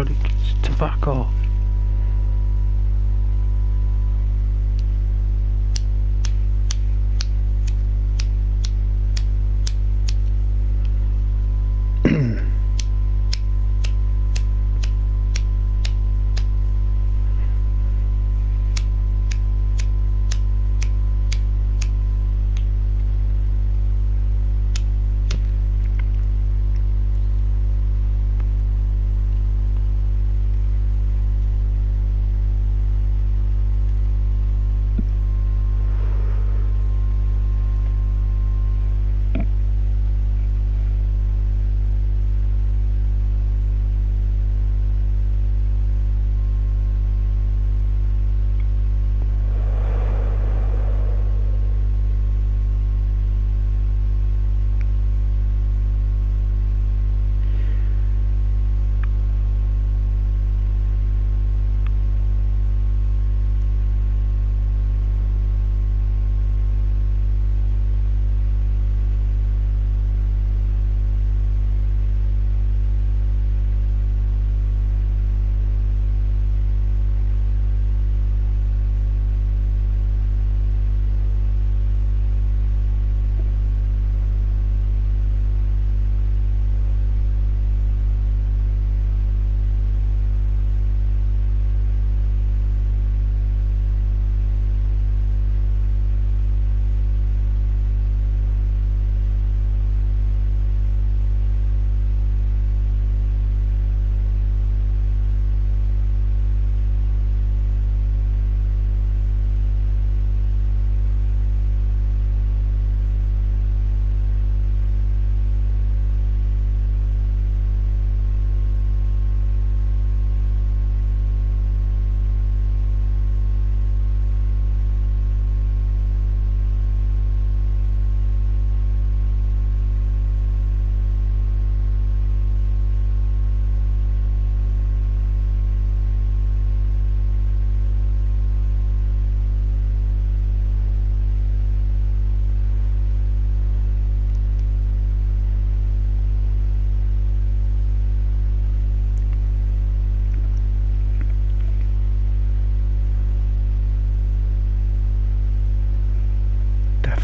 narcotics, tobacco.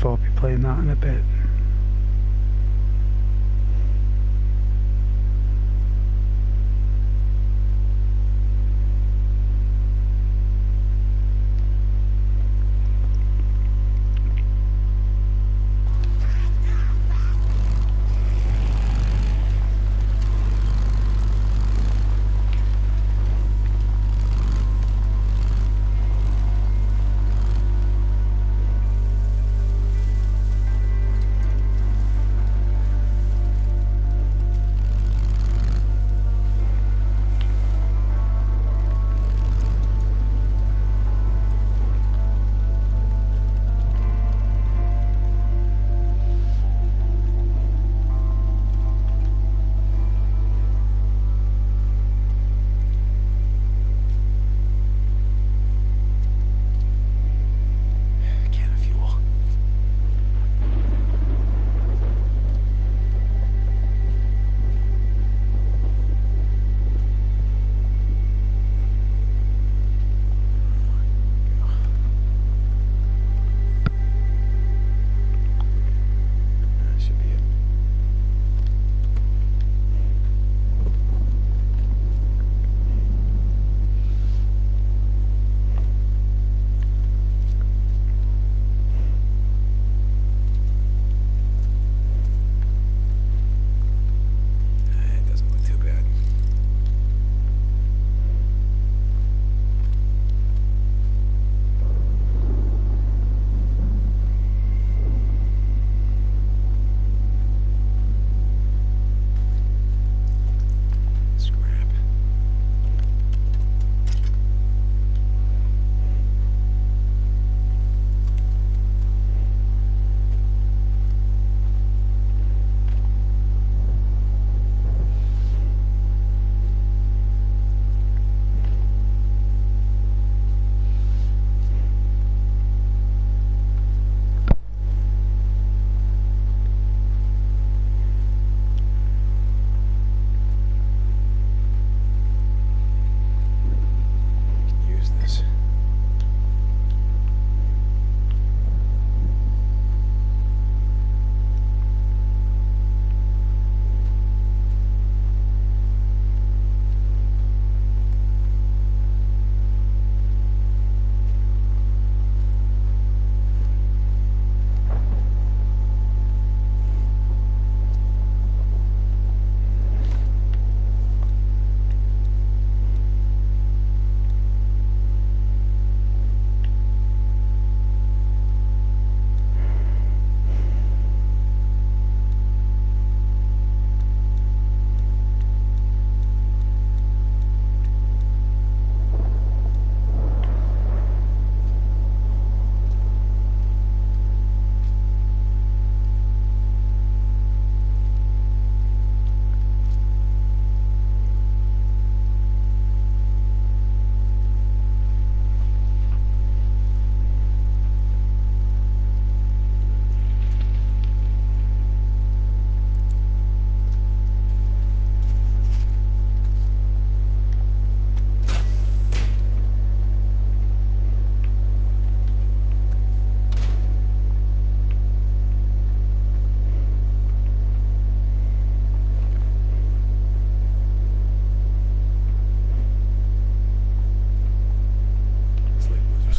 I'll be playing that in a bit.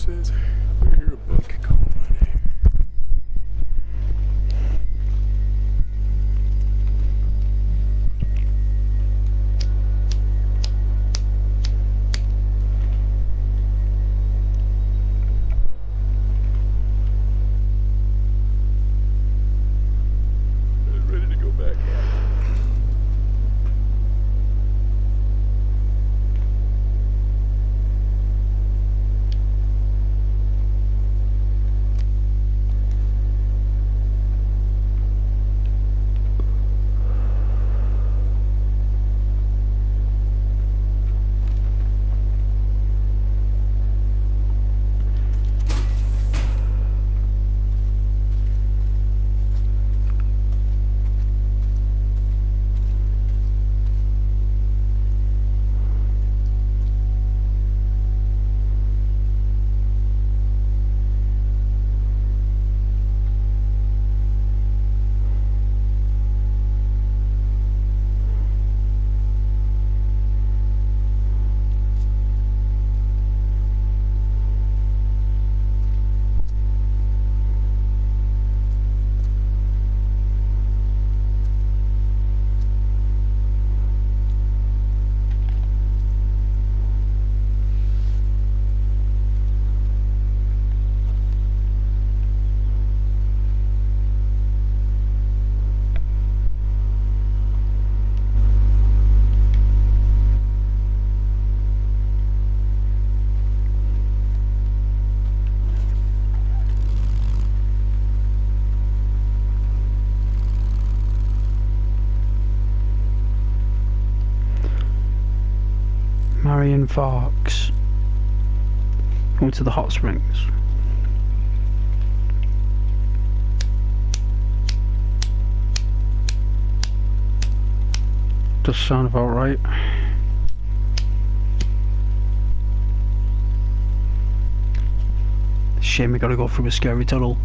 says, if I hear a buck calling my name. Ready to go back at it. Marion Fox. Going to the hot springs. Does sound about right. Shame we gotta go through a scary tunnel.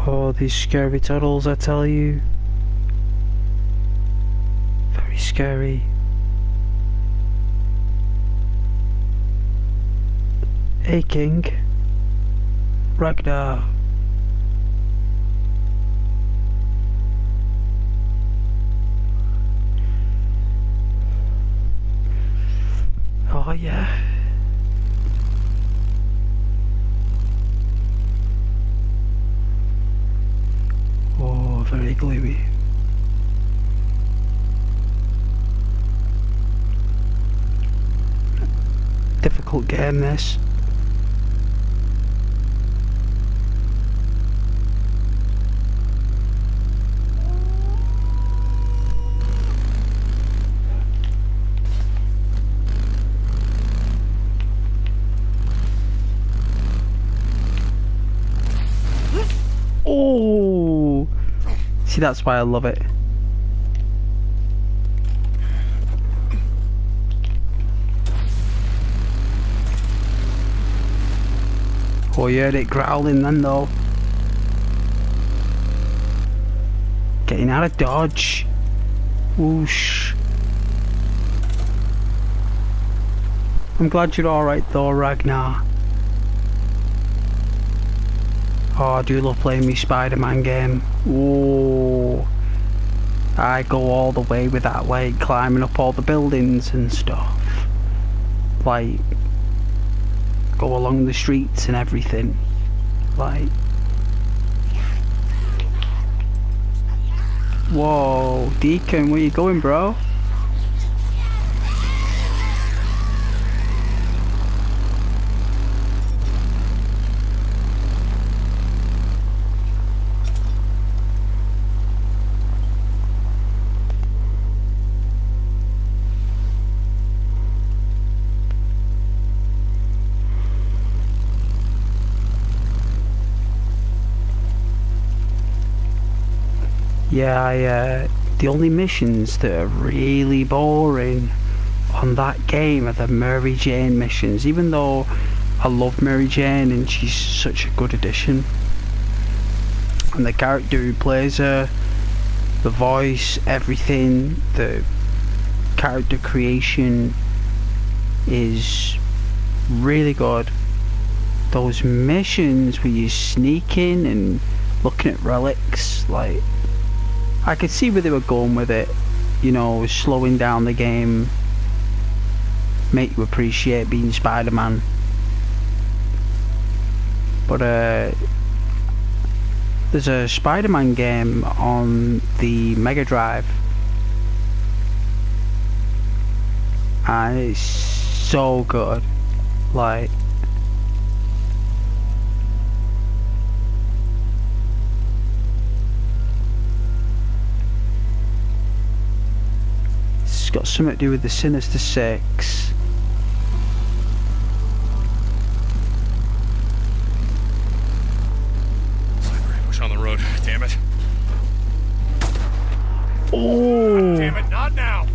Oh, these scary tunnels, I tell you. Very scary. Hey, King. Ragnar. Oh, yeah. Oh, very gloomy. Difficult game, this. Oh, see, that's why I love it. Oh, you heard it growling then, though. Getting out of dodge. Whoosh. I'm glad you're alright though, Ragnar. Oh, I do love playing my Spider-Man game. Whoa. I go all the way with that, like climbing up all the buildings and stuff. Like, go along the streets and everything. Like, whoa, Deacon, where you going, bro? Yeah, I The only missions that are really boring on that game are the Mary Jane missions, even though I love Mary Jane and she's such a good addition. And the character who plays her, the voice, everything, the character creation is really good. Those missions where you sneak in and looking at relics, like, I could see where they were going with it, you know, slowing down the game, make you appreciate being Spider-Man. But there's a Spider-Man game on the Mega Drive, and it's so good. Like, it's got something to do with the Sinister Six. On the road, damn it. Oh! Damn it, not now!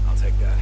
I'll take that.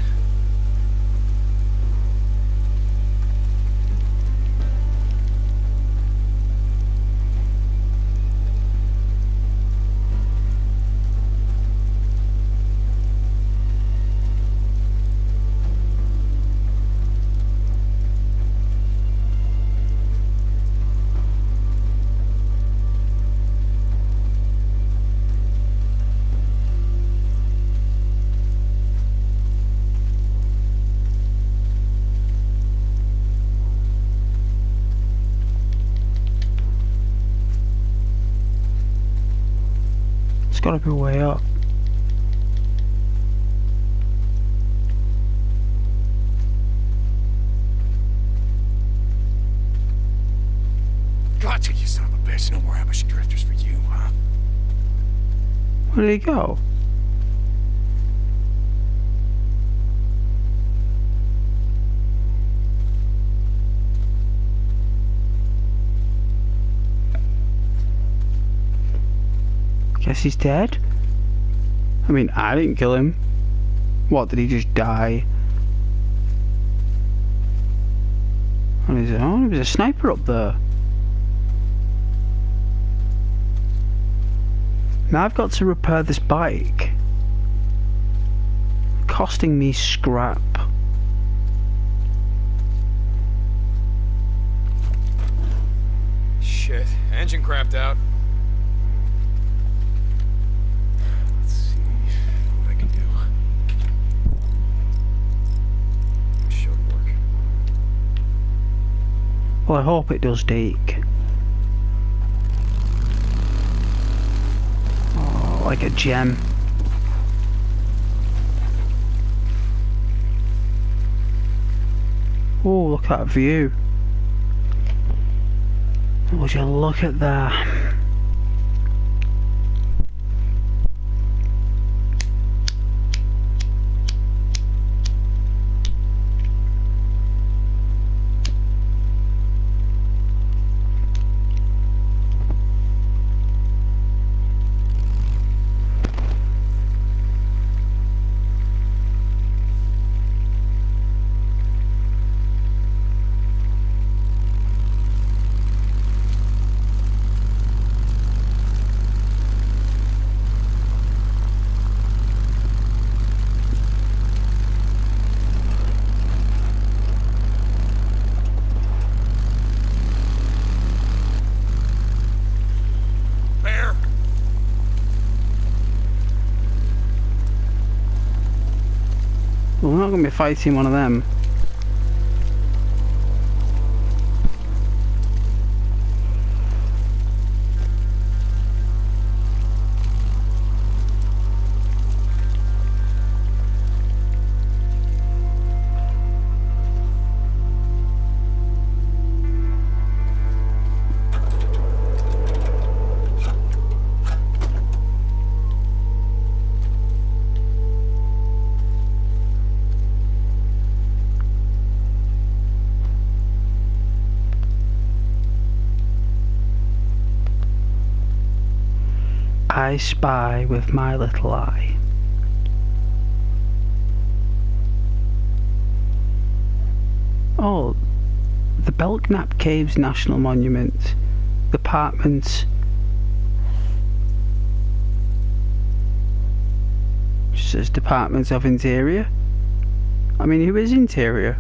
It's gotta be way up. Gotcha, you son of a bitch. No more ambush drifters for you, huh? Where did he go? Guess he's dead? I mean, I didn't kill him. What, did he just die on his own? There was a sniper up there. Now I've got to repair this bike, costing me scrap. Shit, engine crapped out. Let's see what I can do. Should work. Well, I hope it does, Deke. Oh, like a gem. Oh, look at that view. Would you look at that? Well, we're not going to be fighting one of them. I spy with my little eye. Oh, the Belknap Caves National Monument. Department. It says Department of Interior. I mean, who is Interior?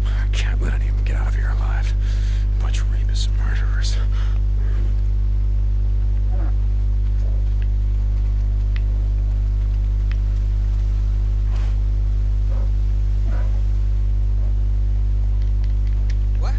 I can't let any of them get out of here alive. Bunch of Remus murderers. What?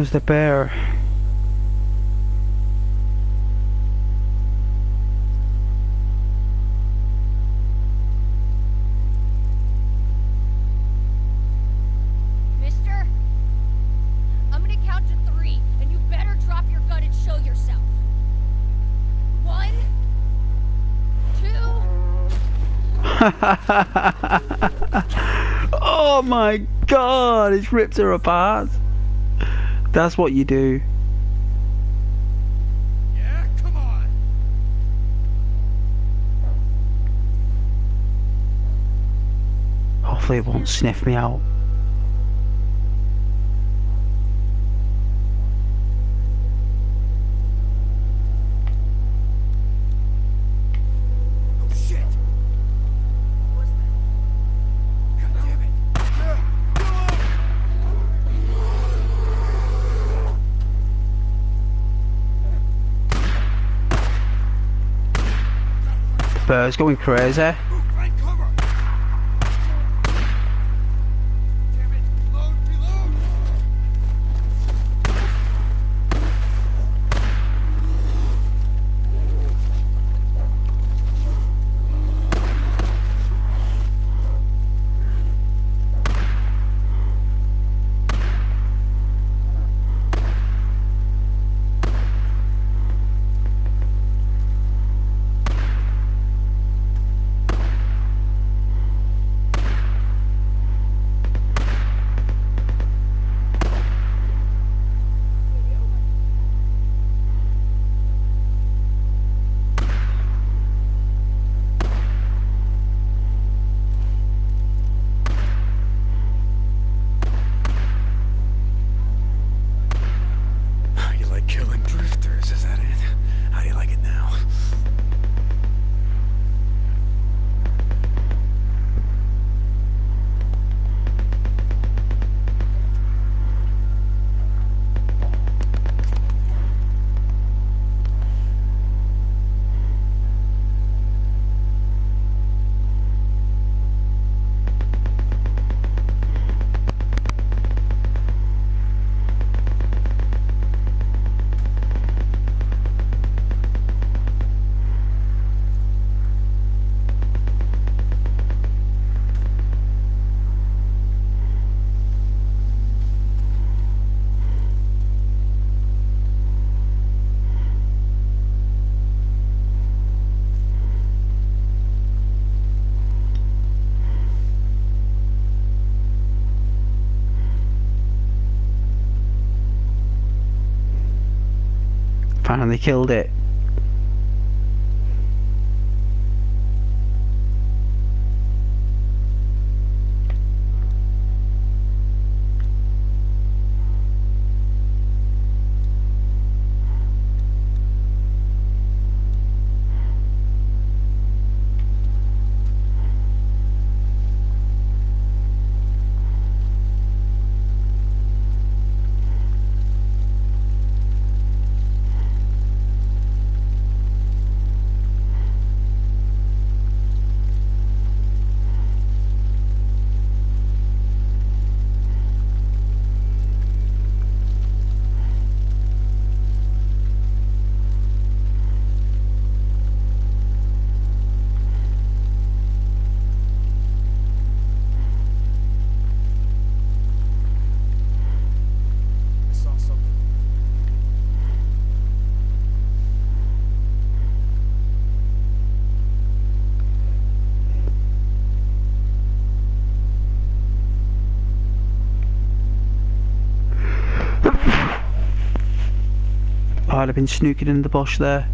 Where's the bear? Mister? I'm gonna count to 3, and you better drop your gun and show yourself. 1, 2. Oh my god, it's ripped her apart. That's what you do. Yeah, come on. Hopefully it won't sniff me out. Oh shit. What was that? God damn it. Bear's going crazy. Find cover. Damn it. Reload, reload. You like killing drifters, is that it? How do you like it now? Finally killed it. I saw something. I'd have been snooking in the bush there.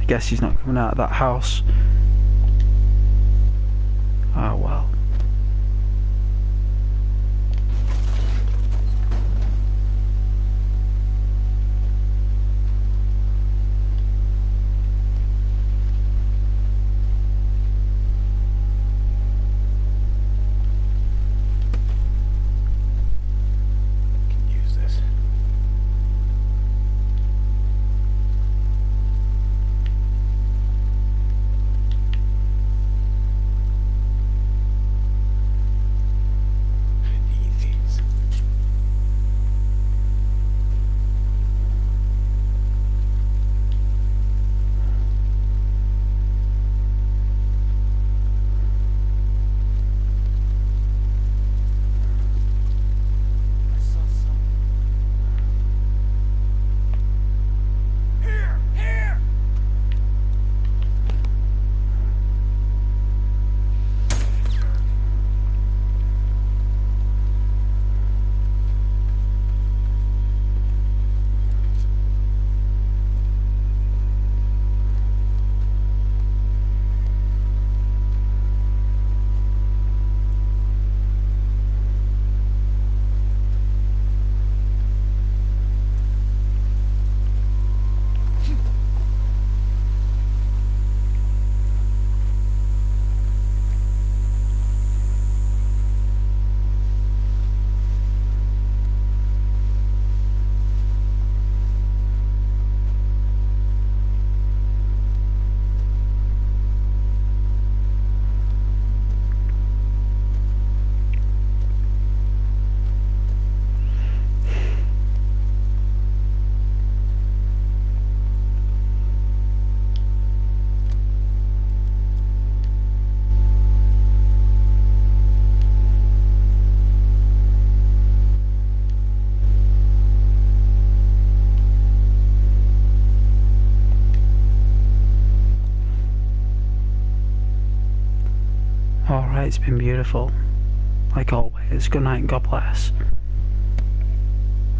Guess he's not coming out of that house. Oh well. Alright, it's been beautiful. Like always, good night and God bless.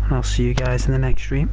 And I'll see you guys in the next stream.